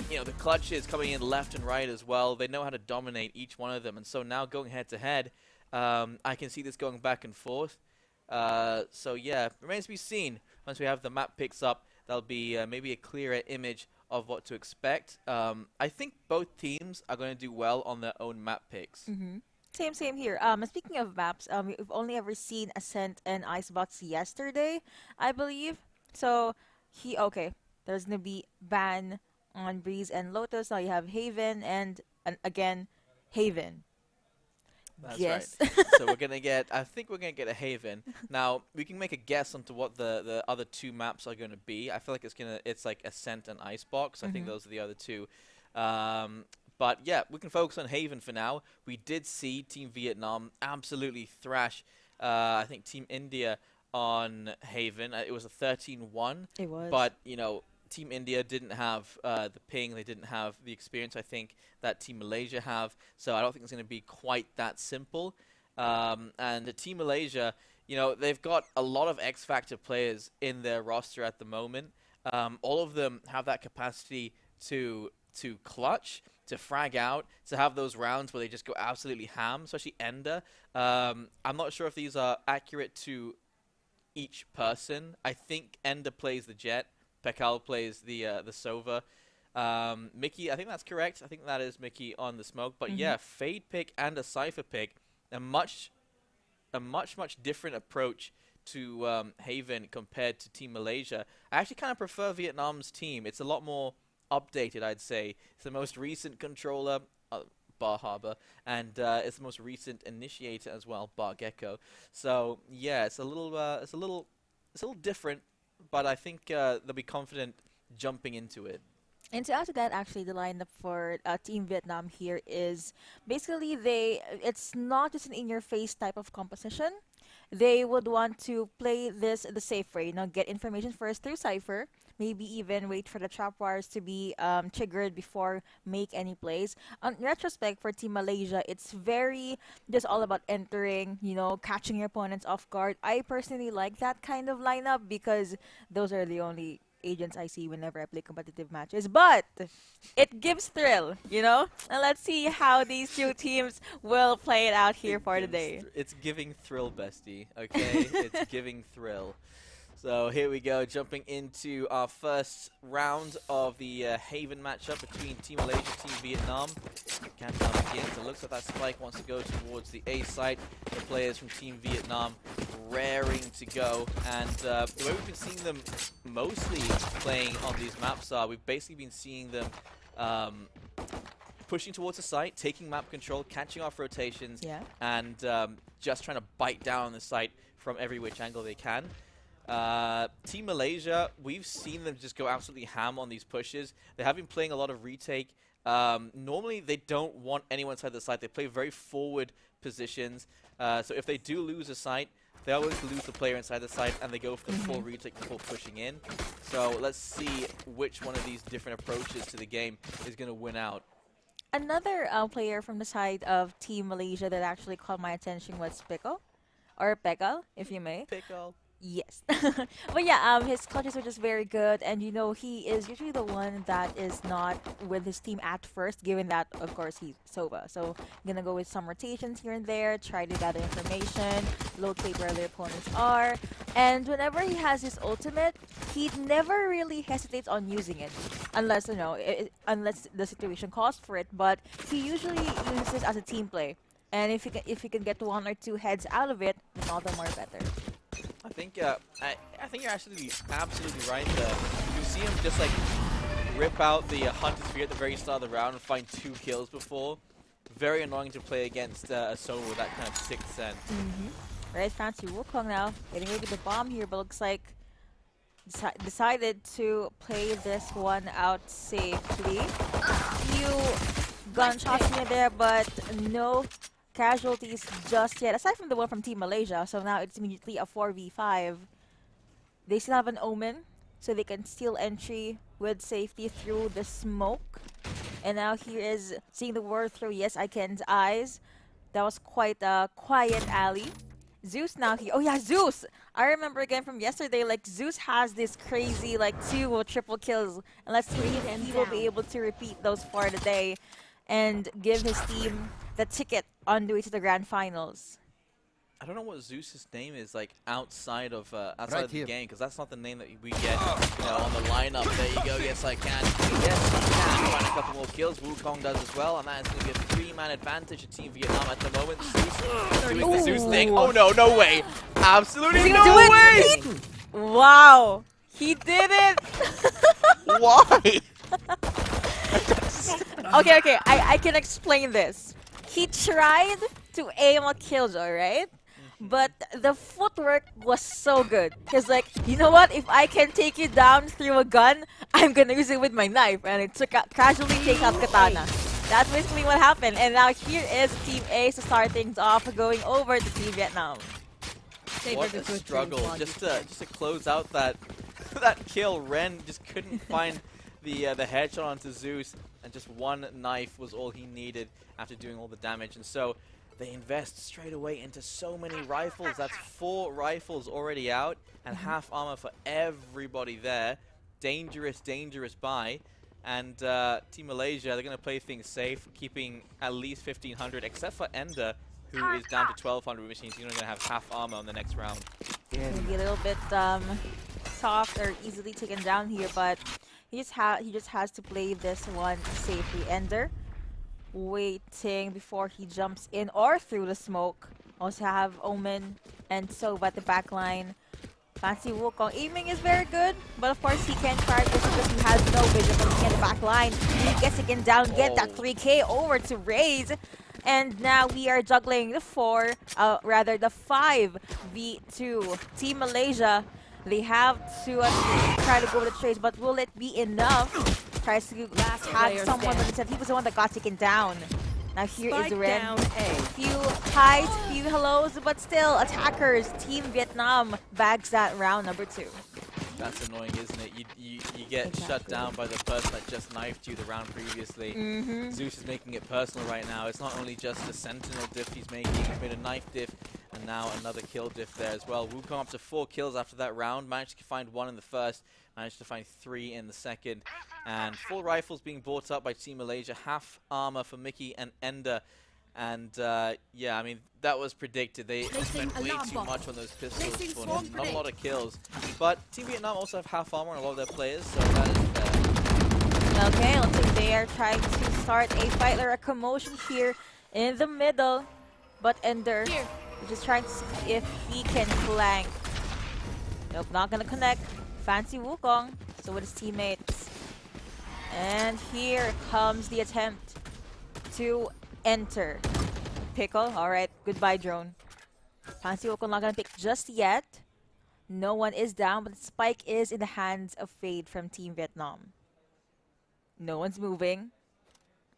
you know, the clutches coming in left and right as well. They know how to dominate each one of them. And so now going head-to-head, I can see this going back and forth. So yeah, remains to be seen. Once we have the map picks up, there'll be maybe a clearer image of what to expect. I think both teams are going to do well on their own map picks. Same here. Speaking of maps, we've only ever seen Ascent and Icebox yesterday, I believe. So okay, there's gonna be ban on Breeze and Lotus. Now you have Haven and again Haven. That's Yes. right. So we're gonna get. I think we're gonna get a Haven. Now we can make a guess onto what the other 2 maps are gonna be. I feel like it's like Ascent and Icebox. I think those are the other 2. But yeah, we can focus on Haven for now. We did see Team Vietnam absolutely thrash. I think Team India on Haven. It was a 13-1. It was. But you know, Team India didn't have the ping, they didn't have the experience, I think, that Team Malaysia have, so I don't think it's going to be quite that simple. And the Team Malaysia, you know, they've got a lot of X-Factor players in their roster at the moment. All of them have that capacity to clutch, to frag out, to have those rounds where they just go absolutely ham, especially Ender. I'm not sure if these are accurate to each person. I think Ender plays the Jet, Pekal plays the Sova. Mickey, I think that's correct. I think that is Mickey on the smoke. But yeah, Fade pick and a Cypher pick. A much different approach to Haven compared to Team Malaysia. I actually kind of prefer Vietnam's team. It's a lot more updated, I'd say. It's the most recent controller, Bar Harbor, and it's the most recent initiator as well, Bar Gecko. So yeah, it's a little different. But I think they'll be confident jumping into it. And to add to that, actually, the lineup for Team Vietnam here is basically it's not just an in-your-face type of composition. They would want to play this the safe way, get information first through Cypher, maybe even wait for the trap wires to be triggered before make any plays. In retrospect, for Team Malaysia, it's very just all about entering, catching your opponents off guard. I personally like that kind of lineup because those are the only agents I see whenever I play competitive matches. But it gives thrill, And let's see how these two teams will play it out here for today. It's giving thrill, bestie, okay? It's giving thrill. So here we go, jumping into our first round of the Haven matchup between Team Malaysia and Team Vietnam. Countdown begins. It looks like that Spike wants to go towards the A site. The players from Team Vietnam raring to go. And the way we've been seeing them mostly playing on these maps are, we've basically been seeing them pushing towards the site, taking map control, catching off rotations, and just trying to bite down on the site from every which angle they can. Team Malaysia, we've seen them just go absolutely ham on these pushes. They have been playing a lot of retake. Normally, they don't want anyone inside the site. They play very forward positions. So if they do lose a site, they always lose the player inside the site, and they go for the full retake before pushing in. So let's see which one of these different approaches to the game is going to win out. Another player from the side of Team Malaysia that actually caught my attention was Pickle, or Pegal, if you may. Pickle. Yes. But yeah, his clutches are just very good, and you know, he is usually the one that is not with his team at first, given that, of course, he's Sova. So, gonna go with some rotations here and there, try to gather information, locate where the opponents are, and whenever he has his ultimate, he never really hesitates on using it, unless, you know, unless the situation calls for it, but he usually uses it as a team play. And if he can get 1 or 2 heads out of it, then all the more better. I think you're absolutely right there. You see him just like rip out the Hunter Sphere at the very start of the round and find 2 kills before. Very annoying to play against a Soma with that kind of 6th sense. Right, Fancy Wukong now getting maybe the bomb here, but looks like decided to play this one out safely. Few gunshots here there, but no casualties just yet, aside from the one from Team Malaysia. So now it's immediately a 4v5. They still have an Omen, so they can steal entry with safety through the smoke. And now here is seeing the word through Yes I Can's eyes. That was quite a quiet alley. Zeus now here. Oh yeah, Zeus! I remember again from yesterday, like Zeus has this crazy like 2 or triple kills. And let's see if he will be able to repeat those for the day and give his team the ticket on the way to the grand finals. I don't know what Zeus's name is like outside of the game, because that's not the name that we get on the lineup. There you go. Yes, I can. Yes, he can find a couple more kills. Wukong does as well, and that is going to be a 3-man advantage to Team Vietnam at the moment. Zeus doing the Zeus thing. Oh no, no way! Absolutely no way! Wow, he did it! Why? Okay, I can explain this. He tried to aim a killjoy, right? But the footwork was so good. He's like, you know what? If I can take you down through a gun, I'm gonna use it with my knife. And it took out, casually take out Katana. That's basically what happened. And now here is Team Ace to start things off, going over to Team Vietnam. What a struggle. Just to close out that kill, Ren just couldn't find the headshot onto Zeus, and just 1 knife was all he needed after doing all the damage. And so they invest straight away into so many rifles. That's 4 rifles already out, and half armor for everybody there. Dangerous, dangerous buy. And Team Malaysia, they're going to play things safe, keeping at least 1,500, except for Ender, who is down to 1,200, which means he's only going to have half armor on the next round. Maybe a little bit soft or easily taken down here, but he just has to play this one safely. Ender waiting before he jumps in or through the smoke. Also have Omen and Sova at the back line. Fancy Wukong aiming is very good, but of course he can't try this because he has no vision from looking at the back line. He gets again down, get that 3K over to Raze. And now we are juggling the 5v2. Team Malaysia, they have to try to go with the trades, but will it be enough? Tries to have someone, but instead he was the one that got taken down. Now here is Ren. Few highs, few hellos, but still attackers. Team Vietnam bags that round number 2. That's annoying, isn't it? You get shut down by the person that just knifed you the round previously. Zeus is making it personal right now. It's not only just a sentinel diff he's making, he's made a knife diff, and now another kill diff there as well. Wukong up to 4 kills after that round. Managed to find 1 in the first, managed to find 3 in the second. And 4 rifles being bought up by Team Malaysia. Half armor for Mickey and Ender. And yeah, I mean, that was predicted. They spent way too much on those pistols for not a lot of kills. But Team Vietnam also have half armor on a lot of their players, so that is fair. Okay, looks like they are trying to start a fight or a commotion here in the middle. But Ender He's just trying to see if he can flank. Nope, not gonna connect. Fancy Wukong. So with his teammates. And here comes the attempt to enter. Pickle, alright. Goodbye, drone. Fancy Wukong not gonna pick just yet. No one is down, but the spike is in the hands of Fade from Team Vietnam. No one's moving.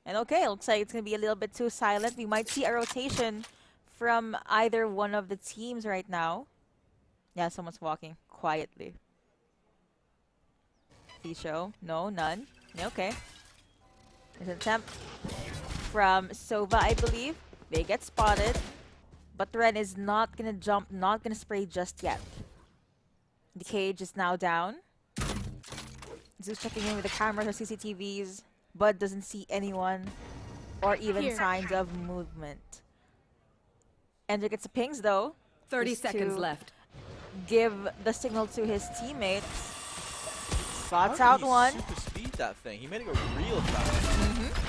And okay, looks like it's gonna be a little bit too silent. We might see a rotation from either one of the teams right now. Yeah, someone's walking quietly. Show. No, none. Okay. There's an attempt from Sova, I believe. They get spotted. But Ren is not gonna jump, not gonna spray just yet. The cage is now down. Zeus checking in with the cameras or CCTVs. Bud doesn't see anyone or even signs of movement. Ender gets the pings though. 30 seconds to left. Give the signal to his teammates. Spots How out did he one. super speed that thing. He made it go real fast.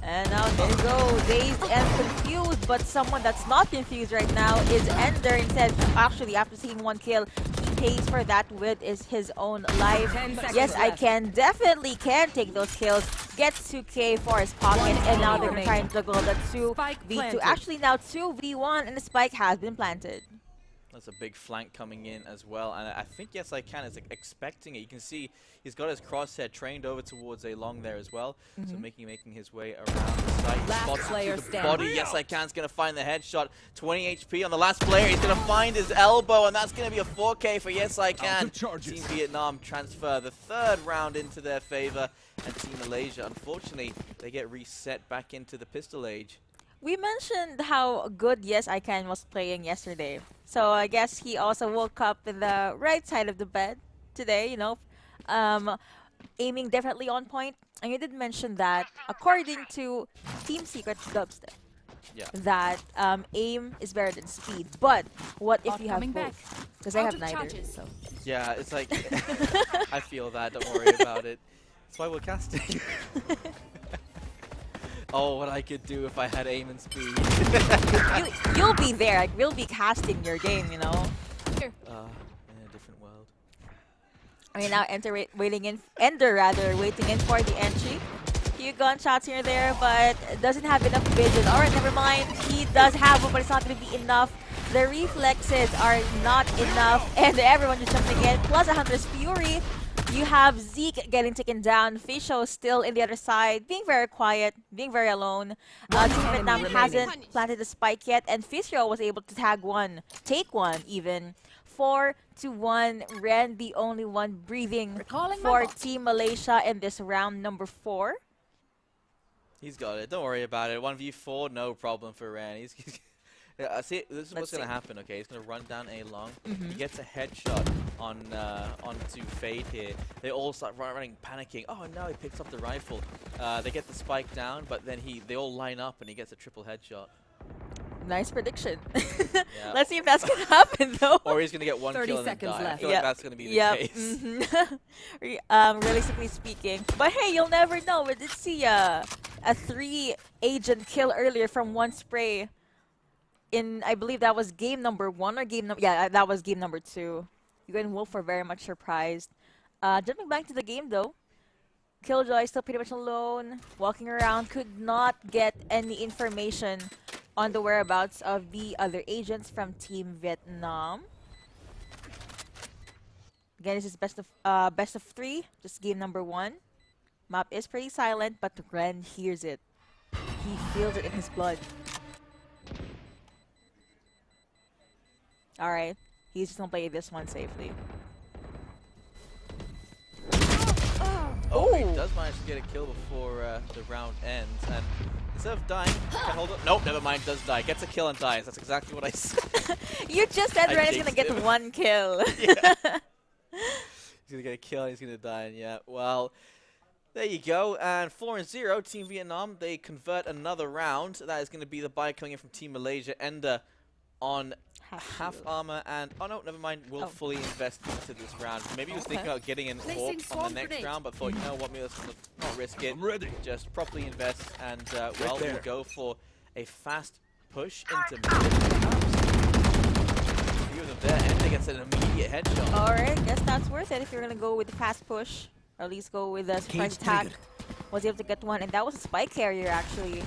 And now there you go, dazed and confused, but someone that's not confused right now is Ender. Instead, actually, after seeing one kill, he pays for that with his own life. 10 seconds Yes, I left. definitely can take those kills. Gets 2K for his pocket, and now they're trying to juggle the 2v2. planted. Actually, now 2v1, and the spike has been planted. That's a big flank coming in as well, and I think Yes I Can is expecting it. You can see he's got his crosshair trained over towards A long there as well, so making his way around the site. Last Spots player to the standing. body. Yes I Can's gonna find the headshot. 20 HP on the last player. He's gonna find his elbow, and that's gonna be a 4K for Yes I Can. of charges. Team Vietnam transfer the third round into their favor, and Team Malaysia, unfortunately, they get reset back into the pistol age. We mentioned how good Yes I Can was playing yesterday. So I guess he also woke up in the right side of the bed today, you know. Aiming definitely on point. And you did mention that according to Team Secret's dubstep, that aim is better than speed. But what if you have coming back. both? Because I Out have of neither. charges. So. Yeah, it's like, I feel that, don't worry about it. That's why we're casting. Oh, what I could do if I had aim and speed. You'll be there. Like, we'll be casting your game, you know. Here. In a different world. I mean, now Ender waiting in for the entry. Few gunshots here and there, but doesn't have enough vision. Alright, never mind. He does have one, but it's not going to be enough. The reflexes are not enough, and everyone just jumping in. Plus a Hunter's Fury. You have Zeke getting taken down. Fisho still in the other side, being very quiet, being very alone. Team Vietnam hasn't planted the spike yet, and Fisho was able to take one even. 4-1. Ren, the only one breathing Recalling my for bot. Team Malaysia in this round number 4. He's got it, don't worry about it. 1v4, no problem for Ren. Yeah, see, this is what's going to happen, okay? He's going to run down A long. He gets a headshot onto Fade here. They all start running, panicking. Oh no, he picks up the rifle. They get the spike down, but then they all line up and he gets a triple headshot. Nice prediction. Yeah. Let's see if that's going to happen, though. Or he's going to get one 30 kill and then seconds die. I left. feel like that's going to be the case. Realistically speaking. But hey, you'll never know. We did see a 3-agent kill earlier from one spray. I believe that was game number 1 or that was game number 2. Yuga and Wolf were very much surprised. Jumping back to the game though, Killjoy still pretty much alone, walking around, could not get any information on the whereabouts of the other agents from Team Vietnam. Again, this is best of 3, just game number 1. Map is pretty silent, but Ren hears it. He feels it in his blood. Alright, he's just gonna play this one safely. Oh, he does manage to get a kill before the round ends, and instead of dying, can hold up. Nope, never mind, does die. Gets a kill and dies. That's exactly what I said. You just said I Ren is gonna jinxed get him. 1 kill. Yeah. He's gonna get a kill and he's gonna die, and yeah, well, there you go. And 4-0, Team Vietnam, they convert another round. That is gonna be the buy coming in from Team Malaysia. Ender on half armor, and oh no, never mind, we'll fully invest into this round. Maybe he was thinking about getting an Placing AWP on the swarm next grenade. round, but thought, you know what, maybe let's not risk it. I'm ready. Just properly invest, and well, there. we'll go for a fast push into mid. that's worth it if you're gonna go with the fast push, or at least go with the surprise attack. Was able to get one, and that was a spike carrier actually.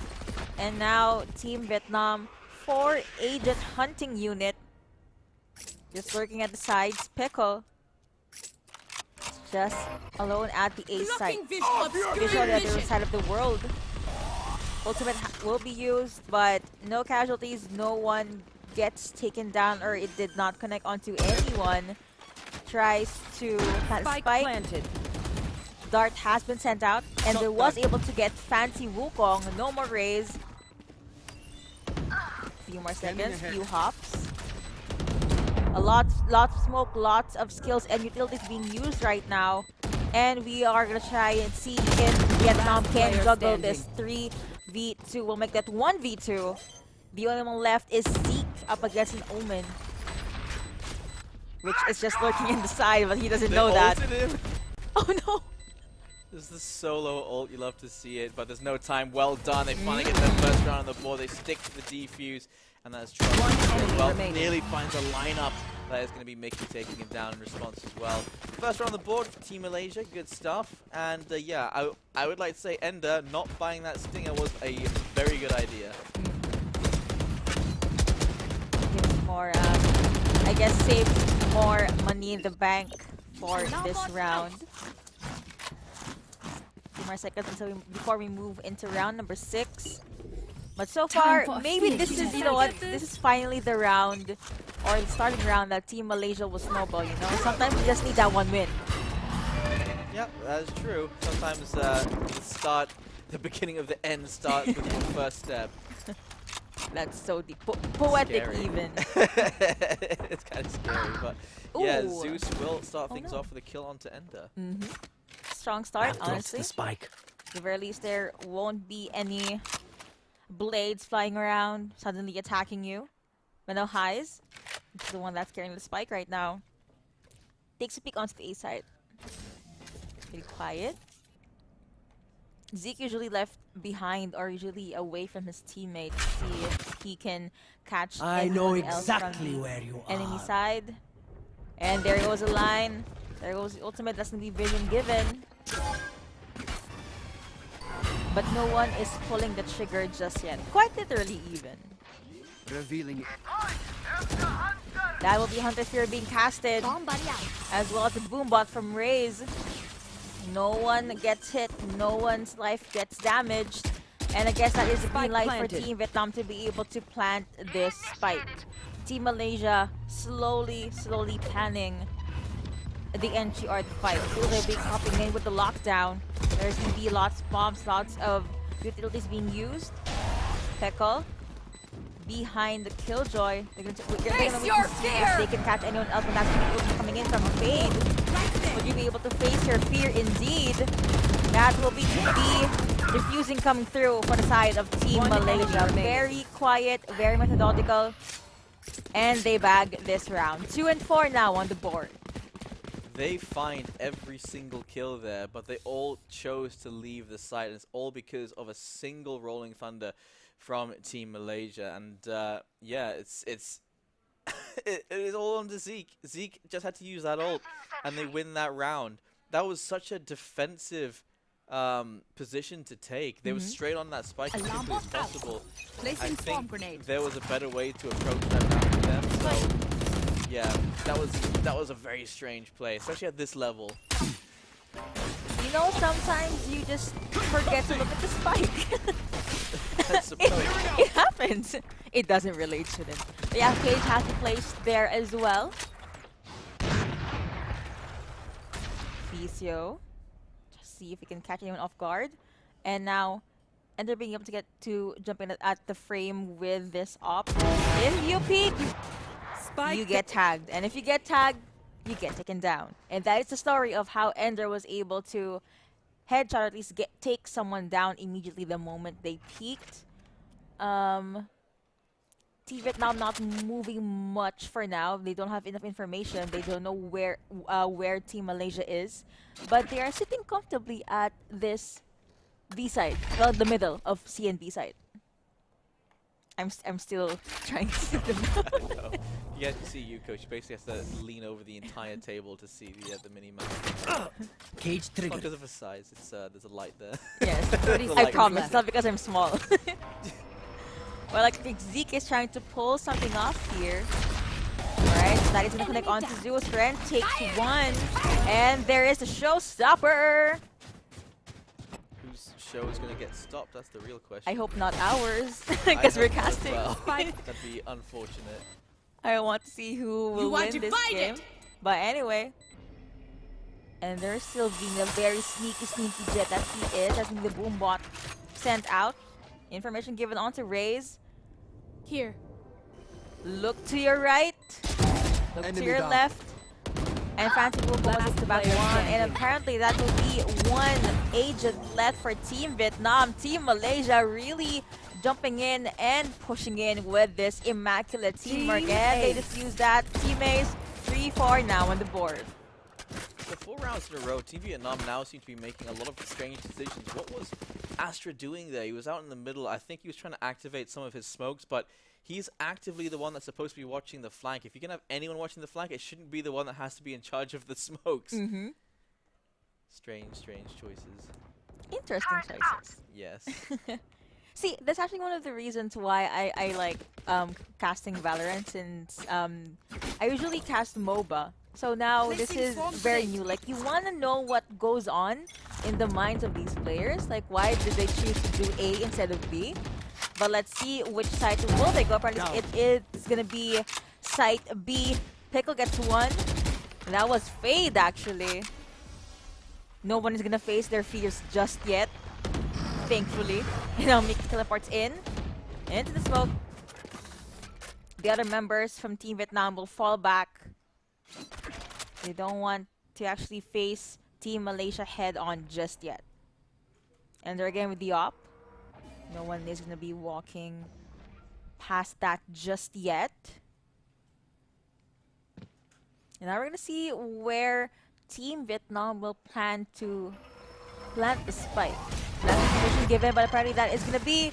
And now Team Vietnam, 4 agent hunting unit, just lurking at the sides. Pickle just alone at the A site. Visual the other side of the world. Ultimate will be used, but no casualties. No one gets taken down, or it did not connect onto anyone. Tries to plant Spike spike. planted. Dart has been sent out, and there was able to get fancy Wukong. No more raise. Few more seconds, few hops. Lots of smoke, lots of skills and utilities being used right now. And we are gonna try and see if Vietnam can juggle this 3v2. We'll make that 1v2. The only one left is Zeke up against an Omen, which is just lurking in the side, but he doesn't know that. Oh no! This is the solo ult, you love to see it, but there's no time. Well done, they finally get their first round on the board. They stick to the defuse, and that's One enemy well. remaining. Nearly finds a lineup. That is going to be Mickey taking him down in response as well. First round on the board for Team Malaysia, good stuff. And yeah, I would like to say Ender not buying that Stinger was a very good idea. Gives more, I guess, saved more money in the bank for this round. Few more seconds until before we move into round number 6. But so far, maybe this is, you know what, this is finally the round, or the starting round that Team Malaysia will snowball, you know? Sometimes we just need that one win. Yep, that is true. Sometimes the beginning of the end starts with your first step. That's so deep. Poetic Scary. even. It's kind of scary, but yeah, Ooh. Zeus will start things no. off with a kill onto Ender. Strong start, honestly. the spike. At the very least, there won't be any blades flying around, suddenly attacking you. But no highs. It's the one that's carrying the spike right now. Takes a peek onto the A side. Pretty quiet. Zeke usually left behind or usually away from his teammate to see if he can catch anyone else from the where you enemy side. And there goes a line. There goes the ultimate. That's gonna be vision given. But no one is pulling the trigger just yet. Quite literally even. Revealing it. That will be Hunter Fear being casted. Bomb buddy out. As well as the Boombot from Raze. No one gets hit. No one's life gets damaged. And I guess that is a green Spike light planted. for Team Vietnam to be able to plant this spike. Team Malaysia slowly planning the entry or the fight. They'll be hopping in with the lockdown. There's gonna be lots of bombs, lots of utilities being used. Peckle behind the Killjoy. They're gonna wait your to see fear! if they can catch anyone else when that's coming in from Fade. Would you be able to face your fear indeed? That will be the diffusing coming through for the side of Team One enemy Malaysia. remaining. Very quiet, very methodical. And they bag this round. 2 and 4 now on the board. They find every single kill there, but they all chose to leave the site, and it's all because of a single Rolling Thunder from Team Malaysia. And yeah, it's it is all on to Zeke. Zeke just had to use that ult, and they win that round. That was such a defensive position to take. They were straight on that spike as Alarm quickly as bot out. possible. I Placing think bomb grenade. there was a better way to approach that round for them. So yeah, that was a very strange play, especially at this level. You know, sometimes you just forget to look at the spike. I suppose. It happens. It doesn't relate to them. But yeah, Cage has to place there as well. Ficio. Just see if he can catch anyone off guard. And now, Ender being able to get to jump in at the frame with this op. If you peek, Spike. you get tagged. And if you get tagged, you get taken down. And that is the story of how Ender was able to headshot, or at least take someone down immediately the moment they peeked. Team Vietnam not moving much for now. They don't have enough information. They don't know where Team Malaysia is. But they are sitting comfortably at this B side. Well, the middle of C and B side. I'm still trying to see them. You guys can see Yuko. She basically has to lean over the entire table to see the mini map. Cage It's not trigger. because of her size. It's there's a light there. Yes, There's a I light promise. there. It's not because I'm small. Well, like Zeke is trying to pull something off here. Alright, so that is gonna connect onto Zeus. Ren takes one. And there is the showstopper. Whose show is going to get stopped? That's the real question. I hope not ours, I because we're hope not as casting. well. That'd be unfortunate. I want to see who will You are win this divided. game. But anyway. And there's still being a very sneaky jet that he is. That's the boom bot sent out. Information given on to Raze. Here. Look to your right. Look to Enemy your down. left. And Fancy will go to back player one. And standing. apparently that will be one agent left for Team Vietnam. Team Malaysia really jumping in and pushing in with this immaculate teamwork. Team And they Ace. just used that. Team Ace 3-4 now on the board. So 4 rounds in a row, Team Vietnam now seem to be making a lot of strange decisions. What was Astra doing there? He was out in the middle. I think he was trying to activate some of his smokes, but he's actively the one that's supposed to be watching the flank. If you're going to have anyone watching the flank, it shouldn't be the one that has to be in charge of the smokes. Mm-hmm. Strange choices. Interesting choices. Yes. See, that's actually one of the reasons why I like casting Valorant, since I usually cast MOBA. So now this Placing is swarm very grenade. new. Like, you want to know what goes on in the minds of these players. Like, why did they choose to do A instead of B? But let's see which side will they go. Apparently it is going to be site B. Pickle gets one. And that was Fade, actually. No one is going to face their fears just yet. Thankfully. And now Mickey teleports into the smoke. The other members from Team Vietnam will fall back. They don't want to actually face Team Malaysia head on just yet. And they're again with the op. No one is going to be walking past that just yet. And now we're going to see where Team Vietnam will plan to plant the spike. That's the information given, but apparently that is going to be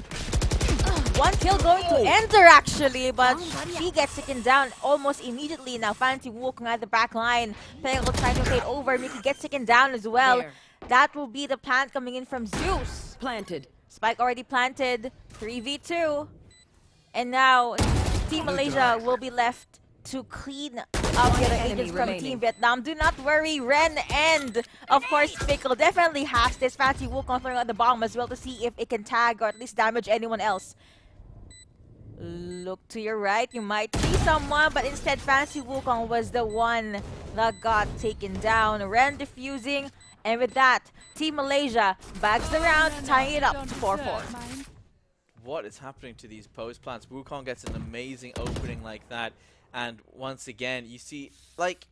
one kill going to Ender, actually, but she gets taken down almost immediately. Now Fancy walking at the back line. Peggle trying to fade over. Mickey gets taken down as well. There. That will be the plant coming in from Zeus. Planted. Spike already planted. 3v2. And now Team Malaysia will be left to clean up the other enemy agents from remaining. Team Vietnam. Do not worry, Ren and, of course, Pickle definitely has this. Fancy Wukong throwing out the bomb as well to see if it can tag or at least damage anyone else. Look to your right, you might see someone, but instead Fancy Wukong was the one that got taken down. Ren defusing, and with that, Team Malaysia bags the round, tying it up to 4-4. What is happening to these post plants? Wukong gets an amazing opening like that. And once again, you see, like,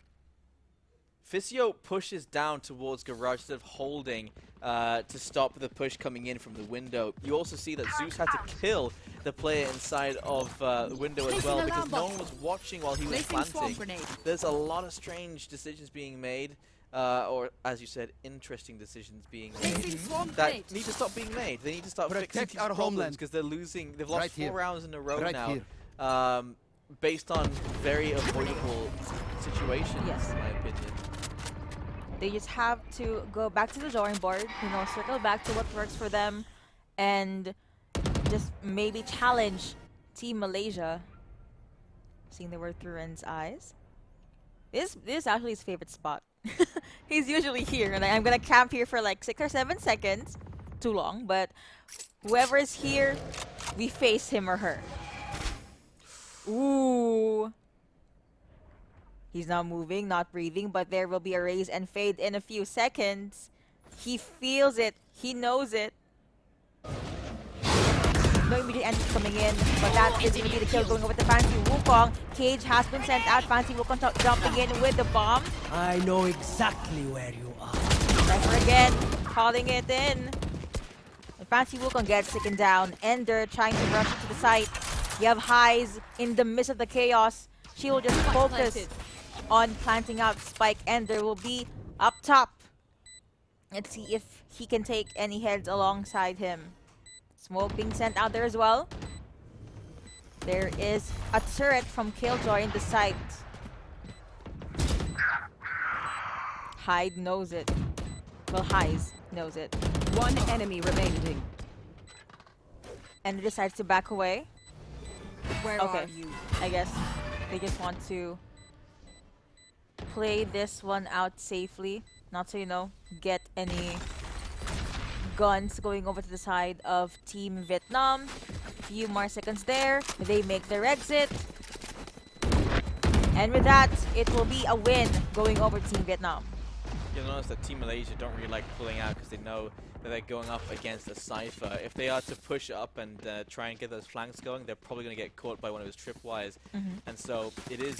Physio pushes down towards Garage instead of holding to stop the push coming in from the window. You also see that Zeus had to kill the player inside of the window as well, because no one was watching while he was Placing swarm planting. grenade. There's a lot of strange decisions being made, or as you said, interesting decisions being made Placing swarm that grenade. need to stop being made. They need to start Protect fixing these our problems homeland. because they're losing. They've lost Right 4 here. rounds in a row Right now, here. based on very avoidable situations, Yes. in my opinion. They just have to go back to the drawing board, you know, circle back to what works for them, and just maybe challenge Team Malaysia. Seeing the word through Ren's eyes. This is actually his favorite spot. He's usually here, and I'm gonna camp here for like 6 or 7 seconds. Too long, but whoever is here, we face him or her. Ooh. He's not moving, not breathing, but there will be a raise and fade in a few seconds. He feels it. He knows it. No immediate entry coming in, but that is going to be the kill going over to Fancy Wukong. Cage has been sent out. Fancy Wukong jumping in with the bomb. I know exactly where you are. Pressure again, calling it in. And Fancy Wukong gets taken down. Ender trying to rush to the site. You have Highs in the midst of the chaos. She will just focus on planting out Spike. Ender will be up top. Let's see if he can take any heads alongside him. Smoke being sent out there as well. There is a turret from Killjoy in the site. Hyde knows it. Well, Hyze knows it. One enemy remaining. And decides to back away. Where Okay. are you? I guess they just want to play this one out safely. Not to, get any guns going over to the side of Team Vietnam. Few more seconds there. They make their exit. And with that, it will be a win going over Team Vietnam. You'll notice that Team Malaysia don't really like pulling out because they know that they're going up against a Cypher. If they are to push up and try and get those flanks going, they're probably going to get caught by one of his tripwires. And so it is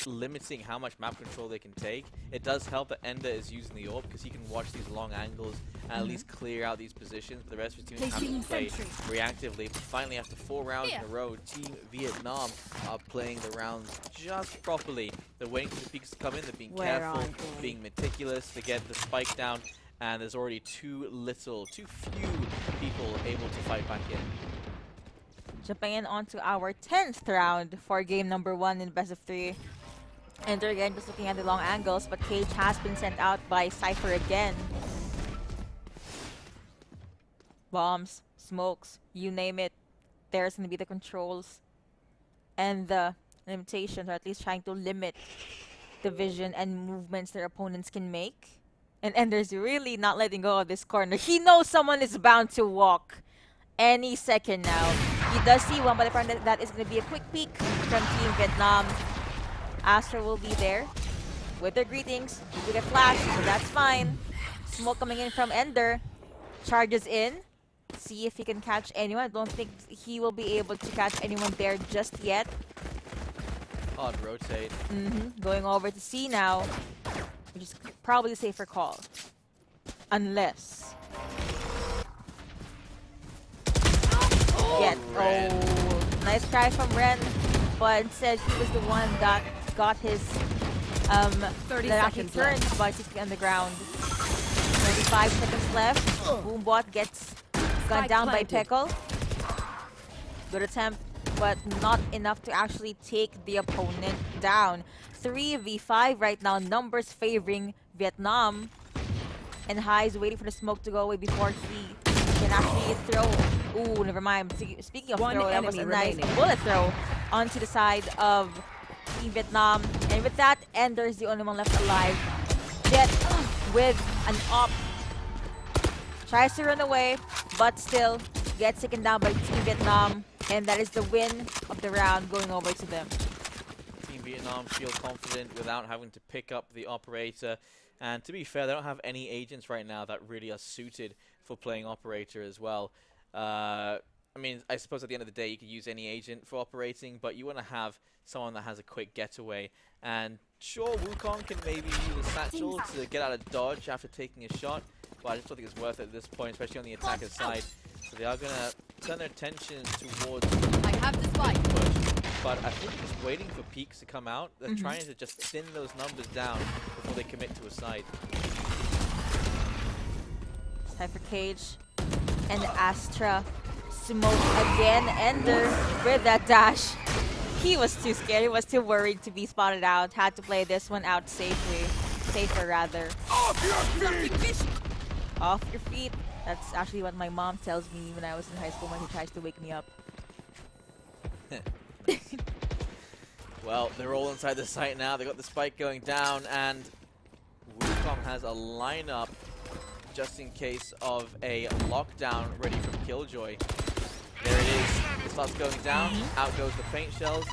limiting how much map control they can take. It does help that Ender is using the AWP because he can watch these long angles and at least clear out these positions, but the rest of his team have to play reactively. But finally, after 4 rounds in a row, Team Vietnam are playing the rounds just properly. They're waiting for the peaks to come in, they're being careful, being meticulous to get the spike down, and there's already too few people able to fight back in. Jumping in onto our 10th round for game number 1 in best of 3. And they're again just looking at the long angles, but Cage has been sent out by Cypher again. Bombs, smokes, you name it. There's going to be the controls and the limitations, or at least trying to limit the vision and movements their opponents can make. And Ender's really not letting go of this corner. He knows someone is bound to walk any second now. He does see one, but I find that is going to be a quick peek from Team Vietnam. Astra will be there with their greetings. You get flash, so that's fine. Smoke coming in from Ender. Charges in. See if he can catch anyone. I don't think he will be able to catch anyone there just yet. Hard rotate. Going over to C now, which is probably a safer call. Unless... Ren. Oh, nice try from Ren, but instead he was the one that got his 30 that actually seconds turned left. by 60 on the ground. 35 seconds left. Boombot gets gunned down by planted. Peckle. Good attempt, but not enough to actually take the opponent down. 3v5 right now, numbers favoring Vietnam. And Hyze waiting for the smoke to go away before he can actually throw. Ooh, never mind. Speaking of One throw, that was a enemy nice remaining. bullet throw onto the side of Team Vietnam. And with that, Ender is the only one left alive. Jet with an op. Tries to run away, but still gets taken down by Team Vietnam. And that is the win of the round going over to them. Team Vietnam feel confident without having to pick up the operator. And to be fair, they don't have any agents right now that really are suited for playing operator as well. I mean, I suppose at the end of the day, you could use any agent for operating, but you want to have someone that has a quick getaway. And sure, Wukong can maybe use a satchel to get out of dodge after taking a shot, but I just don't think it's worth it at this point, especially on the attacker's side. So they are going to turn their attention towards I have the spike. push. But I think just waiting for peaks to come out. They're trying to just thin those numbers down before they commit to a side. Time for Cage and Astra. Smoke again. Ender with that dash. He was too scared. He was too worried to be spotted out. Had to play this one out safely. Safer, rather. Off your feet. That's actually what my mom tells me when I was in high school when she tries to wake me up. Well, they're all inside the site now. They got the spike going down, and Wukong has a lineup just in case of a lockdown ready from Killjoy. There it is. It starts going down. Out goes the paint shells.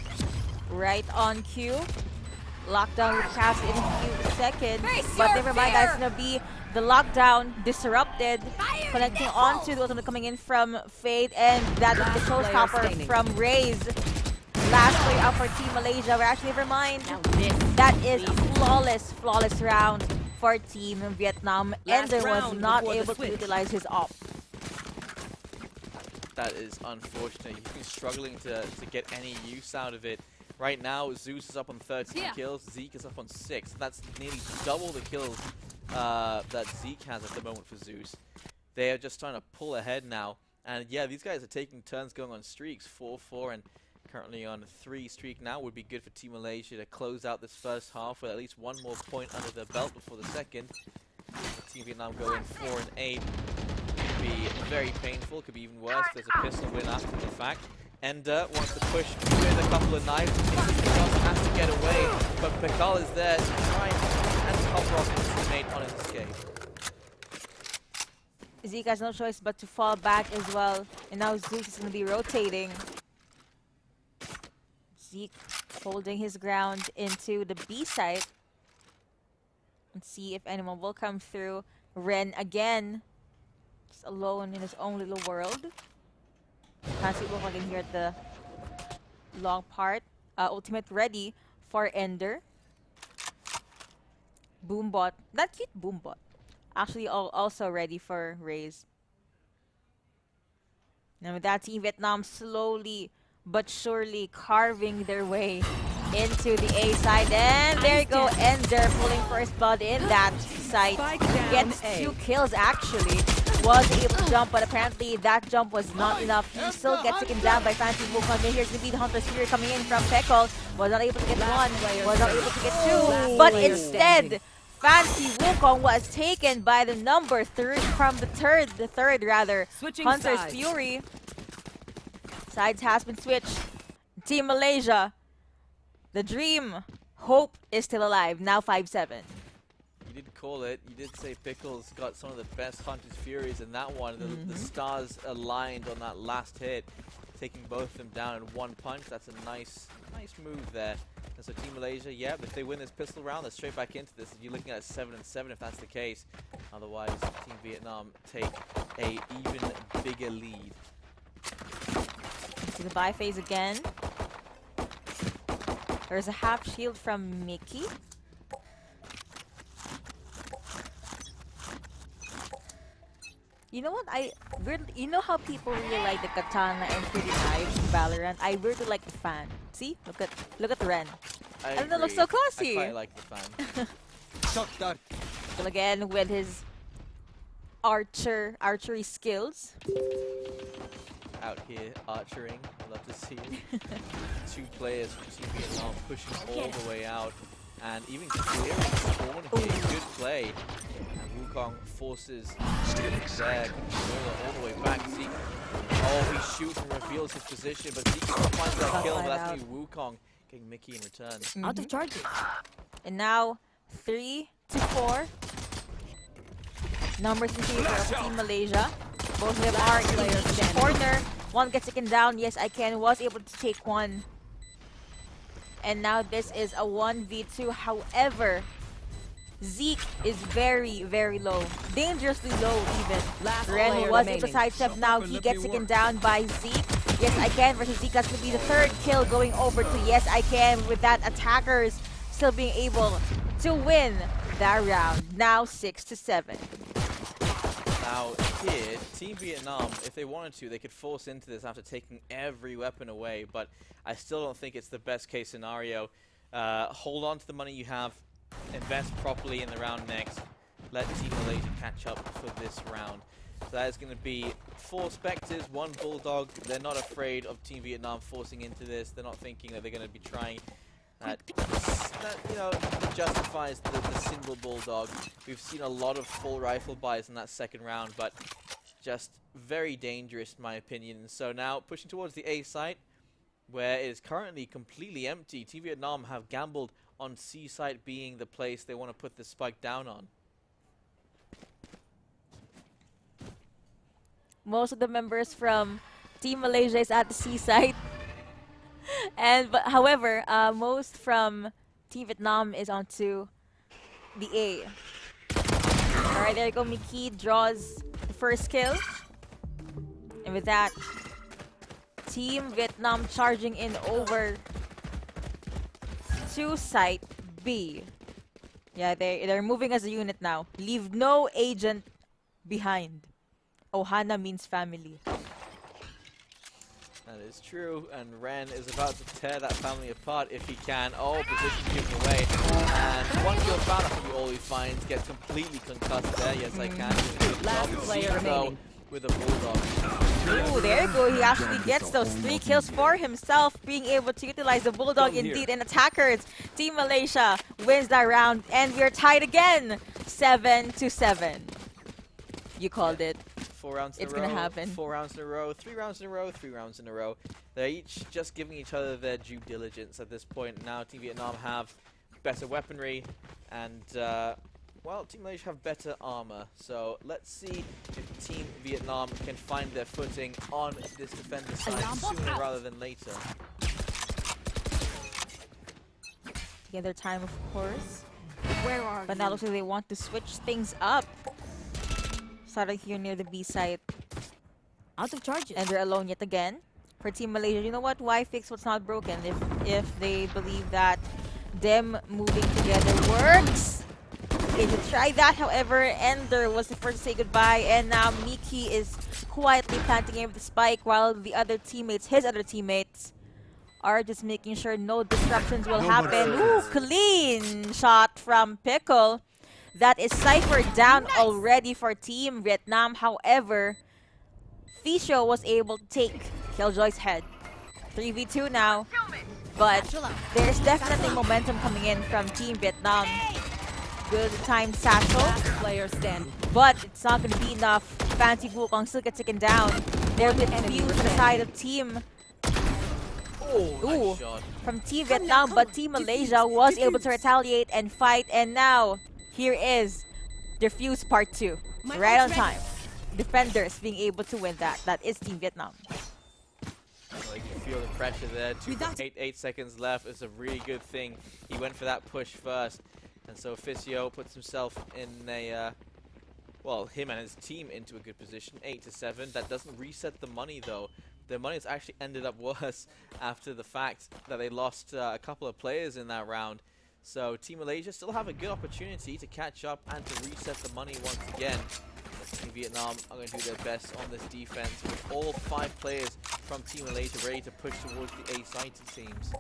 Right on cue. Lockdown will pass in a few seconds. Face But your never mind, fear! that's gonna be the lockdown disrupted. Fire Connecting in the onto the hole! one coming in from Fade, and that was the Last player showstopper standing. from Raze. Last player out for Team Malaysia. But actually, never mind. Now this. That is flawless round for Team Vietnam. Last Ender was round not before the able to switch. utilize his op. That is unfortunate. He's been struggling to get any use out of it. Right now, Zeus is up on 13 Yeah. kills. Zeke is up on 6. That's nearly double the kills that Zeke has at the moment for Zeus. They are just trying to pull ahead now. And yeah, these guys are taking turns going on streaks, 4-4, and Currently on a 3 streak now. Would be good for Team Malaysia to close out this first half with at least one more point under their belt before the second. Team Vietnam going 4 and 8. Could be very painful. Could be even worse. There's a pistol win after the fact. Ender wants to push with a couple of knives. Johnson has to get away, but Pikal is there to try and cover off his teammate on his escape. Zeke has no choice but to fall back as well. And now Zeus is going to be rotating. Zeke holding his ground into the B site. Let's see if anyone will come through. Ren again. Just alone in his own little world. Fancy Wukong again here at the long part. Ultimate ready for Ender. Boombot. That cute Boombot. Actually also ready for Raze. Now with that, Team Vietnam slowly but surely carving their way into the A side. And there you go, Ender pulling first blood in that site. Gets 2 kills actually. Was able to jump, but apparently that jump was not enough. He still gets taken down by Fancy Wukong. Then here's going to be the Hunter's Fury coming in from Pekol. Was not able to get 1, was not able to get 2. But instead, Fancy Wukong was taken by the number 3 from the third rather. Switching Hunter's sides. Fury. Sides has been switched. Team Malaysia. The dream. Hope is still alive. Now 5-7. You did call it. You did say Pickles got some of the best Hunter's Furies in that one. The stars aligned on that last hit, taking both of them down in one punch. That's a nice move there. And so Team Malaysia, yeah, if they win this pistol round, they're straight back into this. You're looking at 7 and 7 if that's the case. Otherwise, Team Vietnam take a even bigger lead. To the buy phase again. There's a half shield from Mickey. You know what? You know how people really like the katana and pretty knives in Valorant? I really like the fan. See? Look at Ren. I don't know, it looks so classy. I quite like the fan. Well, again with his archery skills. Out here archering. Love to see it. 2 players from Team Vietnam pushing all the way out and even clearing spawn here. Good play. And Wukong forces there, controller all the way back. Zeke, oh, he shoots and reveals his position, but Zeke finds that kill, but that's going to be Wukong getting Mickey in return. Out of charges. And now 3-4. Number 3 for Team Malaysia. Both of them are in the corner. One gets taken down. Yes, I can. Was able to take 1. And now this is a 1v2. However, Zeke is very, very low. Dangerously low even. Ren was able to sidestep. Now he gets taken down by Zeke. Yes, I can versus Zeke. That's going to be the 3rd kill going over to Yes, I can. With that, attackers still being able to win that round. Now 6-7. Now here, Team Vietnam, if they wanted to, they could force into this after taking every weapon away, but I still don't think it's the best case scenario. Hold on to the money you have, invest properly in the round next, let Team Malaysia catch up for this round. So that is going to be 4 Spectres, 1 Bulldog. They're not afraid of Team Vietnam forcing into this. They're not thinking that they're going to be trying. That justifies the single Bulldog. We've seen a lot of full rifle buys in that second round, but just very dangerous in my opinion. So now pushing towards the A site, where it is currently completely empty. Team Vietnam have gambled on C site being the place they want to put the spike down on. Most of the members from Team Malaysia is at the C site. But however, most from Team Vietnam is onto the A. Alright, there you go. Mickey draws the first kill. And with that, Team Vietnam charging in over to site B. Yeah, they're moving as a unit now. Leave no agent behind. Ohana means family. That is true, and Ren is about to tear that family apart if he can. Oh, position given away. And 1 kill found, that'll be all he finds. Gets completely concussed there. Yes, I can. Last player remaining. with a Bulldog. Ooh, there you go. He actually gets those 3 kills for himself, being able to utilize the Bulldog indeed. And attackers, Team Malaysia wins that round, and we're tied again, 7-7. You called it. 4 rounds in It's a row. gonna happen. 4 rounds in a row. 3 rounds in a row. 3 rounds in a row. They're each just giving each other their due diligence at this point. Now Team Vietnam have better weaponry, and well, Team Malaysia have better armor. So let's see if Team Vietnam can find their footing on this defender side sooner rather than later. Taking their time, of course. Where are But you? now looks like they want to switch things up. Started here near the B site. Out of charges. And they're alone yet again. For Team Malaysia, you know what? Why fix what's not broken if they believe that them moving together works? They should try that. However, Ender was the first to say goodbye, and now Miki is quietly planting in with the spike while the other teammates, his other teammates, are just making sure no disruptions will happen. Ooh, clean shot from Pickle. That is Cypher down already for Team Vietnam. However, Fisho was able to take Killjoy's head. 3v2 now. But there's definitely momentum coming in from Team Vietnam. Good timed satchel. Last player standing. But it's not going to be enough. Fancy Wukong still gets taken down. They're with few to the side of Team Oh, Ooh. nice shot. from Team Vietnam, but Team Malaysia was able to retaliate and fight, and now here is Defuse Part 2. My Right on ult's ready. time. Defenders being able to win that. That is Team Vietnam. Like, you feel the pressure there. Without- 8 seconds left. It's a really good thing. He went for that push first. And so Fisio puts himself in a, well, him and his team into a good position. 8-7. That doesn't reset the money, though. Their money's actually ended up worse after the fact that they lost a couple of players in that round. So Team Malaysia still have a good opportunity to catch up and to reset the money once again. Team Vietnam are going to do their best on this defense with all 5 players from Team Malaysia ready to push towards the A site, it seems.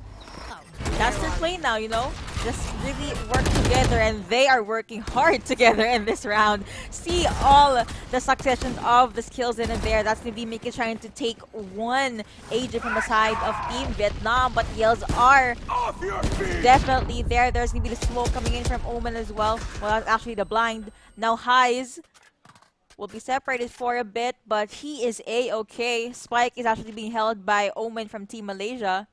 That's their play now, you know? Just really work together, and they are working hard together in this round. See all the successions of the skills in and there. That's going to be Miki trying to take one agent from the side of Team Vietnam, but yells are definitely there. There's going to be the smoke coming in from Omen as well. Well, that's actually the blind. Now Highs will be separated for a bit, but he is A-okay. Spike is actually being held by Omen from Team Malaysia.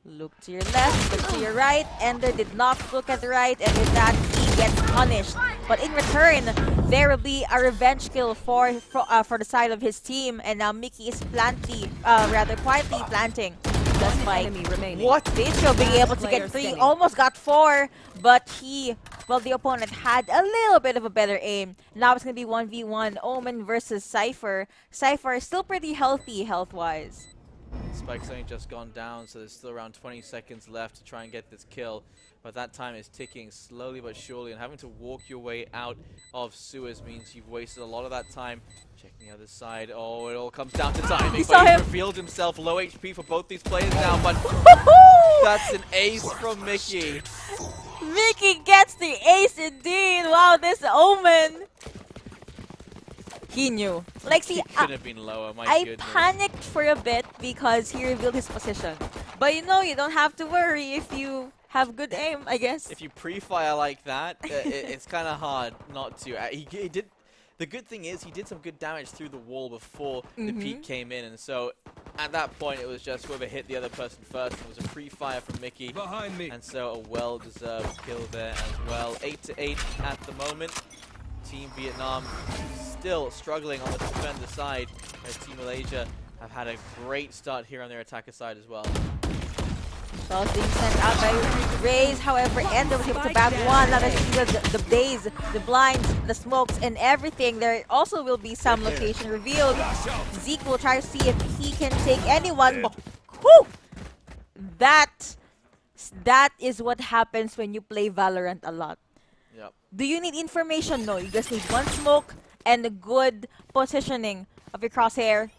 Look to your left, look to your right. Ender did not look at the right, and with that, he gets punished. But in return, there will be a revenge kill for the side of his team, and now Mickey is rather quietly planting the spike. Enemy remaining. What? Fisho being able to Player get 3, standing. almost got 4, but the opponent had a little bit of a better aim. Now it's going to be 1v1, Omen versus Cypher. Cypher is still pretty healthy health-wise. Spike's only just gone down, so there's still around 20 seconds left to try and get this kill. But that time is ticking slowly but surely, and having to walk your way out of sewers means you've wasted a lot of that time. Checking the other side. Oh, it all comes down to timing. You saw But he him. revealed himself low HP for both these players now, but that's an ace from Mickey. Mickey gets the ace indeed. Wow, this Omen. He knew. Like, see, He could have been lower, my I goodness. panicked for a bit because he revealed his position. But you know, you don't have to worry if you have good aim, I guess. If you pre-fire like that, it's kind of hard not to. He did. The good thing is he did some good damage through the wall before the peak came in, and so at that point it was just whoever hit the other person first. It was a pre-fire from Mickey, Behind me. and so a well-deserved kill there as well. 8-8 at the moment. Team Vietnam still struggling on the defender side, as Team Malaysia have had a great start here on their attacker side as well. Balls being sent out by Raze, however, Ender was able to bag one. Now there's the blaze, the blinds, the smokes, and everything. There also will be some location revealed. Zeke will try to see if he can take anyone. But, whew! That is what happens when you play Valorant a lot. Yep. Do you need information? No, you just need one smoke and a good positioning of your crosshair.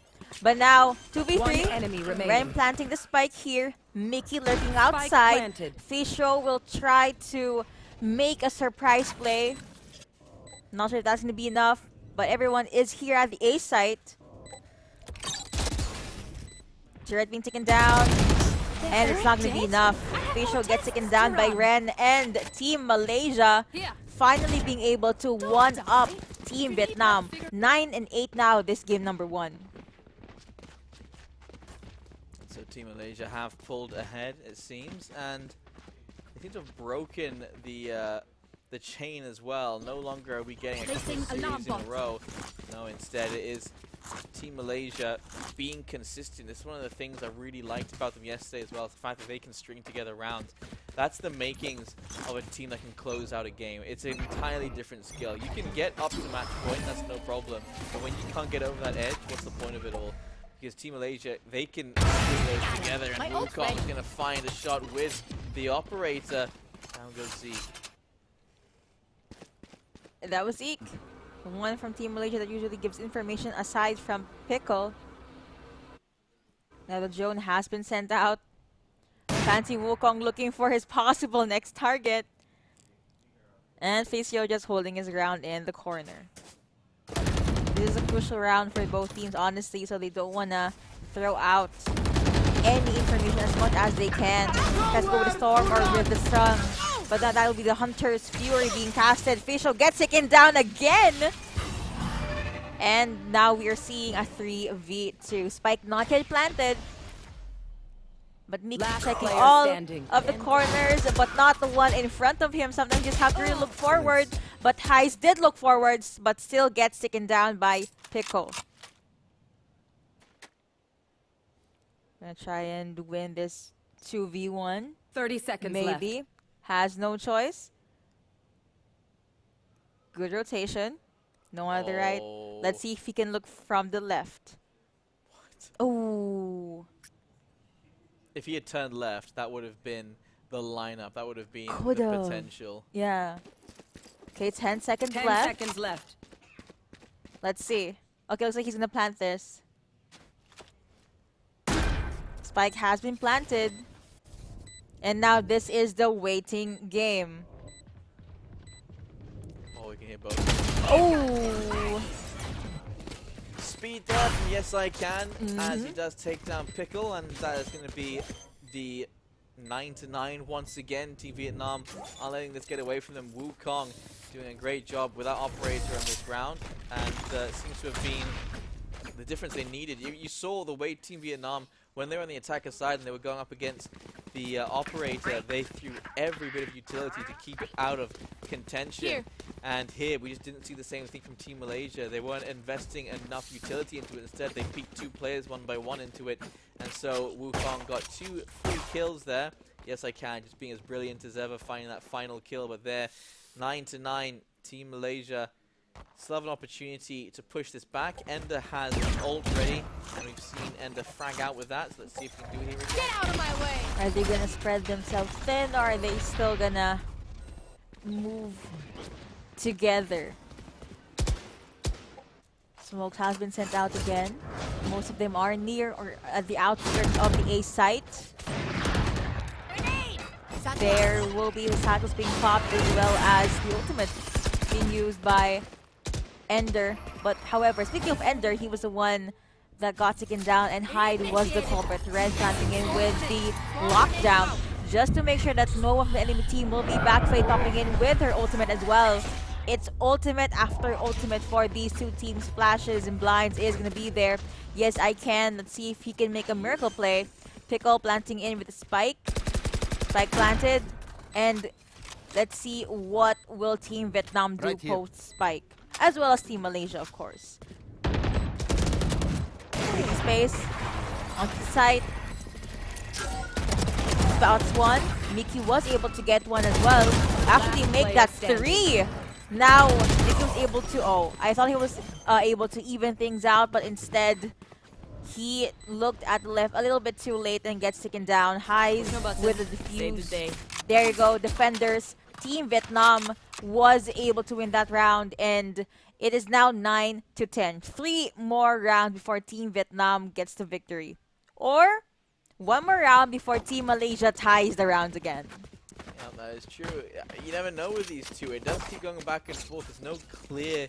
But now, 2v3, One enemy remaining. Ren planting the spike here, Mickey lurking Spike outside. planted. Fisho will try to make a surprise play. Not sure if that's going to be enough. But everyone is here at the A site. Turret being taken down. And it's not going to be enough. Facial gets taken down by Ren, and Team Malaysia finally being able to one-up Team Vietnam. 9 and 8 now, this game number 1. So Team Malaysia have pulled ahead, it seems, and they seem to have broken the chain as well. No longer are we getting a couple of series in a row. No, instead it is Team Malaysia being consistent. This is one of the things I really liked about them yesterday as well, the fact that they can string together rounds. That's the makings of a team that can close out a game. It's an entirely different skill. You can get up to match point, that's no problem. But when you can't get over that edge, what's the point of it all? Because Team Malaysia, they can string those together, and Wukong is going to find a shot with the operator. Down goes Zeke. That was Zeke. The one from Team Malaysia that usually gives information aside from Pickle. Now the drone has been sent out. Fancy Wukong looking for his possible next target. And Facio just holding his ground in the corner. This is a crucial round for both teams, honestly, so they don't want to throw out any information as much as they can. Let's go with the Storm or with the Sun. But that'll be the Hunter's Fury being casted. Facial gets taken down again. And now we are seeing a 3v2. Spike not yet planted. But Mickey checking all of the corners, but not the one in front of him. Sometimes you just have to really look forward. But Heist did look forwards, but still gets taken down by Pickle. Gonna try and win this 2v1. 30 seconds Maybe. left. Has no choice. Good rotation. No one on the right. Let's see if he can look from the left. Oh. If he had turned left, that would have been the lineup. That would have been Could've. the potential. Yeah. Okay, 10 seconds 10 left. seconds left. Let's see. Okay, looks like he's gonna plant this. Spike has been planted. And now this is the waiting game. Oh, we can hit both. Oh! Speed there from Yes I Can, as he does take down Pickle, and that is going to be the 9-9 once again. Team Vietnam are letting this get away from them. Wukong doing a great job with that operator in this round, and seems to have been the difference they needed. You saw the way Team Vietnam, when they were on the attacker side and they were going up against the operator, they threw every bit of utility to keep it out of contention. And here, we just didn't see the same thing from Team Malaysia. They weren't investing enough utility into it. Instead, they peeked 2 players one by one into it. And so Wukong got 2 free kills there. Yes, I Can, just being as brilliant as ever, finding that final kill. But there, 9-9, Team Malaysia still have an opportunity to push this back. Ender has an ult ready, and we've seen Ender frag out with that. So let's see if we can do it here again. Get out of my way! Are they gonna spread themselves thin, or are they still gonna move together? Smoke has been sent out again. Most of them are near or at the outskirts of the A site. Grenade! There will be the Sackles being popped as well as the ultimate being used by Ender. But however, speaking of Ender, he was the one that got taken down, and Hyde was the culprit. Red planting in with the lockdown just to make sure that no one from the enemy team will be back. Faye topping in with her ultimate as well. It's ultimate after ultimate for these two teams. Flashes and blinds is going to be there. Yes, I Can. Let's see if he can make a miracle play. Pickle planting in with the spike. Spike planted. And let's see what will Team Vietnam do post-spike. As well as Team Malaysia, of course. Taking space. Onto the side. Spots one. Mickey was able to get one as well. After they make that 3. Now, Mickey was able to... Oh, I thought he was able to even things out, but instead, he looked at the left a little bit too late and gets taken down. Highs with the defuse. There you go, defenders. Team Vietnam was able to win that round, and it is now 9-10. 3 more rounds before Team Vietnam gets the victory. Or 1 more round before Team Malaysia ties the rounds again. Yeah, that is true. You never know with these two. It does keep going back and forth. There's no clear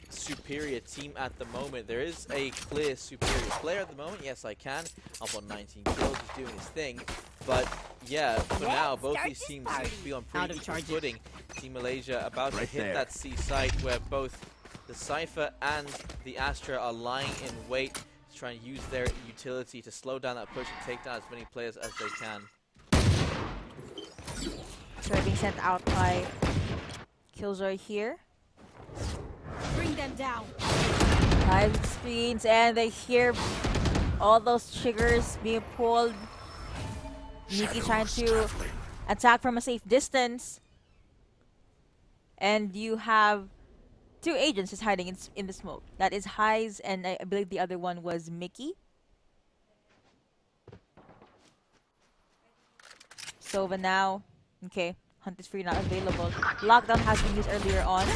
superior team at the moment. There is a clear superior player at the moment. Yes, I can. Up on 19 kills. He's doing his thing. But yeah, for now, both these teams seem to be on pretty equal footing. Team Malaysia about to hit that C site where both the Cypher and the Astra are lying in wait to try and use their utility to slow down that push and take down as many players as they can. So being sent out by Killjoy here. Bring them down. Live screens, and they hear all those triggers being pulled. Nikki trying to attack from a safe distance. And you have two agents just hiding in the smoke. That is Highs, and I believe the other one was Mickey. Sova now. Okay, Hunt is free, not available. Lockdown has been used earlier on.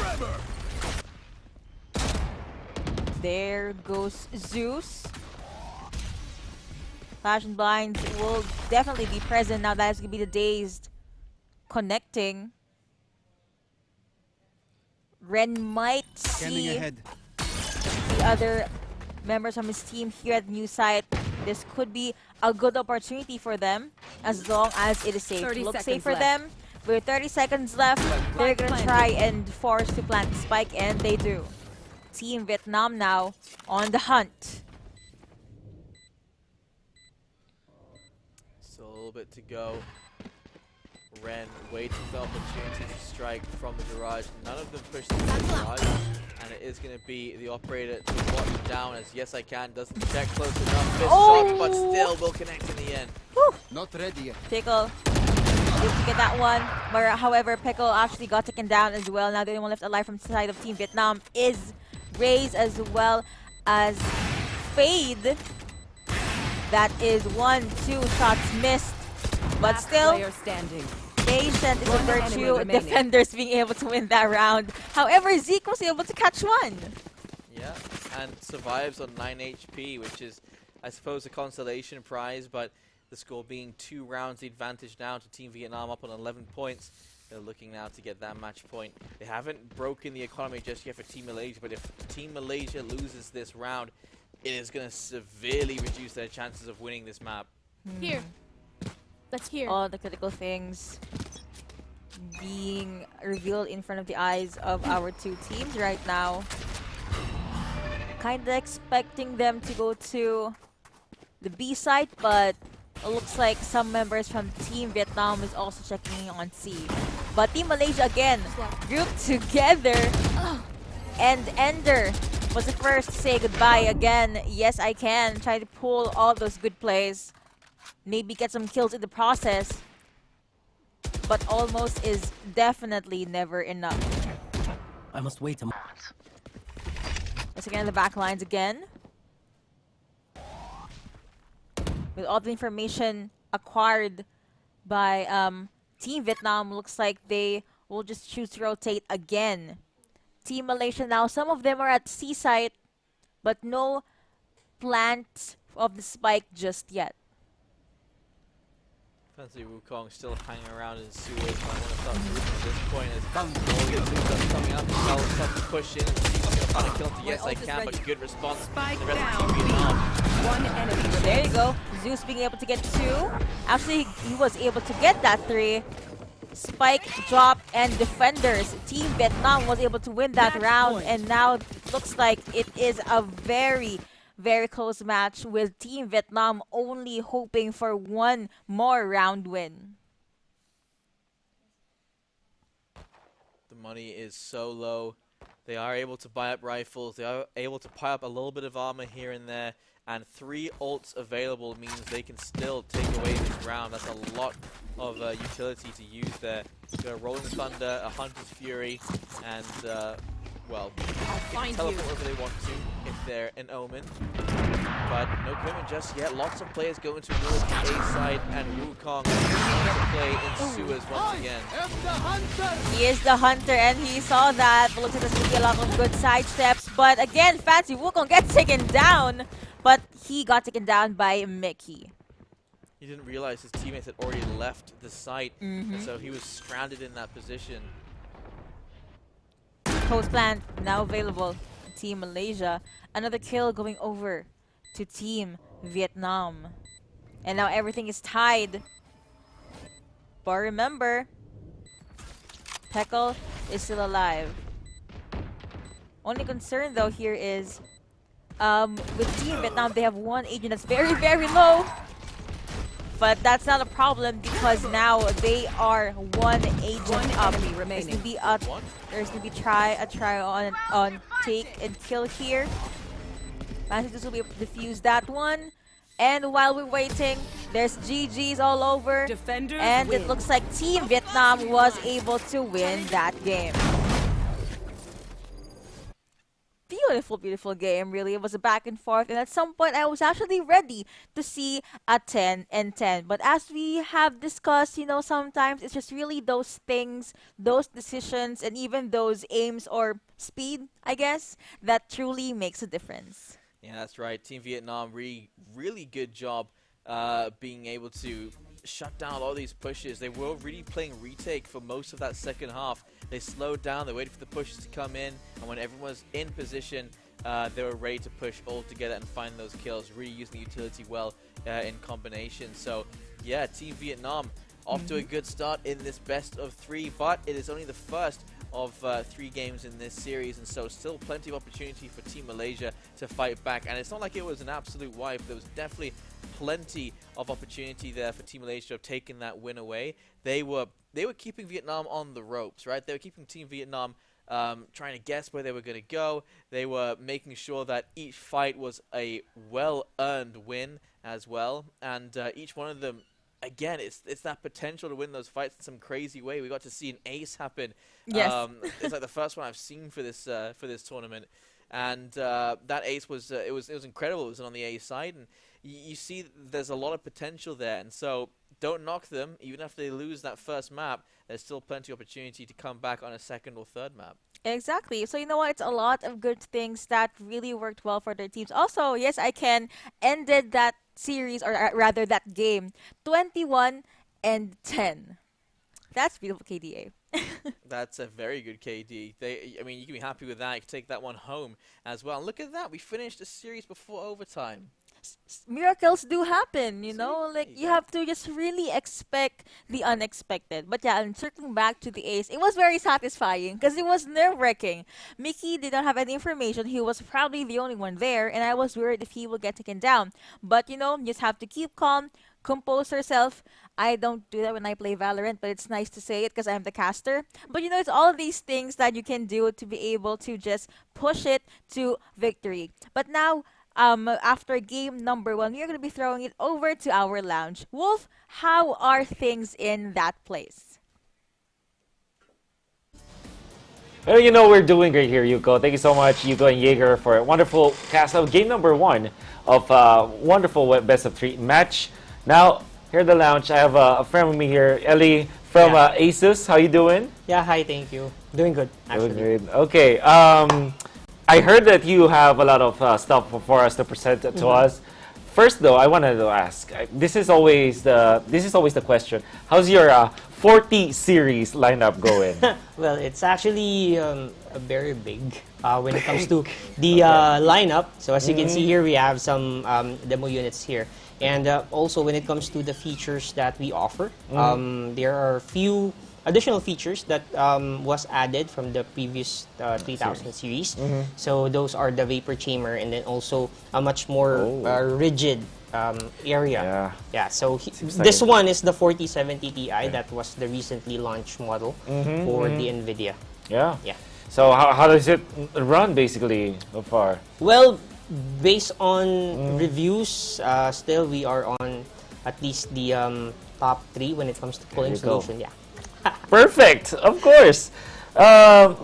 There goes Zeus. Flash and Blinds will definitely be present now. That is going to be the Dazed connecting. Ren might see the other members from his team here at the new site. This could be a good opportunity for them as long as it is safe. 30 Looks seconds safe for left. them. With 30 seconds left, they're going to try and force to plant the spike, and they do. Team Vietnam now on the hunt. Still a little bit to go. Ren waiting for the opportunity to strike from the garage. None of them push the garage, and it is going to be the operator to watch down as Yes I Can doesn't check close enough. Missed shot, but still will connect in the end. Whew. Not ready yet. Pickle able to get that one. But, however, Pickle actually got taken down as well. Now the only one left alive from the side of Team Vietnam is Raze as well as Fade. That is 1-2 shots missed. But Last still, player standing. patient is a One enemy virtue. remaining. Defenders being able to win that round. However, Zeke was able to catch one. Yeah, and survives on 9 HP, which is, I suppose, a consolation prize, but the score being 2 rounds, the advantage now to Team Vietnam up on 11 points. They're looking now to get that match point. They haven't broken the economy just yet for Team Malaysia, but if Team Malaysia loses this round, it is going to severely reduce their chances of winning this map. Here. Let's hear. All the critical things being revealed in front of the eyes of our two teams right now. Kinda expecting them to go to the B side, but it looks like some members from Team Vietnam is also checking in on C. But Team Malaysia again grouped together, and Ender was the first to say goodbye again. Yes, I can. Try to pull all those good plays. Maybe get some kills in the process. But almost is definitely never enough. I must wait a moment. Once again, the back lines again. With all the information acquired by Team Vietnam, looks like they will just choose to rotate again. Team Malaysia now, some of them are at C site, but no plant of the spike just yet. Fancy Wukong still hanging around in sewers. Might want to start moving at this point as Morgan Zuko's coming up. They'll start to push in and see if he's going to find a kill to Yes I ult is Can, but ready. good response. Spike The rest down. of Team Vietnam. One enemy There remaining. you go. Zeus being able to get 2. Actually, he was able to get that 3. Spike, drop, and defenders. Team Vietnam was able to win that Match round, point. and now it looks like it is a very, very close match with Team Vietnam only hoping for one more round win. The money is so low. They are able to buy up rifles. They are able to buy up a little bit of armor here and there. And 3 ults available means they can still take away this round. That's a lot of utility to use there. Got a Rolling Thunder, a Hunter's Fury, and, well, they can find teleport you. wherever they want to if they're an Omen. But no commitment just yet. Lots of players going towards the A side, and Wukong wants to play in sewers once again. He is the hunter, and he saw that. But looks like there's going to be a lot of good side steps. But again, Fancy Wukong gets taken down. But he got taken down by Mickey. He didn't realize his teammates had already left the site, and so he was stranded in that position. Post plant now available. Team Malaysia. Another kill going over to Team Vietnam. And now everything is tied. But remember, Peckle is still alive. Only concern though here is with Team Vietnam, they have one agent that's very, very low. But that's not a problem because now they are one agent up. Enemy There's remaining. gonna be a try on take and kill here. Managed to defuse that one. And while we're waiting, there's GG's all over. Defenders And it win. looks like Team Vietnam was able to win that game. Beautiful, beautiful game, really. It was a back and forth, and at some point I was actually ready to see a 10 and 10. But as we have discussed, you know, sometimes it's just really those things, those decisions, and even those aims or speed, I guess, that truly makes a difference. Yeah, that's right. Team Vietnam, really good job being able to shut down all these pushes. They were really playing retake for most of that second half. They slowed down, they waited for the pushes to come in, and when everyone was in position, they were ready to push all together and find those kills, really using the utility well in combination. So, yeah, Team Vietnam off to a good start in this best of 3, but it is only the first of 3 games in this series, and so still plenty of opportunity for Team Malaysia to fight back. And it's not like it was an absolute wipe. There was definitely plenty of opportunity there for Team Malaysia to have taken that win away. They were keeping Vietnam on the ropes, right? They were keeping Team Vietnam trying to guess where they were going to go. They were making sure that each fight was a well-earned win as well, and each one of them, again, it's that potential to win those fights in some crazy way. We got to see an ace happen. Yes. It's like the first one I've seen for this tournament, and that ace was it was incredible. It was on the A side, and you see there's a lot of potential there, and so don't knock them. Even after they lose that first map, there's still plenty of opportunity to come back on a second or third map. Exactly. So you know what? It's a lot of good things that really worked well for their teams. Also, yes, I can ended that series, or rather that game, 21 and 10. That's beautiful KDA. That's a very good KD. I mean, you can be happy with that. You can take that one home as well. And look at that. We finished the series before overtime. Miracles do happen, you know, like you have to just really expect the unexpected. But yeah, and circling back to the ace, it was very satisfying because it was nerve-wracking. Mickey did not have any information. He was probably the only one there, and I was worried if he would get taken down. But you know, you just have to keep calm, compose yourself. I don't do that when I play Valorant, but it's nice to say it because I'm the caster. But you know, it's all of these things that you can do to be able to just push it to victory. But now, after game number 1, we are going to be throwing it over to our lounge. Wolf, how are things in that place? Well, you know, we're doing great here, Yuko. Thank you so much, Yuko and Jaeger, for a wonderful cast of game number 1 of wonderful best of 3 match. Now, here at the lounge, I have a friend with me here, Ellie from Asus. How you doing? Yeah, hi, thank you. Doing good, actually. Doing great. Okay. I heard that you have a lot of stuff for us to present to us. First, though, I wanted to ask. This is always the question. How's your 40 series lineup going? Well, it's actually very big when it comes to the lineup. So as you can see here, we have some demo units here. And also when it comes to the features that we offer, there are few additional features that was added from the previous 3000 series. So those are the vapor chamber, and then also a much more rigid area. Yeah. So this one is the 4070 Ti that was the recently launched model for the NVIDIA. Yeah. So how does it run basically so far? Well, based on reviews, still we are on at least the top 3 when it comes to cooling solution. Yeah. Perfect, of course.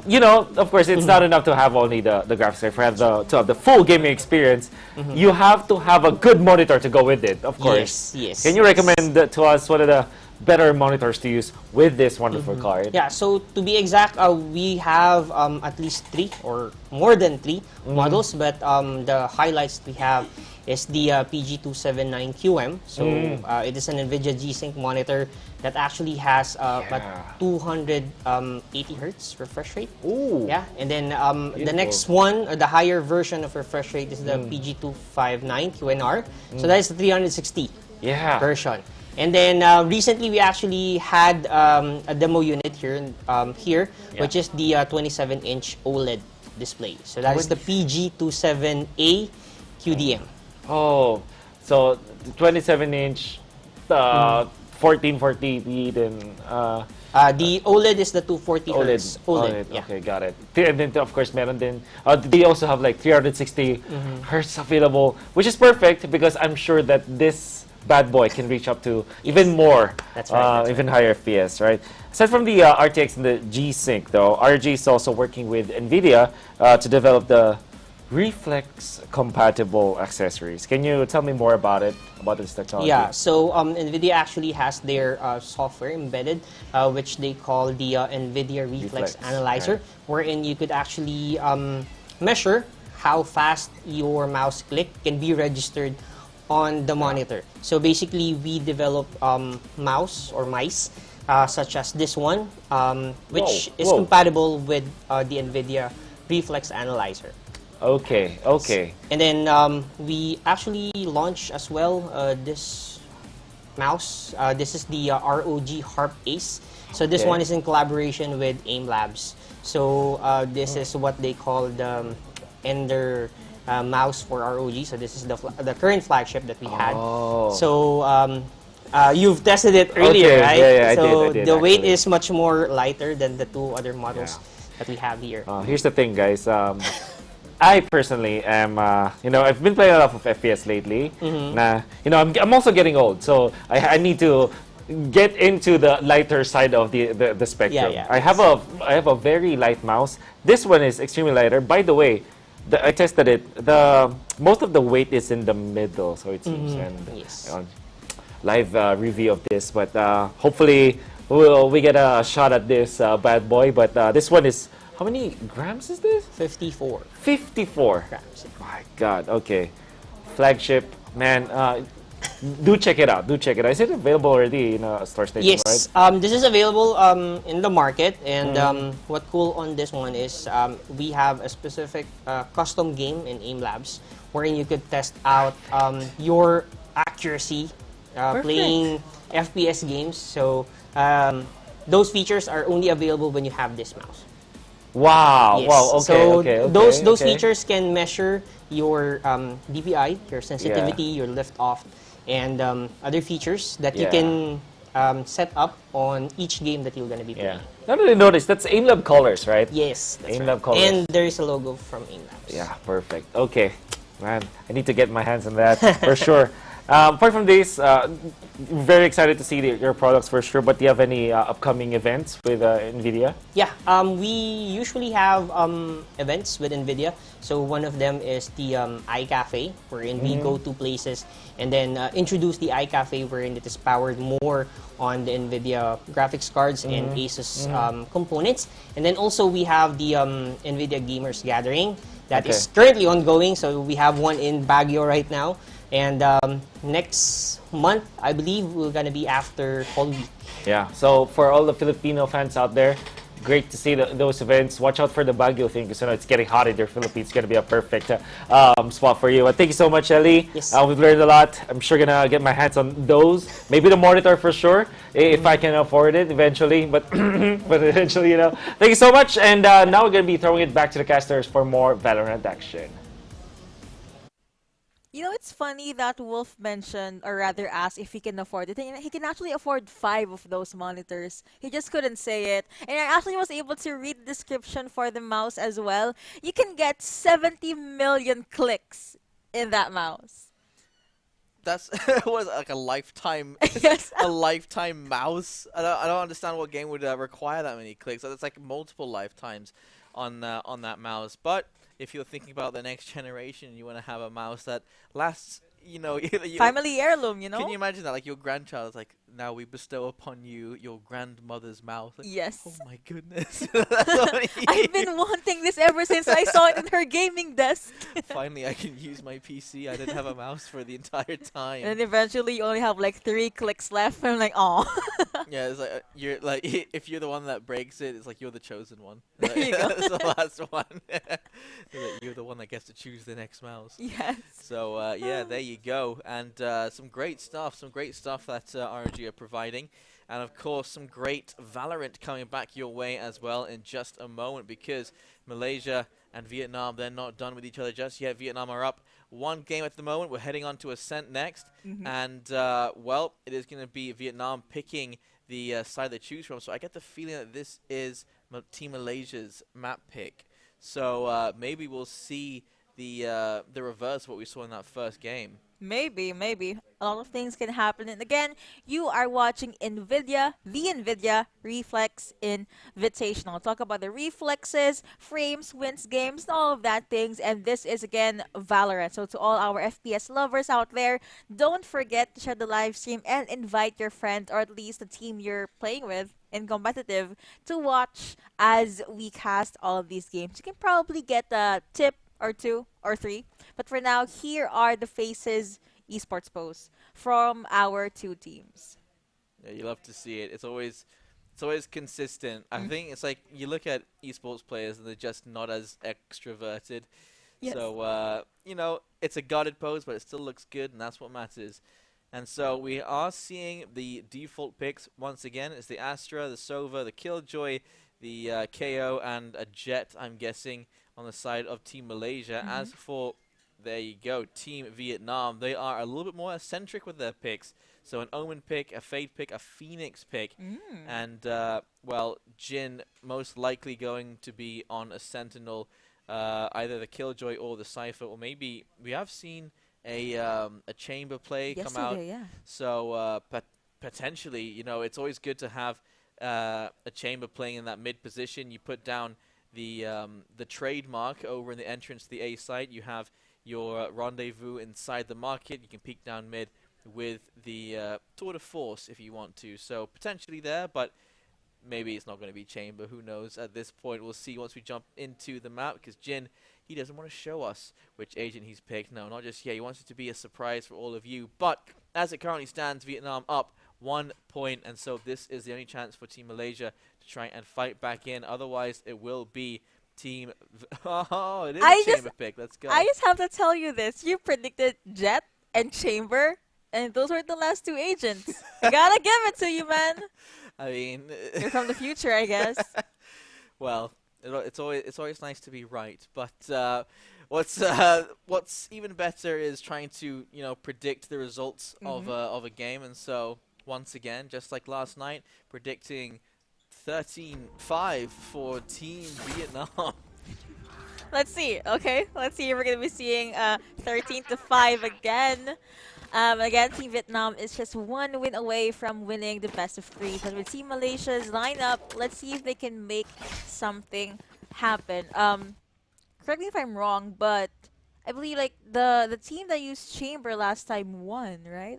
You know, of course, it's not enough to have only the graphics card. To have the full gaming experience, you have to have a good monitor to go with it, of course. Yes. Can you recommend to us what are the better monitors to use with this wonderful card? Yeah, so to be exact, we have at least 3 or more than 3 models, but the highlights we have is the PG279QM. So it is an NVIDIA G-Sync monitor that actually has about 280 hertz refresh rate. Ooh. Yeah, and then the Beautiful. next one, or the higher version of refresh rate, is the PG259QNR. So that is the 360 Yeah. version. And then recently we actually had a demo unit here, which is the 27-inch OLED display. So that is the PG27A QDM. Oh, so 27-inch, 1440p, then The OLED is the 240 OLED. hertz. OLED, yeah. Okay, got it. And then of course, meron din. They also have like 360 hertz available, which is perfect because I'm sure that this bad boy can reach up to even more, That's right, that's even higher FPS, right? Aside from the RTX and the G-Sync, though, RG is also working with NVIDIA to develop the Reflex compatible accessories. Can you tell me more about it, about this technology? Yeah, so NVIDIA actually has their software embedded, which they call the NVIDIA Reflex Analyzer, wherein you could actually measure how fast your mouse click can be registered on the monitor. So basically, we develop mouse or mice such as this one, which is compatible with the NVIDIA Reflex Analyzer. Okay, okay. And then we actually launched as well this mouse. This is the ROG Harp Ace. So this one is in collaboration with AIM Labs. So this is what they call the Ender mouse for ROG. So this is the current flagship that we had. So you've tested it earlier, right? Yeah, so I did, the weight actually. is much more lighter than the two other models that we have here. Here's the thing, guys. I personally am, I've been playing a lot of FPS lately. I'm also getting old, so I need to get into the lighter side of the spectrum. I have a very light mouse. This one is extremely lighter. By the way, I tested it. Most of the weight is in the middle, so it seems. And live review of this, but hopefully we get a shot at this bad boy. But this one is. How many grams is this? 54. 54 grams. My God. Okay. Flagship, man. Do check it out. Do check it out. Is it available already in a store station? Yes. Right? This is available in the market, and what cool on this one is we have a specific custom game in AIM Labs wherein you could test out your accuracy playing FPS games. So those features are only available when you have this mouse. Wow! Yes. Wow! Okay. So okay. those features can measure your DPI, your sensitivity, your lift off, and other features that you can set up on each game that you're gonna be playing. Now that I noticed, that's AIM Lab colors, right? Yes, that's AIM right. Lab colors. And there is a logo from AIM Labs. Yeah, perfect. Okay, man, I need to get my hands on that for sure. Apart from this, very excited to see your products for sure. But do you have any upcoming events with NVIDIA? Yeah, we usually have events with NVIDIA. So one of them is the iCafe, wherein we go to places and then introduce the iCafe, wherein it is powered more on the NVIDIA graphics cards and Asus components. And then also we have the NVIDIA Gamers Gathering that is currently ongoing. So we have one in Baguio right now. And next month, I believe we're gonna be after Holy Week. Yeah. So for all the Filipino fans out there, great to see those events. Watch out for the Baguio thing because it's getting hot in the Philippines. It's gonna be a perfect spot for you. Thank you so much, Ellie. Yes. We've learned a lot. I'm sure gonna get my hands on those. Maybe the monitor for sure, if I can afford it eventually. But but eventually, Thank you so much. And now we're gonna be throwing it back to the casters for more Valorant action. It's funny that Wolf mentioned, or rather asked, if he can afford it. And he can actually afford 5 of those monitors. He just couldn't say it. And I actually was able to read the description for the mouse as well. You can get 70 million clicks in that mouse. That's was like a lifetime, Yes. a lifetime mouse. I don't understand what game would require that many clicks. That's like multiple lifetimes on that mouse. But if you're thinking about the next generation, you want to have a mouse that lasts. Family heirloom, Can you imagine that? Like your grandchild is like, now we bestow upon you your grandmother's mouth. Like, Yes. oh my goodness. That's what I I've been wanting this ever since I saw it in her gaming desk. Finally, I can use my PC. I didn't have a mouse for the entire time. And then eventually you only have like 3 clicks left. I'm like, oh. Yeah, it's like you're like if you're the one that breaks it, it's like you're the chosen one. There you go. That's the last one. You're the one that gets to choose the next mouse. Yes. So yeah, there you go, and some great stuff that RNG are providing, and of course some great Valorant coming back your way as well in just a moment, because Malaysia and Vietnam, they're not done with each other just yet. Vietnam are up 1 game at the moment. We're heading on to Ascent next, and well, it is going to be Vietnam picking the side they choose from. So I get the feeling that this is Team Malaysia's map pick. So maybe we'll see the reverse of what we saw in that first game. Maybe, maybe. A lot of things can happen. And again, you are watching NVIDIA, the NVIDIA Reflex Invitational. Talk about the reflexes, frames, wins games, all of that things. And this is, again, Valorant. So to all our FPS lovers out there, don't forget to share the live stream and invite your friend, or at least the team you're playing with in competitive, to watch as we cast all of these games. You can probably get a tip or 2 or 3. But for now, here are the Faces esports posts from our 2 teams. Yeah, you love to see it. It's always consistent. I think it's like you look at esports players and they're just not as extroverted. Yes. So you know, it's a guarded pose, but it still looks good, and that's what matters. And so we are seeing the default picks once again. It's the Astra, the Sova, the Killjoy, the KO, and a Jet, I'm guessing, on the side of Team Malaysia. As for, there you go, Team Vietnam, they are a little bit more eccentric with their picks. So an Omen pick, a Fade pick, a Phoenix pick, and, well, Jin most likely going to be on a Sentinel, either the Killjoy or the Cypher, or maybe we have seen a Chamber play come out. Yeah. So potentially, you know, it's always good to have a Chamber playing in that mid position. You put down the trademark over in the entrance to the A site. You have your rendezvous inside the market. You can peek down mid with the tour de force if you want to. So potentially there, but maybe it's not going to be Chamber. Who knows? At this point, we'll see once we jump into the map, because Jin, he doesn't want to show us which agent he's picked. No, not just yet. He wants it to be a surprise for all of you. But as it currently stands, Vietnam up 1 point, and so this is the only chance for Team Malaysia to try and fight back in. Otherwise, it will be Team... Oh, it is a Chamber pick. Let's go. I just have to tell you this. You predicted Jet and Chamber, and those were the last 2 agents. I gotta give it to you, man. I mean... You're from the future, I guess. Well, it's always nice to be right, but what's even better is trying to, you know, predict the results of a game. And so once again, just like last night, predicting 13-5 for Team Vietnam. Let's see. Okay, let's see if we're gonna be seeing 13-5 again. Again, Team Vietnam is just 1 win away from winning the best of 3. But with Team Malaysia's lineup, let's see if they can make something happen. Correct me if I'm wrong, but I believe like the team that used Chamber last time won, right?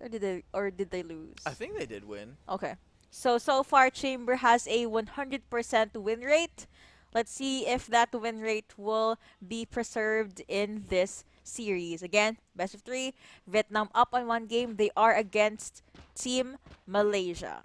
Or did they lose? I think they did win. Okay. So far Chamber has a 100% win rate. Let's see if that win rate will be preserved in this series. Again, best of 3. Vietnam up on 1 game. They are against Team Malaysia.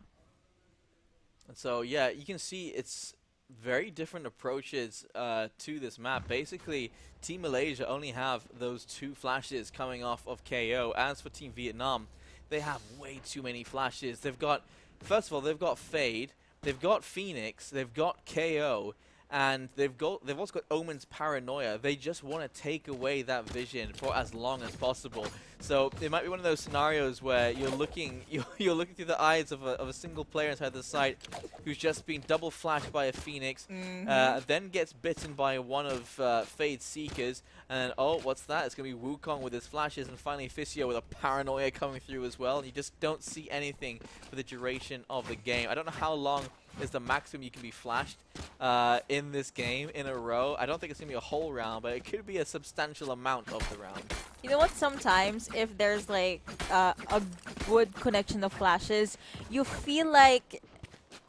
And so, yeah, you can see it's very different approaches to this map. Basically, Team Malaysia only have those 2 flashes coming off of KO. As for Team Vietnam, they have way too many flashes. They've got, first of all, they've got Fade, they've got Phoenix, they've got KO, and they've also got Omen's Paranoia. They just want to take away that vision for as long as possible. So it might be one of those scenarios where you're looking through the eyes of a single player inside the site who's just been double flashed by a Phoenix, then gets bitten by one of Fade's Seekers, and then, oh, what's that? It's going to be Wukong with his flashes, and finally Fissio with a Paranoia coming through as well. And you just don't see anything for the duration of the game. I don't know how long is the maximum you can be flashed in this game in a row. I don't think it's going to be a whole round, but it could be a substantial amount of the round. You know what? Sometimes if there's like a good connection of flashes, you feel like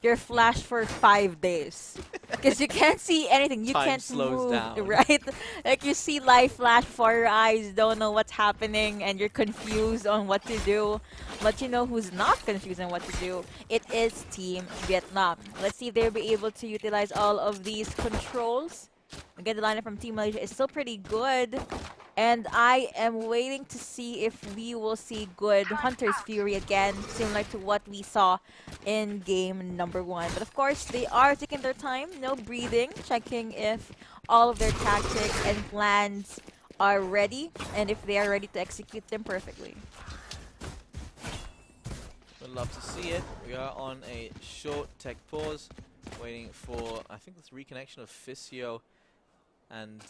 you're flashed for 5 days because you can't see anything. You Time can't slows move, down. right? Like you see light flash before your eyes, don't know what's happening, and you're confused on what to do. But you know who's not confused on what to do? It is Team Vietnam. Let's see if they'll be able to utilize all of these controls. Again, the lineup from Team Malaysia is still pretty good. And I am waiting to see if we will see good Hunter's Fury again, similar to what we saw in game number 1. But of course, they are taking their time, no breathing, checking if all of their tactics and plans are ready, and if they are ready to execute them perfectly. Would love to see it. We are on a short tech pause, waiting for, I think, this reconnection of Fisio and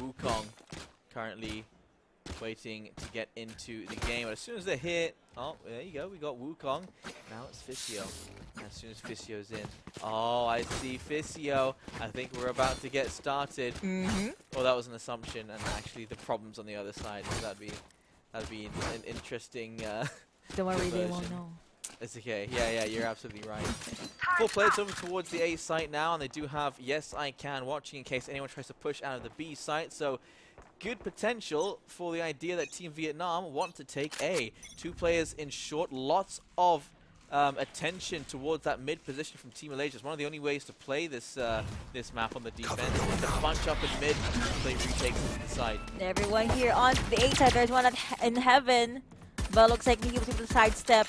Wukong, currently waiting to get into the game. But as soon as they're here, oh, there you go, we got Wukong. Now it's Fisio. As soon as Fisio's in, oh, I see Fisio. I think we're about to get started. Well, that was an assumption, and actually the problem's on the other side. So that'd be an interesting. Don't worry, they diversion. won't know. It's okay. Yeah, you're absolutely right. 4 players over towards the A site now, and they do have Yes I Can watching in case anyone tries to push out of the B site. So good potential for the idea that Team Vietnam want to take A. 2 players in short, lots of attention towards that mid position from Team Malaysia. It's one of the only ways to play this this map on the defense. To bunch up in mid, play retakes into the side. Everyone here on the A side, there's one in heaven, but looks like he was able to sidestep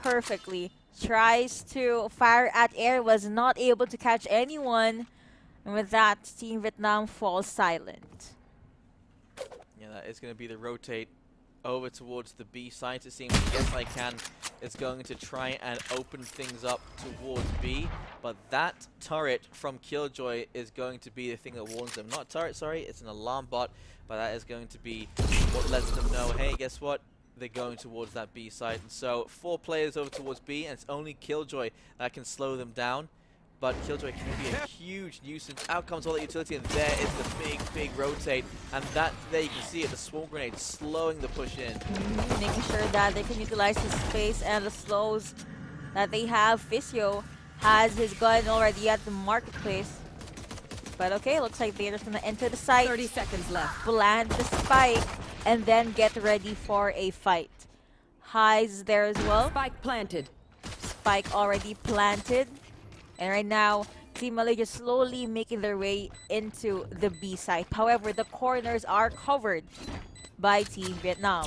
perfectly. Tries to fire at air, was not able to catch anyone. And with that, Team Vietnam falls silent. Yeah, that is going to be the rotate over towards the B site. It seems Yes I Can is going to try and open things up towards B, but that turret from Killjoy is going to be the thing that warns them. Not turret, sorry, it's an alarm bot, but that is going to be what lets them know, hey, guess what? They're going towards that B site. And so 4 players over towards B, and it's only Killjoy that can slow them down. But Killjoy can be a huge nuisance. Out comes all that utility, and there is the big rotate. And that, there you can see it, the swarm grenade slowing the push in. Making sure that they can utilize the space and the slows that they have. Fisio has his gun already at the marketplace. But okay, looks like they're just going to enter the site. 30 seconds left. Plant the spike, and then get ready for a fight. Highs there as well. Spike planted. Spike already planted. And right now, Team Malaysia slowly making their way into the B site. However, the corners are covered by Team Vietnam.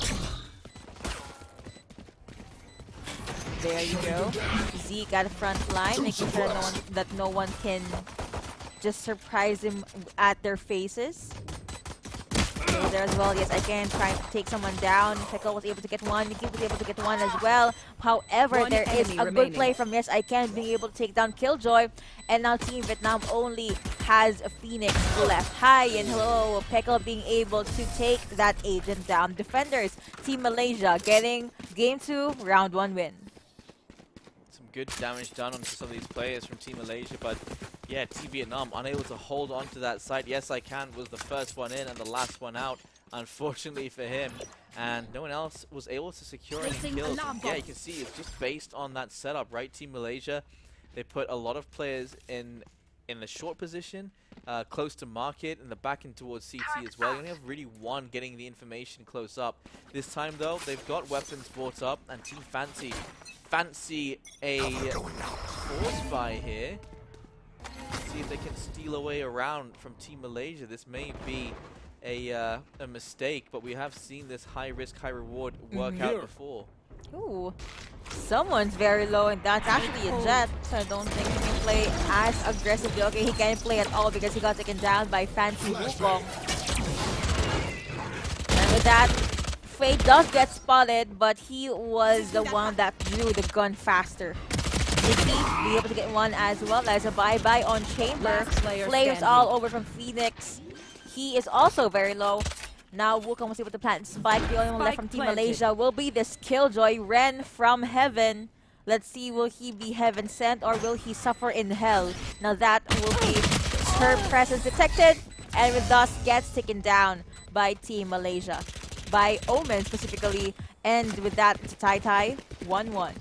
There you go. Zeke at the front line, making sure that no one can just surprise him at their faces. So there as well. Yes, I can try to take someone down. Pickle was able to get one. Nikki was able to get one as well. However, One there is enemy a good remaining. play from Yes, I can being able to take down Killjoy. And now Team Vietnam only has a Phoenix left. Hi and hello. Pickle being able to take that agent down. Defenders, Team Malaysia getting Game 2, Round 1 win. Some good damage done onto some of these players from Team Malaysia, but yeah, Team Vietnam unable to hold on to that site. Yes I Can was the first one in and the last one out, unfortunately for him. And no one else was able to secure any kills. And yeah, you can see it's just based on that setup, right? Team Malaysia, they put a lot of players in the short position, close to market, and the back end towards CT as well. You only have really one getting the information close up. This time though, they've got weapons brought up, and Team fancy a force buy here. See if they can steal away around from Team Malaysia. This may be a mistake, but we have seen this high risk, high reward work out before. Ooh, someone's very low, and that's actually a Jet. So I don't think he can play as aggressively. Okay, he can't play at all because he got taken down by Fancy Wukong. And with that, Faye does get spotted, but he was the one that drew the gun faster. Nikki be able to get one as well as a bye-bye on Chamber. Last player Flames standing. all over from Phoenix. He is also very low. Now Wukong was able to plant Spike. The only one left from Team planted. Malaysia will be this Killjoy. Ren from Heaven. Let's see, will he be Heaven sent or will he suffer in Hell? Now that will be her presence detected. And with thus gets taken down by Team Malaysia, by Omen specifically. And with that, it's a tie-tie, 1-1.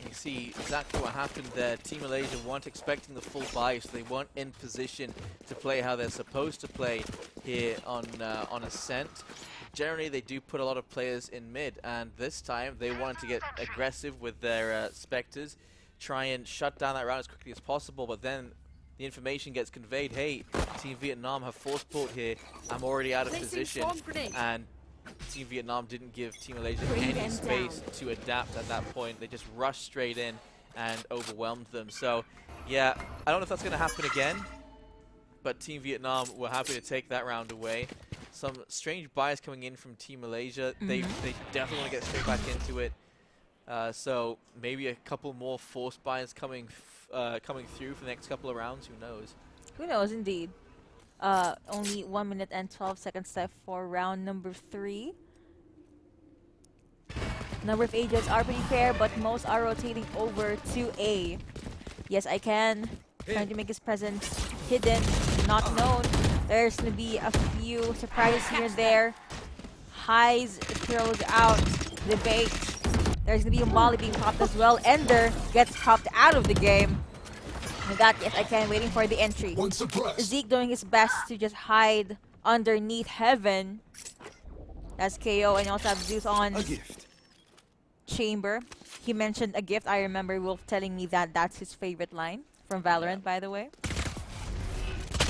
You see exactly what happened there. Team Malaysia weren't expecting the full buy, so they weren't in position to play how they're supposed to play here on Ascent. Generally, they do put a lot of players in mid, and this time they wanted to get aggressive with their Spectres, try and shut down that round as quickly as possible, but then the information gets conveyed, hey, Team Vietnam have force pulled here, I'm already out of position, and Team Vietnam didn't give Team Malaysia any space to adapt at that point. They just rushed straight in and overwhelmed them. So, yeah, I don't know if that's going to happen again, but Team Vietnam were happy to take that round away. Some strange buys coming in from Team Malaysia. They definitely want to get straight back into it. So maybe a couple more force buys coming through for the next couple of rounds. Who knows? Who knows, indeed. Only 1 minute and 12 seconds left for round number 3. Number of agents are pretty fair, but most are rotating over to A. Yes, I can. Trying to make his presence hidden, not known. There's going to be a few surprises here and there. Highs throws out the bait. There's going to be a Molly being popped as well. Ender gets popped out of the game. We got Yes I Can waiting for the entry. Zeke doing his best to just hide underneath Heaven. That's KO, and you also have Zeus on Chamber. He mentioned a gift. I remember Wolf telling me that that's his favorite line from Valorant, by the way.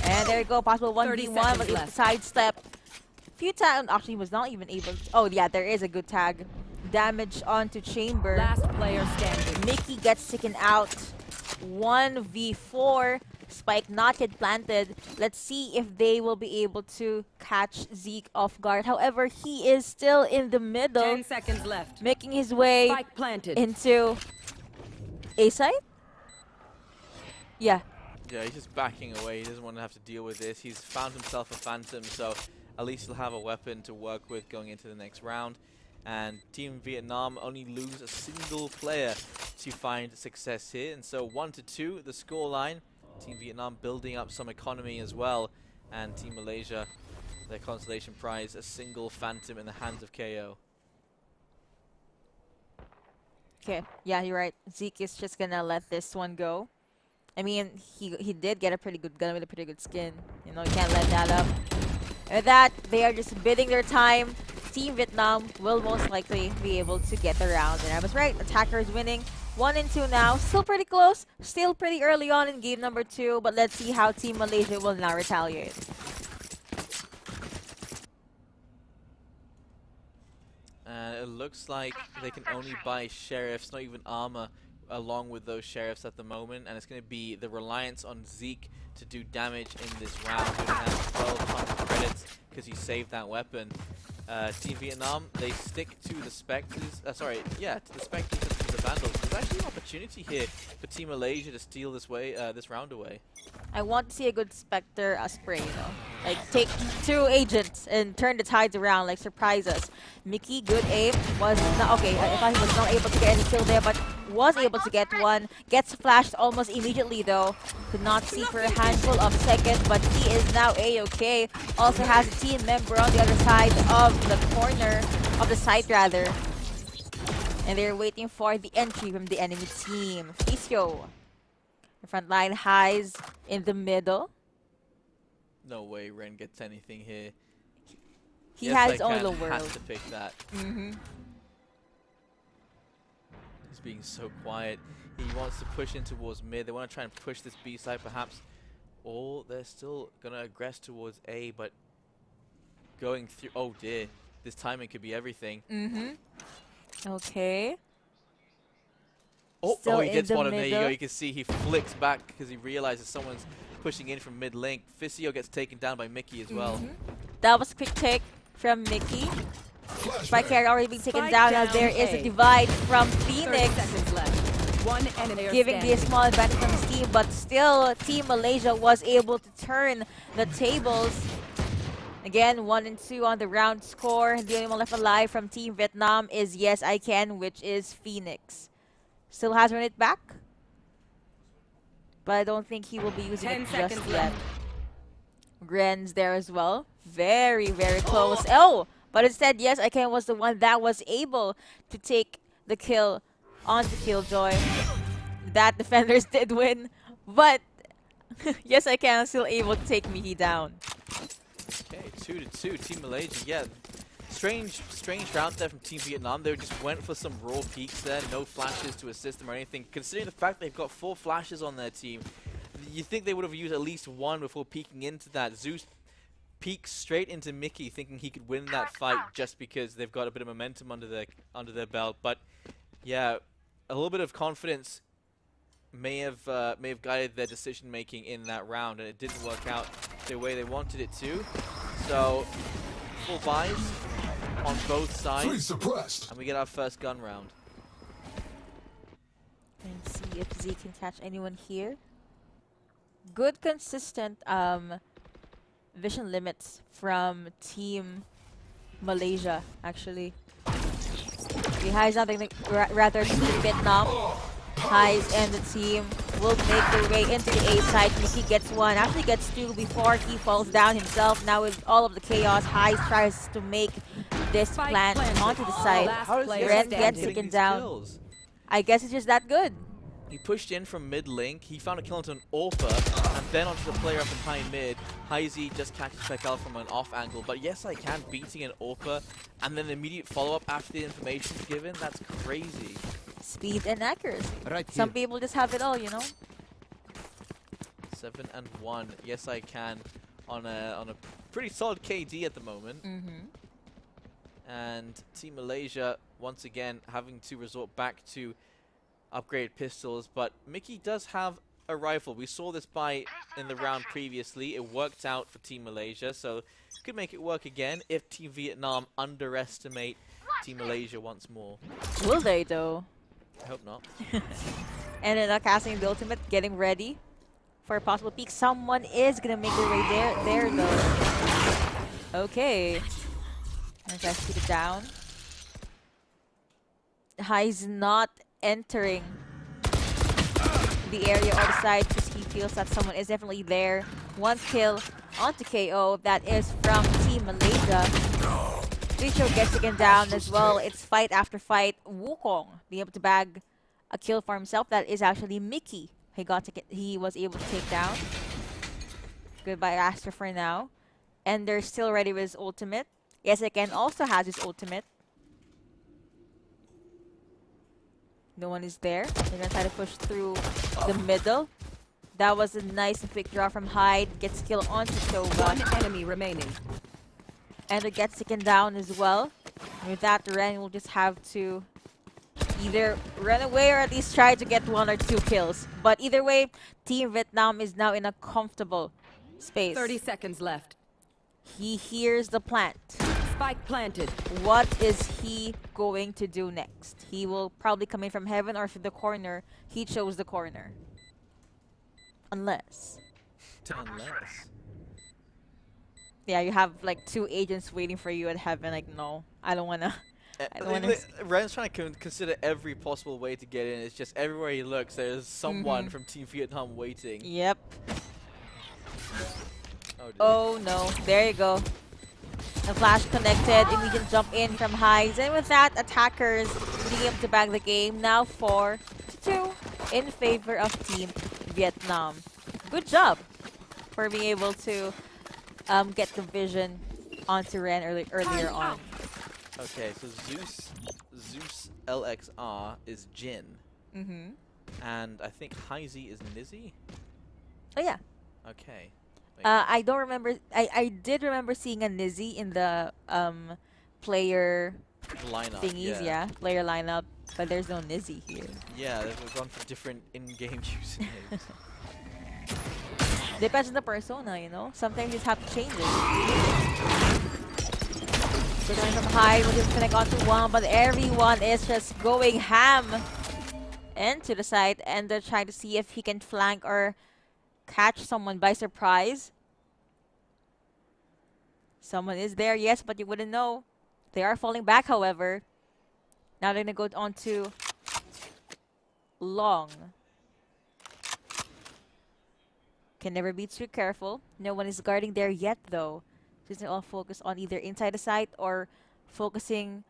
And there you go, possible 1v1, but it's sidestep. Few tag, actually was not even able to, oh yeah, there is a good tag. Damage onto Chamber. Last player standing. Mickey gets taken out. 1v4. Spike not yet planted. Let's see if they will be able to catch Zeke off guard. However, he is still in the middle. 10 seconds left. Making his way Spike planted. into A side? Yeah. Yeah, he's just backing away. He doesn't want to have to deal with this. He's found himself a Phantom, so at least he'll have a weapon to work with going into the next round. And Team Vietnam only lose a single player to find success here. And so 1-2, the scoreline. Team Vietnam building up some economy as well. And Team Malaysia, their consolation prize, a single Phantom in the hands of KO. Okay, yeah, you're right. Zeke is just gonna let this one go. I mean, he did get a pretty good gun with a pretty good skin. You know, you can't let that up. And with that, they are just bidding their time. Team Vietnam will most likely be able to get the round. And I was right, attacker is winning. 1-2 now. Still pretty close. Still pretty early on in game number 2. But let's see how Team Malaysia will now retaliate. And it looks like they can only buy sheriffs, not even armor, along with those sheriffs at the moment. And it's going to be the reliance on Zeke to do damage in this round. He has 1,200 credits because he saved that weapon. Team Vietnam, they stick to the Spectres, to the Spectres and to the Vandals. There's actually an opportunity here for Team Malaysia to steal this round away. I want to see a good Spectre spray, you know. Like, take 2 agents and turn the tides around, like, surprise us. Mickey, good aim, was not, okay, I thought he was not able to get any kill there, but was able to get one. Gets flashed almost immediately, though. Could not see for a handful of seconds, but he is now A-okay. Also has a team member on the other side of the corner, of the site, rather. And they're waiting for the entry from the enemy team. Fisio. The front line highs in the middle. No way Ren gets anything here. He Yes, has his own I little can. world. Has to pick that. He's being so quiet. He wants to push in towards mid. They want to try and push this B side perhaps. Or they're still going to aggress towards A, but going through... Oh dear. This timing could be everything. Okay. Oh, he gets one of them. There you go. You can see he flicks back because he realizes someone's pushing in from mid link. Fisio gets taken down by Mickey as well. That was a quick take from Mickey. Spike carrier already being taken Spike down as down there is a A. divide from 30 Phoenix. seconds left. One enemy Giving the small advantage from his team, but still Team Malaysia was able to turn the tables. Again, 1-2 on the round score. The only one left alive from Team Vietnam is Yes I Can, which is Phoenix. Still has run it back, but I don't think he will be using 10 it just seconds yet. left. Gren's there as well. Very, very close. Oh! But instead, yes, Iken was the one that was able to take the kill onto Killjoy. That defenders did win, but yes, Iken still able to take Mickey down. Okay, 2-2, Team Malaysia. Yeah, strange round there from Team Vietnam. They just went for some raw peaks there, no flashes to assist them or anything. Considering the fact they've got 4 flashes on their team, you think they would have used at least 1 before peeking into that. Zeus peeks straight into Mickey, thinking he could win that fight just because they've got a bit of momentum under their belt. But yeah, a little bit of confidence may have guided their decision making in that round, and it didn't work out the way they wanted it to. So full buys on both sides, and we get our first gun round. Let's see if Z can catch anyone here. Good, consistent vision limits from Team Malaysia, actually. The Highs nothing rather Team Vietnam. Highs and the team will make their way into the A side. Mickey gets 1, actually gets 2 before he falls down himself. Now with all of the chaos, Highs tries to make this plant onto the side. Ren gets taken down. I guess it's just that good. He pushed in from mid link, he found a kill into an AWPer, and then onto the player up in high mid. Heisey just catches Pekel from an off angle, but yes, I can beating an AWPer, and then immediate follow-up after the information's given. That's crazy. Speed and accuracy. Right Some here. people just have it all, you know? 7 and 1. Yes, I can on a pretty solid KD at the moment. And Team Malaysia once again having to resort back to upgraded pistols, but Mickey does have a rifle. We saw this buy in the round previously. It worked out for Team Malaysia, so could make it work again if Team Vietnam underestimate Team Malaysia once more. Will they though? I hope not. And then casting the ultimate, getting ready for a possible peek. Someone is gonna make their way there though. Okay. And try to keep it down. High's not entering the area or the side because he feels that someone is definitely there. 1 kill onto KO. That is from Team Malaysia. Richo gets taken down as well. It's fight after fight. Wukong being able to bag a kill for himself. That is actually Mickey. He was able to take down. Goodbye Astra for now. And they're still ready with his ultimate. Yes, again also has his ultimate. No one is there. They're gonna try to push through the middle. That was a nice and quick draw from Hyde. Gets kill onto Shogun. 1 enemy remaining. And it gets taken down as well. And with that, Ren will just have to either run away or at least try to get 1 or 2 kills. But either way, Team Vietnam is now in a comfortable space. 30 seconds left. He hears the plant. Spike planted. What is he going to do next? He will probably come in from heaven or through the corner. He chose the corner. Unless. Yeah, you have like 2 agents waiting for you at heaven. Like, no, I don't wanna. I don't wanna. Ren's trying to consider every possible way to get in. It's just everywhere he looks, there's someone from Team Vietnam waiting. Yep. Oh, dear. Oh no, there you go. The flash connected, immediate jump in from Highs, and with that, attackers being able to bag the game. Now 4-2 in favor of Team Vietnam. Good job for being able to get the vision onto Ren earlier on. Okay, so Zeus LXR is Jin. And I think Heisey is Nizzy? Oh yeah. Okay. I don't remember. I did remember seeing a Nizzy in the player Lineup, thingies, yeah. Player lineup, but there's no Nizzy here. Yeah, they've gone for different in-game usernames. Depends on the persona, you know. Sometimes you just have to change it. So going from high, we'll just connect onto 1, but everyone is just going ham into the side, and they're trying to see if he can flank or catch someone by surprise. Someone is there, yes, but you wouldn't know. They are falling back, however. Now they're gonna go on to long. Can never be too careful. No one is guarding there yet, though. Since they're all focused on either inside the site or focusing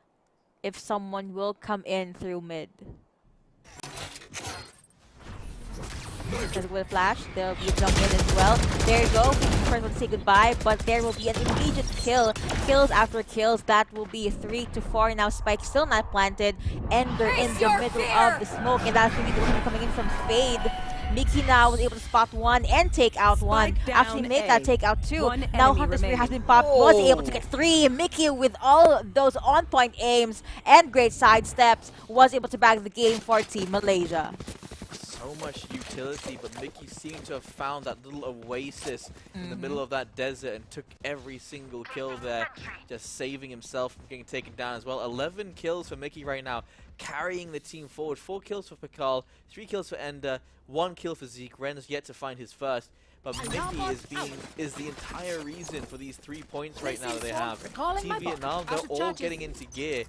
if someone will come in through mid. Because with a flash, there'll be a jump in as well. There you go. First one to say goodbye, but there will be an immediate kill. Kills after kills. That will be 3 to 4. Now Spike still not planted. Ender in the middle of the smoke, and that's going to be the one coming in from Fade. Mickey now was able to spot one and take out one. Spike Actually down make A. that take out two. One Now enemy Hunter's Spear has remaining. been popped. Was able to get 3. Mickey with all those on-point aims and great side steps was able to bag the game for Team Malaysia. So much utility, but Mickey seemed to have found that little oasis in the middle of that desert and took every single kill there, just saving himself from getting taken down as well. 11 kills for Mickey right now, carrying the team forward. 4 kills for Pakal, 3 kills for Ender, 1 kill for Zeke. Ren's yet to find his first. But Mickey is the entire reason for these 3 points right now that they have. Team Vietnam, they're all getting into gear.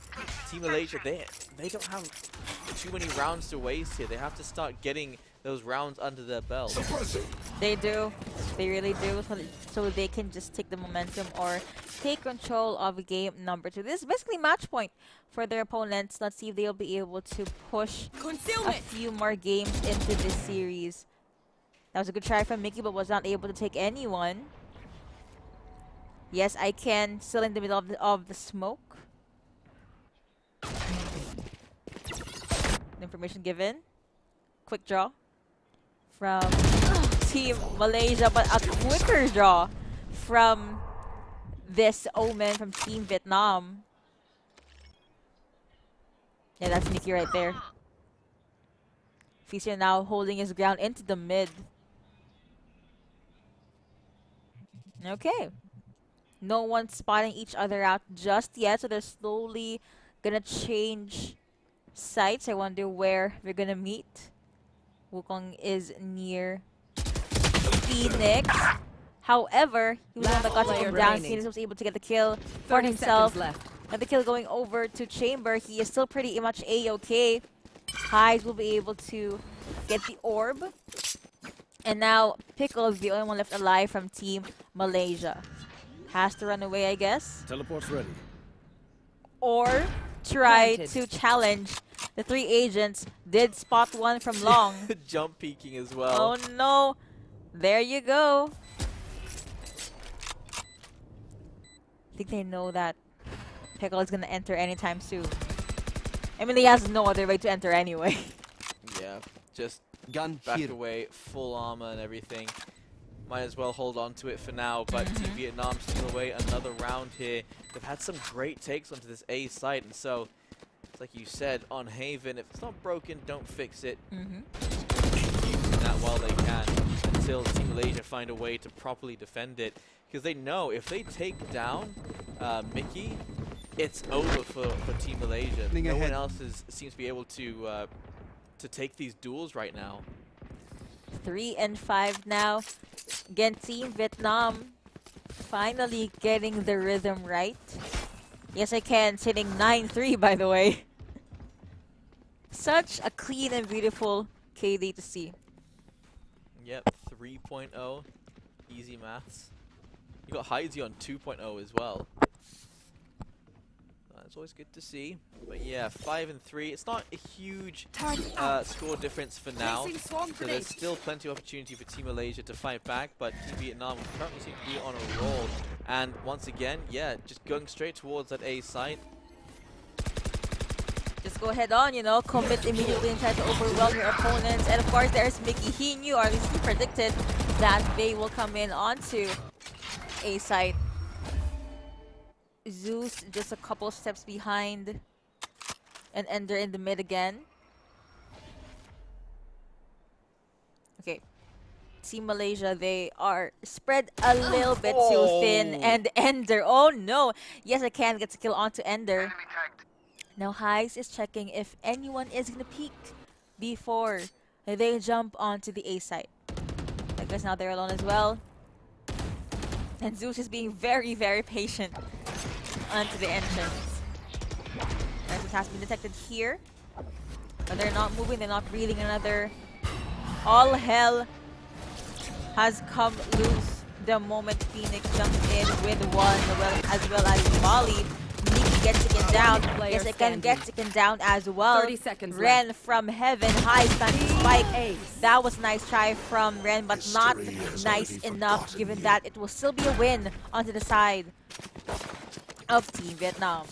Team Malaysia, they don't have too many rounds to waste here. They have to start getting those rounds under their belt. They do. They really do. So they can just take the momentum or take control of game number 2. This is basically match point for their opponents. Let's see if they'll be able to push a few more games into this series. That was a good try from Mickey, but was not able to take anyone. Yes, I can. Still in the middle of the smoke. Information given. Quick draw from Team Malaysia, but a quicker draw from this Omen from Team Vietnam. Yeah, that's Mickey right there. Fisher now holding his ground into the mid. Okay. No one's spotting each other out just yet, so they're slowly gonna change sites. I wonder where we're gonna meet. Wukong is near Phoenix. However, he was the one that got him down. Phoenix was able to get the kill for 30 himself. seconds left. And the kill going over to Chamber. He is still pretty much A-okay. Highs will be able to get the orb. And now Pickle is the only one left alive from Team Malaysia. Has to run away, I guess. Teleport's ready. Or try Planted. to challenge the 3 agents. Did spot one from long. Jump peeking as well. Oh no. There you go. I think they know that Pickle is going to enter anytime soon. I mean, he has no other way to enter anyway. Yeah, just Gun back here. away, full armor and everything. Might as well hold on to it for now, but Team Vietnam steal away another round here. They've had some great takes onto this A site, and so, it's like you said, on Haven, if it's not broken, don't fix it. Using that while they can, until Team Malaysia find a way to properly defend it. Because they know if they take down Mickey, it's over for Team Malaysia. No one else seems to be able to take these duels right now. 3 and 5 now. Again, Team Vietnam finally getting the rhythm right. Yes, I can. Hitting 9-3, by the way. Such a clean and beautiful KD to see. Yep, 3.0. Easy maths. You got Heidi on 2.0 as well. That's always good to see. But yeah, 5 and 3. It's not a huge score difference for now. So there's still plenty of opportunity for Team Malaysia to fight back. But Team Vietnam currently seem to be on a roll. And once again, yeah, just going straight towards that A site. Just go head on, you know, commit immediately and try to overwhelm your opponents. And of course, there's Mickey. He knew, or at least he predicted, that they will come in onto A site. Zeus just a couple steps behind. And Ender in the mid again. Okay. Team Malaysia, they are spread a little bit too thin. And Ender, oh no! Yes, I can get a kill onto Ender. Now Highs is checking if anyone is gonna peek before they jump onto the A site. I guess now they're alone as well. And Zeus is being very, very patient onto the entrance. Crisis has been detected here. But they're not moving, they're not breathing another all hell has come loose the moment Phoenix jumps in with one, as well as Molly. Nikki gets taken down. Player Yes, it can get standing. taken down as well. 30 seconds Ren left. from heaven, high standing spike. Ace. That was a nice try from Ren, but not nice enough given that it will still be a win onto the side of Team Vietnam.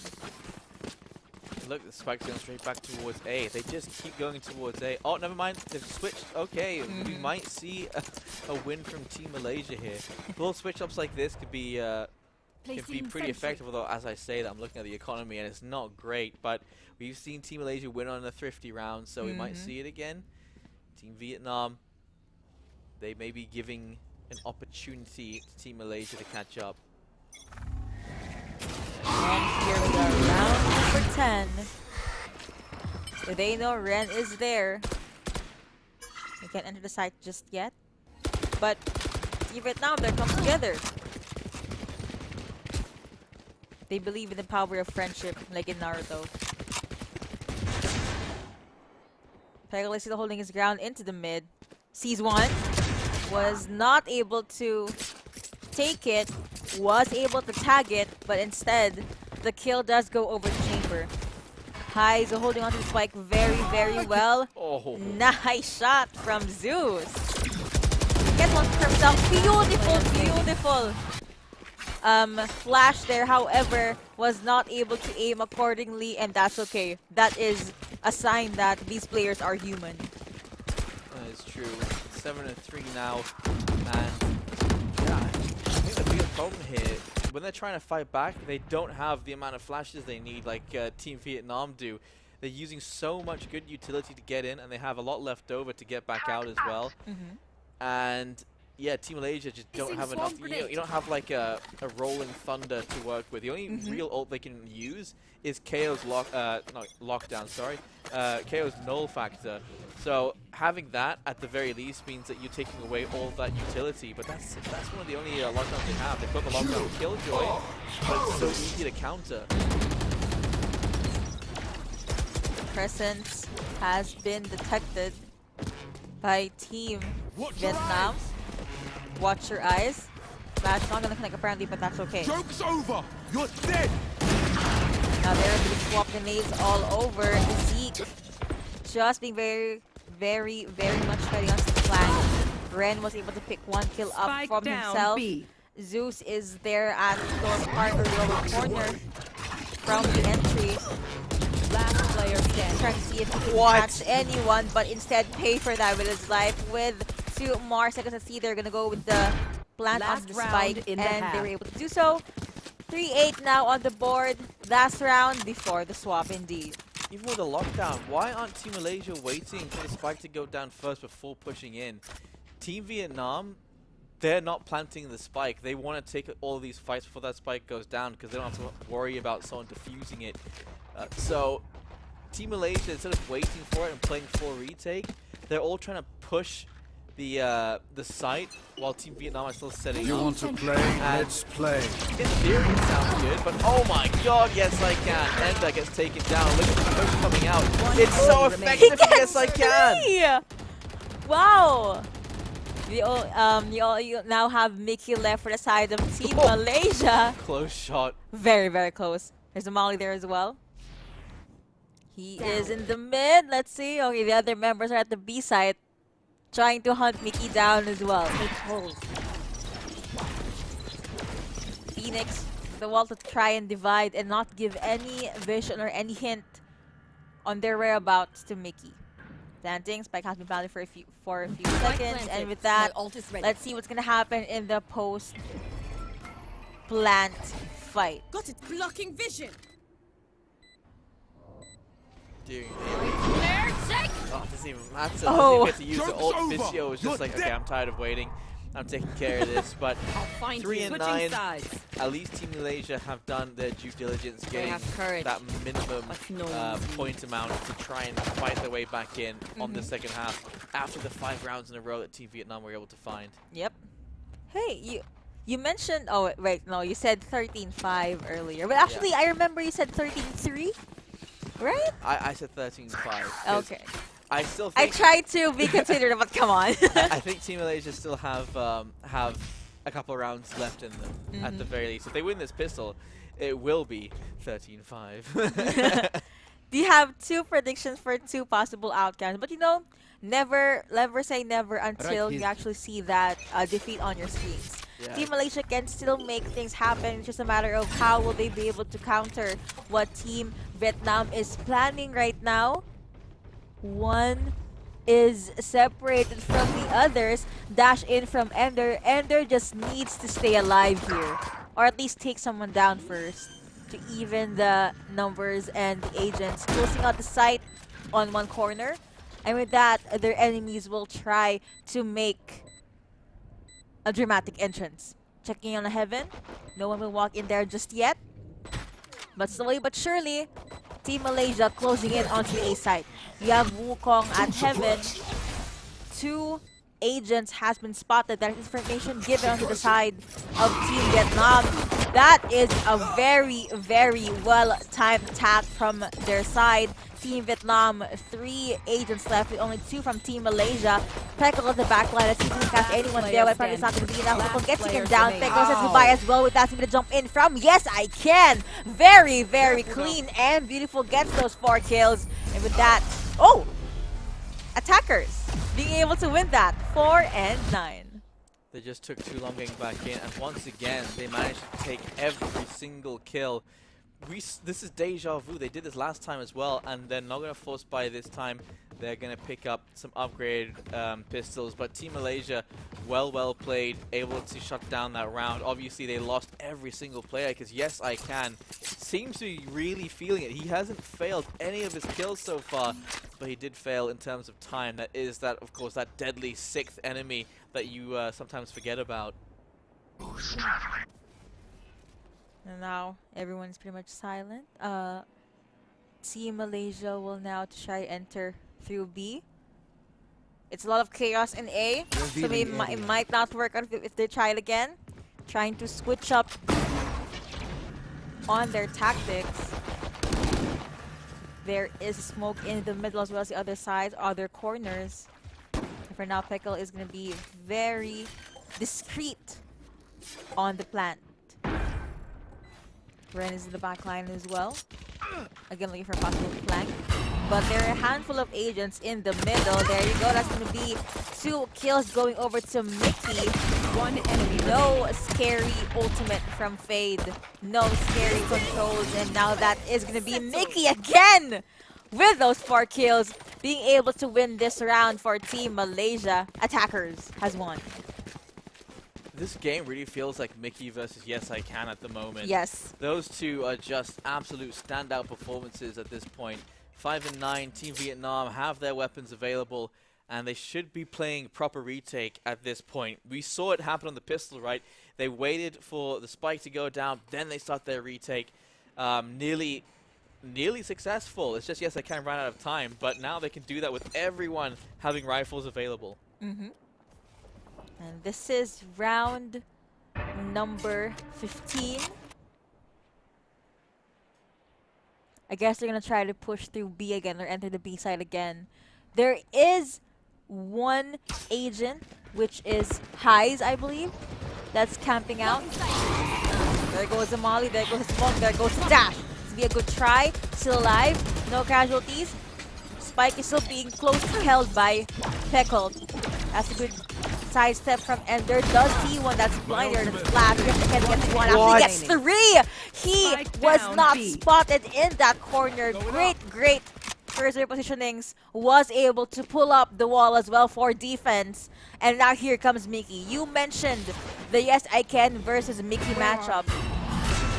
Look, the spike's going straight back towards A. They just keep going towards A. Oh, never mind. They've switched. Okay, we might see a win from Team Malaysia here. Little switch-ups like this could be pretty effective, although as I say that, I'm looking at the economy and it's not great. But we've seen Team Malaysia win on a thrifty round, so we might see it again. Team Vietnam, they may be giving an opportunity to Team Malaysia to catch up. And here we are, round number 10. They know Ren is there. They can't enter the site just yet. But Team Vietnam, they come together. They believe in the power of friendship, like in Naruto. Peggle is still holding his ground into the mid. Sees one. Was not able to take it. Was able to tag it, but instead, the kill does go over the chamber. Highs holding onto the spike very, very well. Oh. Nice shot from Zeus. Gets one for himself. Beautiful, beautiful. Flash there, however, was not able to aim accordingly, and that's okay. That is a sign that these players are human. That is true. 7-3 now, and yeah, I think the biggest problem here, when they're trying to fight back, they don't have the amount of flashes they need like Team Vietnam do. They're using so much good utility to get in, and they have a lot left over to get back out as well. And yeah, Team Malaysia just don't have enough. You don't have like a rolling thunder to work with. The only real ult they can use is KO's lockdown. Sorry, KO's null factor. So having that at the very least means that you're taking away all of that utility. But that's one of the only lockdowns they have. They've got the lockdown Killjoy, but it's so easy to counter. Presence has been detected by Team Vietnam. Watch your eyes. Flash not gonna connect apparently, but that's okay. Joke's over! You're dead! Now they're being swapped grenades all over. Zeke just being very, very, very much ready onto the flank. Ren was able to pick one kill up Spike from down, himself. B. Zeus is there at the part or lower corner from the entry. Last player standing. Trying to see if he can catch anyone, but instead pay for that with his life. With 2 more seconds to see, they're gonna go with the plant Last on the round spike, in the and they half. were able to do so. 3-8 now on the board. Last round before the swap, indeed. Even with the lockdown, why aren't Team Malaysia waiting for the spike to go down first before pushing in? Team Vietnam, they're not planting the spike. They want to take all of these fights before that spike goes down because they don't have to worry about someone defusing it. So Team Malaysia, instead of waiting for it and playing full retake, they're all trying to push the site while Team Vietnam is still setting You up. want to play? Let's play. In theory, it sounds good, but oh my god, yes I can. Ender gets taken down. Look at the push coming out. It's so effective. Yes I can. Wow. You now have Mickey left for the side of Team Malaysia. Close shot. Very, very close. There's a Molly there as well. He is in the mid. Let's see. Okay, the other members are at the B side, trying to hunt Mickey down as well. Phoenix, the wall to try and divide and not give any vision or any hint on their whereabouts to Mickey. Planting, spike has been planted for a few seconds, and with that, let's see what's gonna happen in the post plant fight. Got it blocking vision. Dude, oh, it doesn't even matter. Doesn't even get to use the ult. Visio was just like, okay, I'm tired of waiting. I'm taking care of this. But 3 and 9, at least Team Malaysia have done their due diligence, getting that minimum point amount to try and fight their way back in on the second half after the 5 rounds in a row that Team Vietnam were able to find. Yep. Hey, you mentioned, oh wait, no, you said 13-5 earlier, but actually I remember you said 13-3, right? I said 13-5. Okay. I still I think tried to be considerate, but come on. I think Team Malaysia still have a couple rounds left in them at the very least. If they win this pistol, it will be 13-5. Do you have two predictions for two possible outcomes? But you know, never say never until you actually see that defeat on your screens. Yeah. Team Malaysia can still make things happen. It's just a matter of how will they be able to counter what Team Vietnam is planning right now. One is separated from the others. Dash in from Ender. Ender just needs to stay alive here. Or at least take someone down first to even the numbers and the agents. Closing out the site on one corner. And with that, their enemies will try to make a dramatic entrance. Checking on the heaven. No one will walk in there just yet. But slowly but surely, Team Malaysia closing in onto the A side. You have Wukong at heaven. Two agents has been spotted. That is information given onto the side of Team Vietnam. That is a very, very well-timed attack from their side. Team Vietnam, 3 agents left with only 2 from Team Malaysia. Peckle at the back line. Let's see if we can catch anyone there, but probably it's not going to be enough. Wukong gets taken down. Peckle says goodbye as well with that. He's going to jump in from. Yes, I can. Very, very clean and beautiful. Gets those 4 kills. And with that, oh! Attackers being able to win that 4 and 9. They just took too long getting back in, and once again, they managed to take every single kill. This is deja vu. They did this last time as well, and they're not going to force buy this time. They're going to pick up some upgraded pistols, but Team Malaysia, well played, able to shut down that round. Obviously, they lost every single player because Yes I Can seems to be really feeling it. He hasn't failed any of his kills so far, but he did fail in terms of time. That is that, of course, that deadly 6th enemy that you sometimes forget about. And now everyone's pretty much silent. Team Malaysia will now try enter through B. It's a lot of chaos in A, so maybe it might not work out if they try it again. Trying to switch up on their tactics. There is smoke in the middle as well as the other sides, other corners. And for now, Pickle is going to be very discreet on the plant. Ren is in the back line as well. Again, looking for a possible flank. But there are a handful of agents in the middle. There you go. That's going to be 2 kills going over to Mickey. 1 enemy. No scary ultimate from Fade. No scary controls. And now that is going to be Mickey again with those 4 kills. Being able to win this round for Team Malaysia. Attackers has won. This game really feels like Mickey versus Yes I Can at the moment. Yes. Those two are just absolute standout performances at this point. 5 and 9, Team Vietnam have their weapons available, and they should be playing proper retake at this point. We saw it happen on the pistol, right? They waited for the spike to go down, then they start their retake. Nearly successful. It's just Yes I Can ran out of time, but now they can do that with everyone having rifles available. And this is round number 15. I guess they're going to try to push through B again or enter the B side again. There is 1 agent, which is Highs, I believe, that's camping out. There goes the Molly, there goes the Smoke, there goes the Dash. This will be a good try. Still alive, no casualties. Spike is still being closely held by Peckled. That's a good sidestep from Ender. Does see one that's blinder than flash. Gets 1. Actually gets 3. He was not spotted in that corner. Great cursor positionings. Was able to pull up the wall as well for defense. And now here comes Mickey. You mentioned the Yes I Can versus Mickey matchup.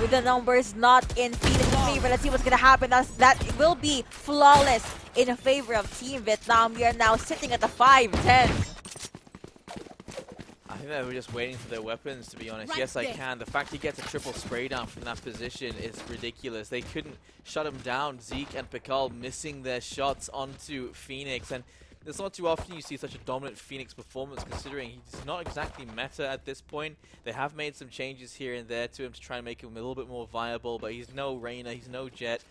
With the numbers not in Phoenix's favor. Let's see what's gonna happen. That will be flawless in favor of Team Vietnam. We are now sitting at the 5-10. I think they were just waiting for their weapons, to be honest. Yes I Can. The fact he gets a triple spray down from that position is ridiculous. They couldn't shut him down. Zeke and Pikal missing their shots onto Phoenix. And It's not too often you see such a dominant Phoenix performance, considering he's not exactly meta at this point. They have made some changes here and there to him to try and make him a little bit more viable, but he's no Reyna, he's no Jet.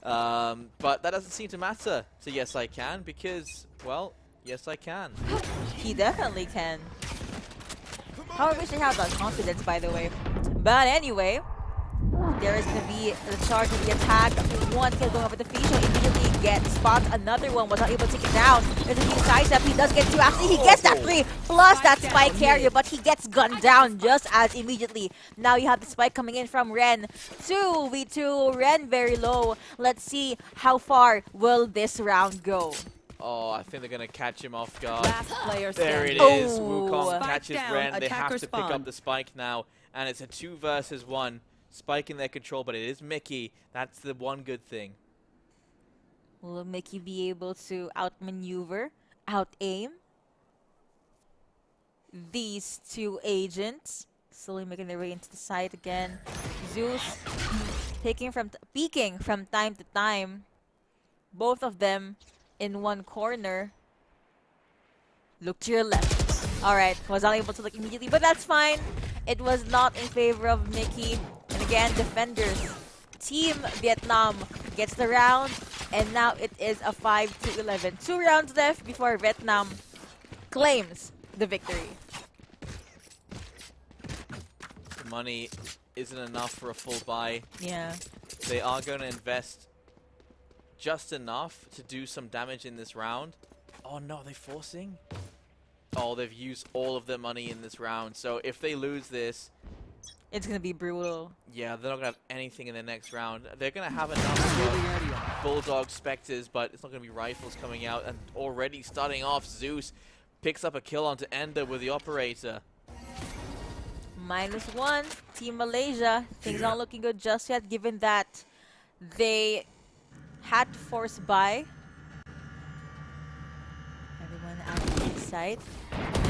But that doesn't seem to matter to Yes I Can, because, well, yes I can. He definitely can. How I wish I had that confidence, by the way. But anyway, there is going to be the charge of the attack. One kill going over the Fisho. Immediately gets spot. Another one was not able to take it down. There's a new sidestep. He does get two. Actually, he gets that three plus that spike carrier, but he gets gunned down just as immediately. Now you have the spike coming in from Ren. 2v2. Ren very low. Let's see how far will this round go. Oh, I think they're going to catch him off guard. Last player There standing. it is. Oh. Wukong Spike catches down, Ren. They have attacker to pick up spawn. the spike now, and it's a 2 versus 1. Spike in their control, but it is Mickey. That's the one good thing. Will Mickey be able to outmaneuver, out-aim these two agents? Slowly making their way into the site again. Zeus peeking from time to time. Both of them in one corner. Look to your left. Alright, was not able to look immediately, but that's fine. It was not in favor of Mickey. And again, defenders. Team Vietnam gets the round, and now it is a 5-11. 2 rounds left before Vietnam claims the victory. The money isn't enough for a full buy. Yeah. They are going to invest just enough to do some damage in this round. Oh no, are they forcing? Oh, they've used all of their money in this round. So if they lose this, It's going to be brutal. yeah, they're not going to have anything in the next round. They're going to have enough Bulldog Spectres, but it's not going to be rifles coming out. And already starting off, Zeus picks up a kill onto Ender with the operator. -1, Team Malaysia. Things not looking good just yet, given that they had to force buy. Everyone out of the site.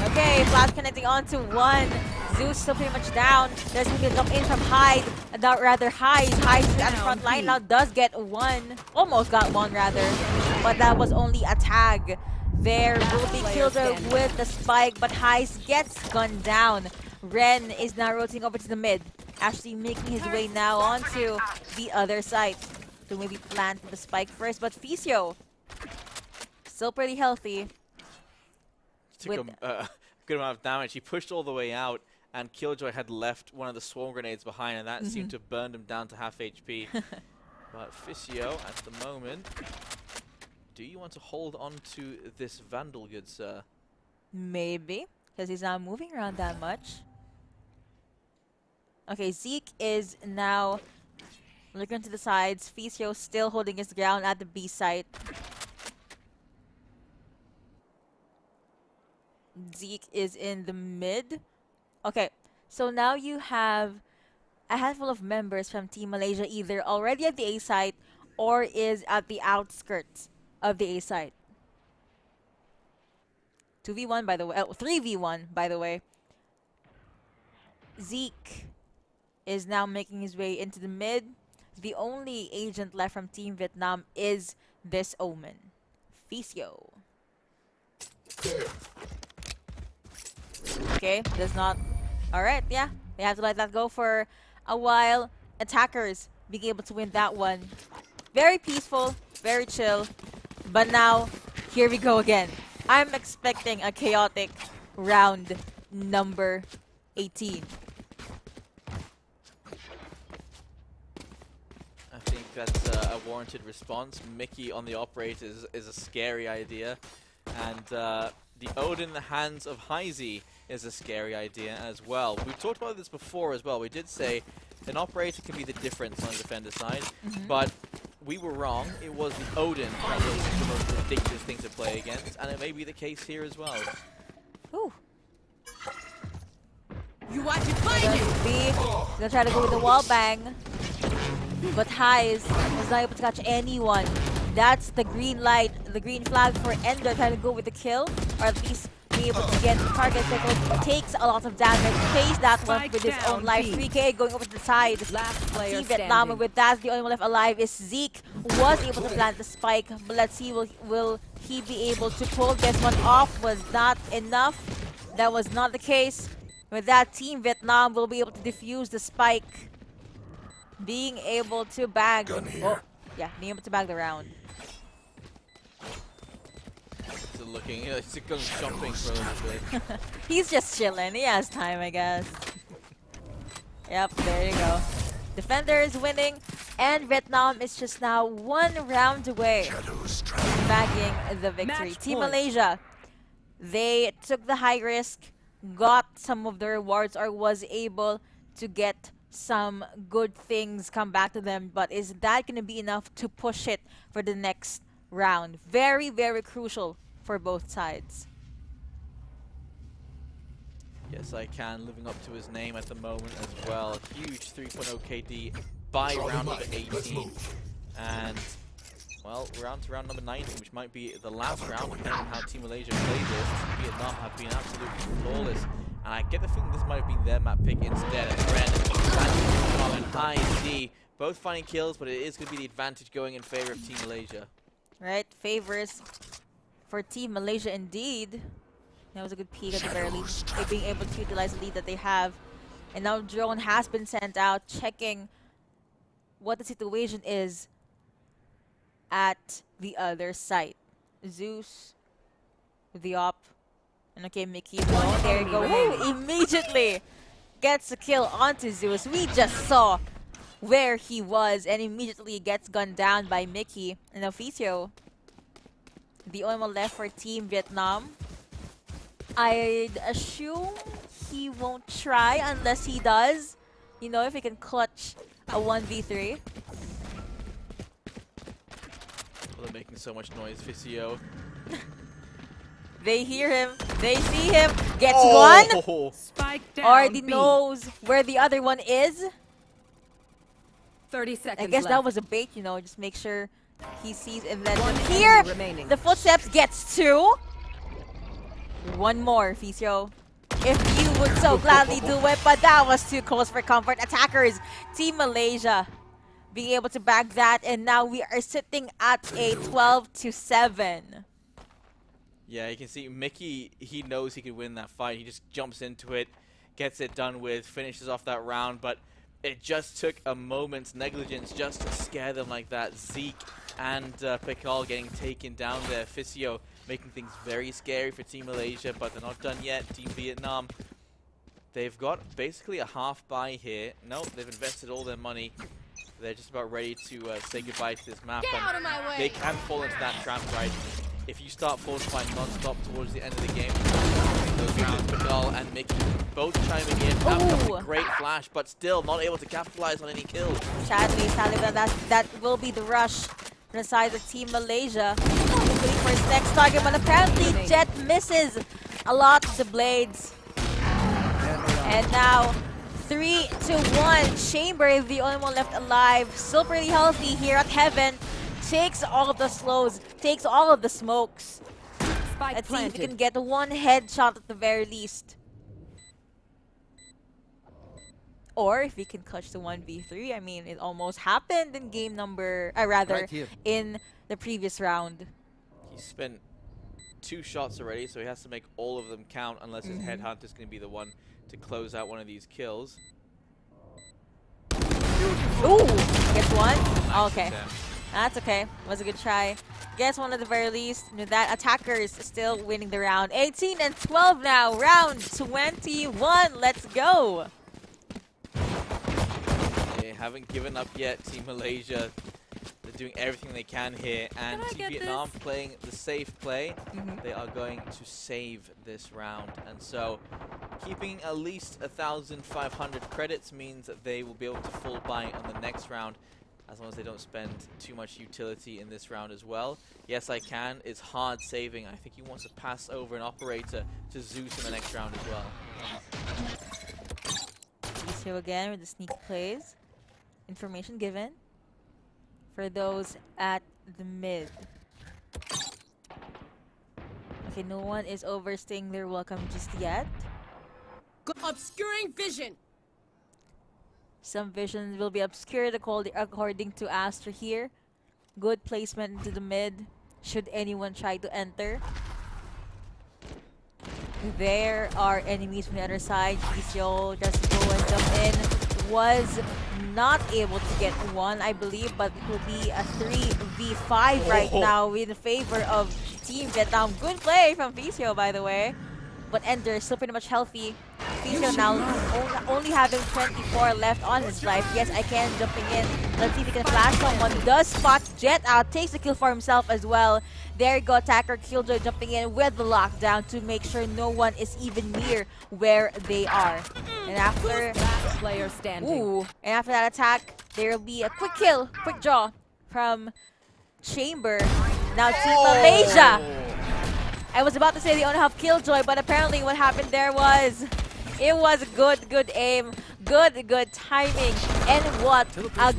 Okay, flash connecting onto one. Zeus still pretty much down. There's going to be a jump in from Hyde. Rather, Hyde. Hyde at the front line now does get one. Almost got one, rather. But that was only a tag. There will be Killjoy with the spike, but Hyde gets gunned down. Ren is now rotating over to the mid. Actually making his way now onto the other side. To maybe plant the spike first, but Fisio still pretty healthy. Took a good amount of damage. He pushed all the way out, and Killjoy had left one of the swarm grenades behind, and that seemed to have burned him down to half HP. But Fisio, at the moment, do you want to hold on to this Vandal, good sir? Maybe, because he's not moving around that much. Okay, Zeke is now looking to the sides. Fisio still holding his ground at the B site. Zeke is in the mid. Okay, so now you have a handful of members from Team Malaysia either already at the A site or is at the outskirts of the A site. 2v1 by the way. 3v1 by the way. Zeke is now making his way into the mid. The only agent left from Team Vietnam is this Omen. Fisio. Okay, does not. Alright, yeah. They have to let that go for a while. Attackers being able to win that one. Very peaceful, very chill. But now, here we go again. I'm expecting a chaotic round number 18. I think that's a warranted response. Mickey on the operator is a scary idea. And the Ode in the hands of Heisey is a scary idea as well. We've talked about this before as well. We did say an operator can be the difference on the defender side, but we were wrong. It was the Odin that was the most ridiculous thing to play against, and it may be the case here as well. Ooh. You watch it find you! B, gonna try to go with the wall bang. But Heis was not able to catch anyone. That's the green light, the green flag for Ender trying to go with the kill, or at least be able to get the target pickle. Takes a lot of damage. Pays that one Spike with his own down, life. B. 3K going over to the side. Last player Team Vietnam, standing. and with that, the only one left alive is Zeke. Was able to plant the spike, but let's see, will he be able to pull this one off? Was not enough. That was not the case. With that, Team Vietnam will be able to defuse the spike. Being able to bag. Gun here. Yeah, being able to bag the round. So looking, he's going jumping for a little bit. He's just chilling. He has time, I guess. Yep, there you go. Defender is winning, and Vietnam is just now 1 round away Shadows from traveling. bagging the victory. Match Team point. Malaysia, they took the high risk, got some of the rewards, or was able to get some good things come back to them, but is that going to be enough to push it for the next round? Very, very crucial for both sides. Yes, I can. Living up to his name at the moment as well. Huge 3.0 KD by round number 18. And, well, we're on to round number 19, which might be the last round, depending on how Team Malaysia play this. Vietnam have been absolutely flawless. And I get the feeling this might have been their map pick instead. And Ren and High D both finding kills, but it is going to be the advantage going in favor of Team Malaysia. Right, favors for Team Malaysia indeed. That was a good peek at the very least. They being able to utilize the lead that they have. And now drone has been sent out, checking what the situation is at the other site. Zeus with the op. And okay, Mickey. Oh, there you go. Woo, immediately gets a kill onto Zeus. We just saw where he was and immediately gets gunned down by Mickey. And Officio, the only one left for Team Vietnam. I'd assume he won't try unless he does. You know, if he can clutch a 1v3. Well, they're making so much noise, Ficio. They hear him. They see him. Gets one. Spike down. Already B. knows where the other one is. 30 seconds I guess that left. was a bait, you know, just make sure he sees and then One here enemy remaining. the footsteps gets 2. One more, Ficio. If you would so gladly do it, but that was too close for comfort. Attackers, Team Malaysia being able to bag that, and now we are sitting at a 12-7. Yeah, you can see Mickey, he knows he can win that fight. He just jumps into it, gets it done with, finishes off that round, but it just took a moment's negligence just to scare them like that. Zeke and Pikal getting taken down there. Ficio making things very scary for Team Malaysia, but they're not done yet. Team Vietnam, they've got basically a half buy here. Nope, they've invested all their money. They're just about ready to say goodbye to this map. Get out of my way. They can fall into that trap, right? If you start fortifying non-stop towards the end of the game, those rounds, Pikal and Mickey both chiming in. That was a great flash, but still not able to capitalize on any kills. Sadly, that will be the rush on the side of Team Malaysia. Looking for his next target, but apparently Jet misses a lot of the blades. And now 3-1. Chamber is the only one left alive. Still pretty healthy here at Heaven. Takes all of the slows, takes all of the smokes. Spike Let's see if he planted. can get one headshot at the very least. Or if he can clutch the 1v3. I mean, it almost happened in game number, rather, Right here. in the previous round. He spent 2 shots already, so he has to make all of them count unless his headhunt is going to be the one to close out one of these kills. Ooh, gets one. Okay. attempt. That's okay. Was a good try. Gets one at the very least. With that, attackers still winning the round. 18-12 now. Round 21. Let's go. They haven't given up yet, Team Malaysia. They're doing everything they can here, and Can I Team get Vietnam this? playing the safe play. They are going to save this round, and so keeping at least 1,500 credits means that they will be able to full buy on the next round, as long as they don't spend too much utility in this round as well. Yes, I can. It's hard saving. I think he wants to pass over an operator to Zeus in the next round as well. Here again with the sneak plays. Information given for those at the mid. Okay, Okay, no one is overstaying their welcome just yet. Obscuring vision. Some visions will be obscured according to Astra here. Good placement into the mid. Should anyone try to enter. There are enemies from the other side. Vicio just go and jump in. Was not able to get one, I believe, but it will be a 3v5 right now in favor of Team Vietnam. Good play from Vicio, by the way. But Ender is still pretty much healthy. Vicio now only having 24 left on his life. Yes, I can jumping in. Let's see if he can flash someone. Does spot Jet out. Takes the kill for himself as well. There you go, attacker Killjoy jumping in with the lockdown to make sure no one is even near where they are. And after Last player standing. and after that attack, there will be a quick kill, quick draw from Chamber. Now Team Malaysia. I was about to say they only have Killjoy, but apparently what happened there was it was good aim, good timing, and what a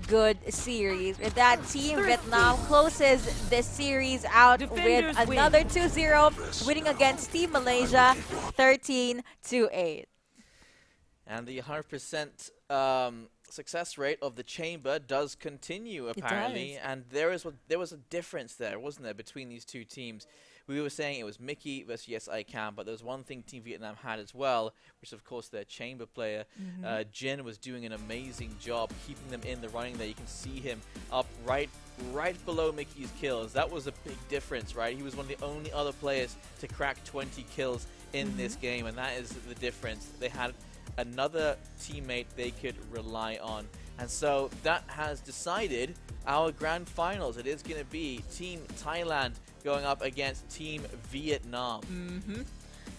good series. With that, Team Vietnam closes this series out Defenders with another 2-0, winning against Team Malaysia 13-8. And the 100% success rate of the chamber does continue apparently, and there was a difference there, wasn't there, between these two teams. We were saying it was Mickey versus Yes I Can, but there was one thing Team Vietnam had as well, which of course their chamber player, Jin, was doing an amazing job keeping them in the running there. You can see him up right below Mickey's kills. That was a big difference, right? He was one of the only other players to crack 20 kills in this game, and that is the difference. They had another teammate they could rely on. And so that has decided our grand finals. It is going to be Team Thailand going up against Team Vietnam.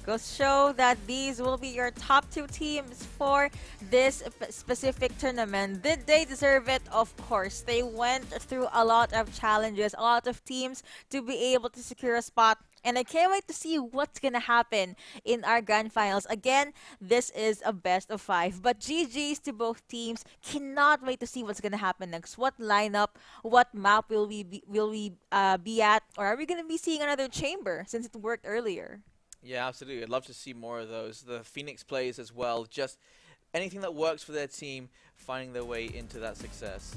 Goes to show that these will be your top two teams for this specific tournament. Did they deserve it? Of course. They went through a lot of challenges, a lot of teams to be able to secure a spot. And I can't wait to see what's going to happen in our grand finals. Again, this is a best of 5. But GG's to both teams. Cannot wait to see what's going to happen next. What lineup, what map will we be at? Or are we going to be seeing another chamber since it worked earlier? Yeah, absolutely. I'd love to see more of those. The Phoenix plays as well. Just anything that works for their team, finding their way into that success.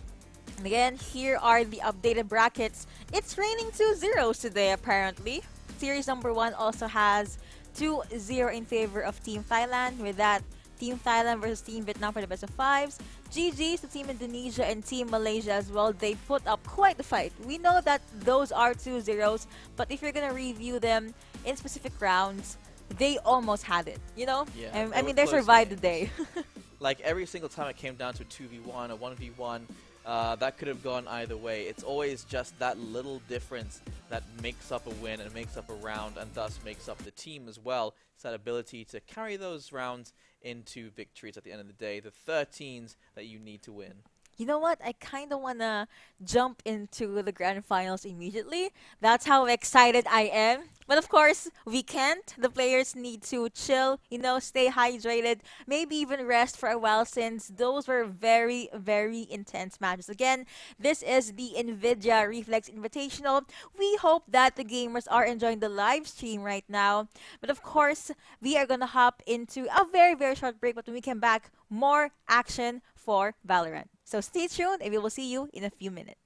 And again, here are the updated brackets. It's raining 2 zeros today, apparently. Series number 1 also has 2-0 in favor of Team Thailand. With that, Team Thailand versus Team Vietnam for the best of 5s. GG's to Team Indonesia and Team Malaysia as well. They put up quite the fight. We know that those are 2 zeros, but if you're going to review them in specific rounds, they almost had it, you know? Yeah, I mean, they survived the day. Like every single time it came down to a 2v1 or 1v1, that could have gone either way. It's always just that little difference that makes up a win and makes up a round, and thus makes up the team as well. It's that ability to carry those rounds into victories at the end of the day, the 13s that you need to win. You know what? I kind of want to jump into the grand finals immediately. That's how excited I am. But of course, we can't. The players need to chill, you know, stay hydrated, maybe even rest for a while since those were very, very intense matches. Again, this is the NVIDIA Reflex Invitational. We hope that the gamers are enjoying the live stream right now. But of course, we are going to hop into a very, very short break. But when we come back, more action for Valorant. So stay tuned and we will see you in a few minutes.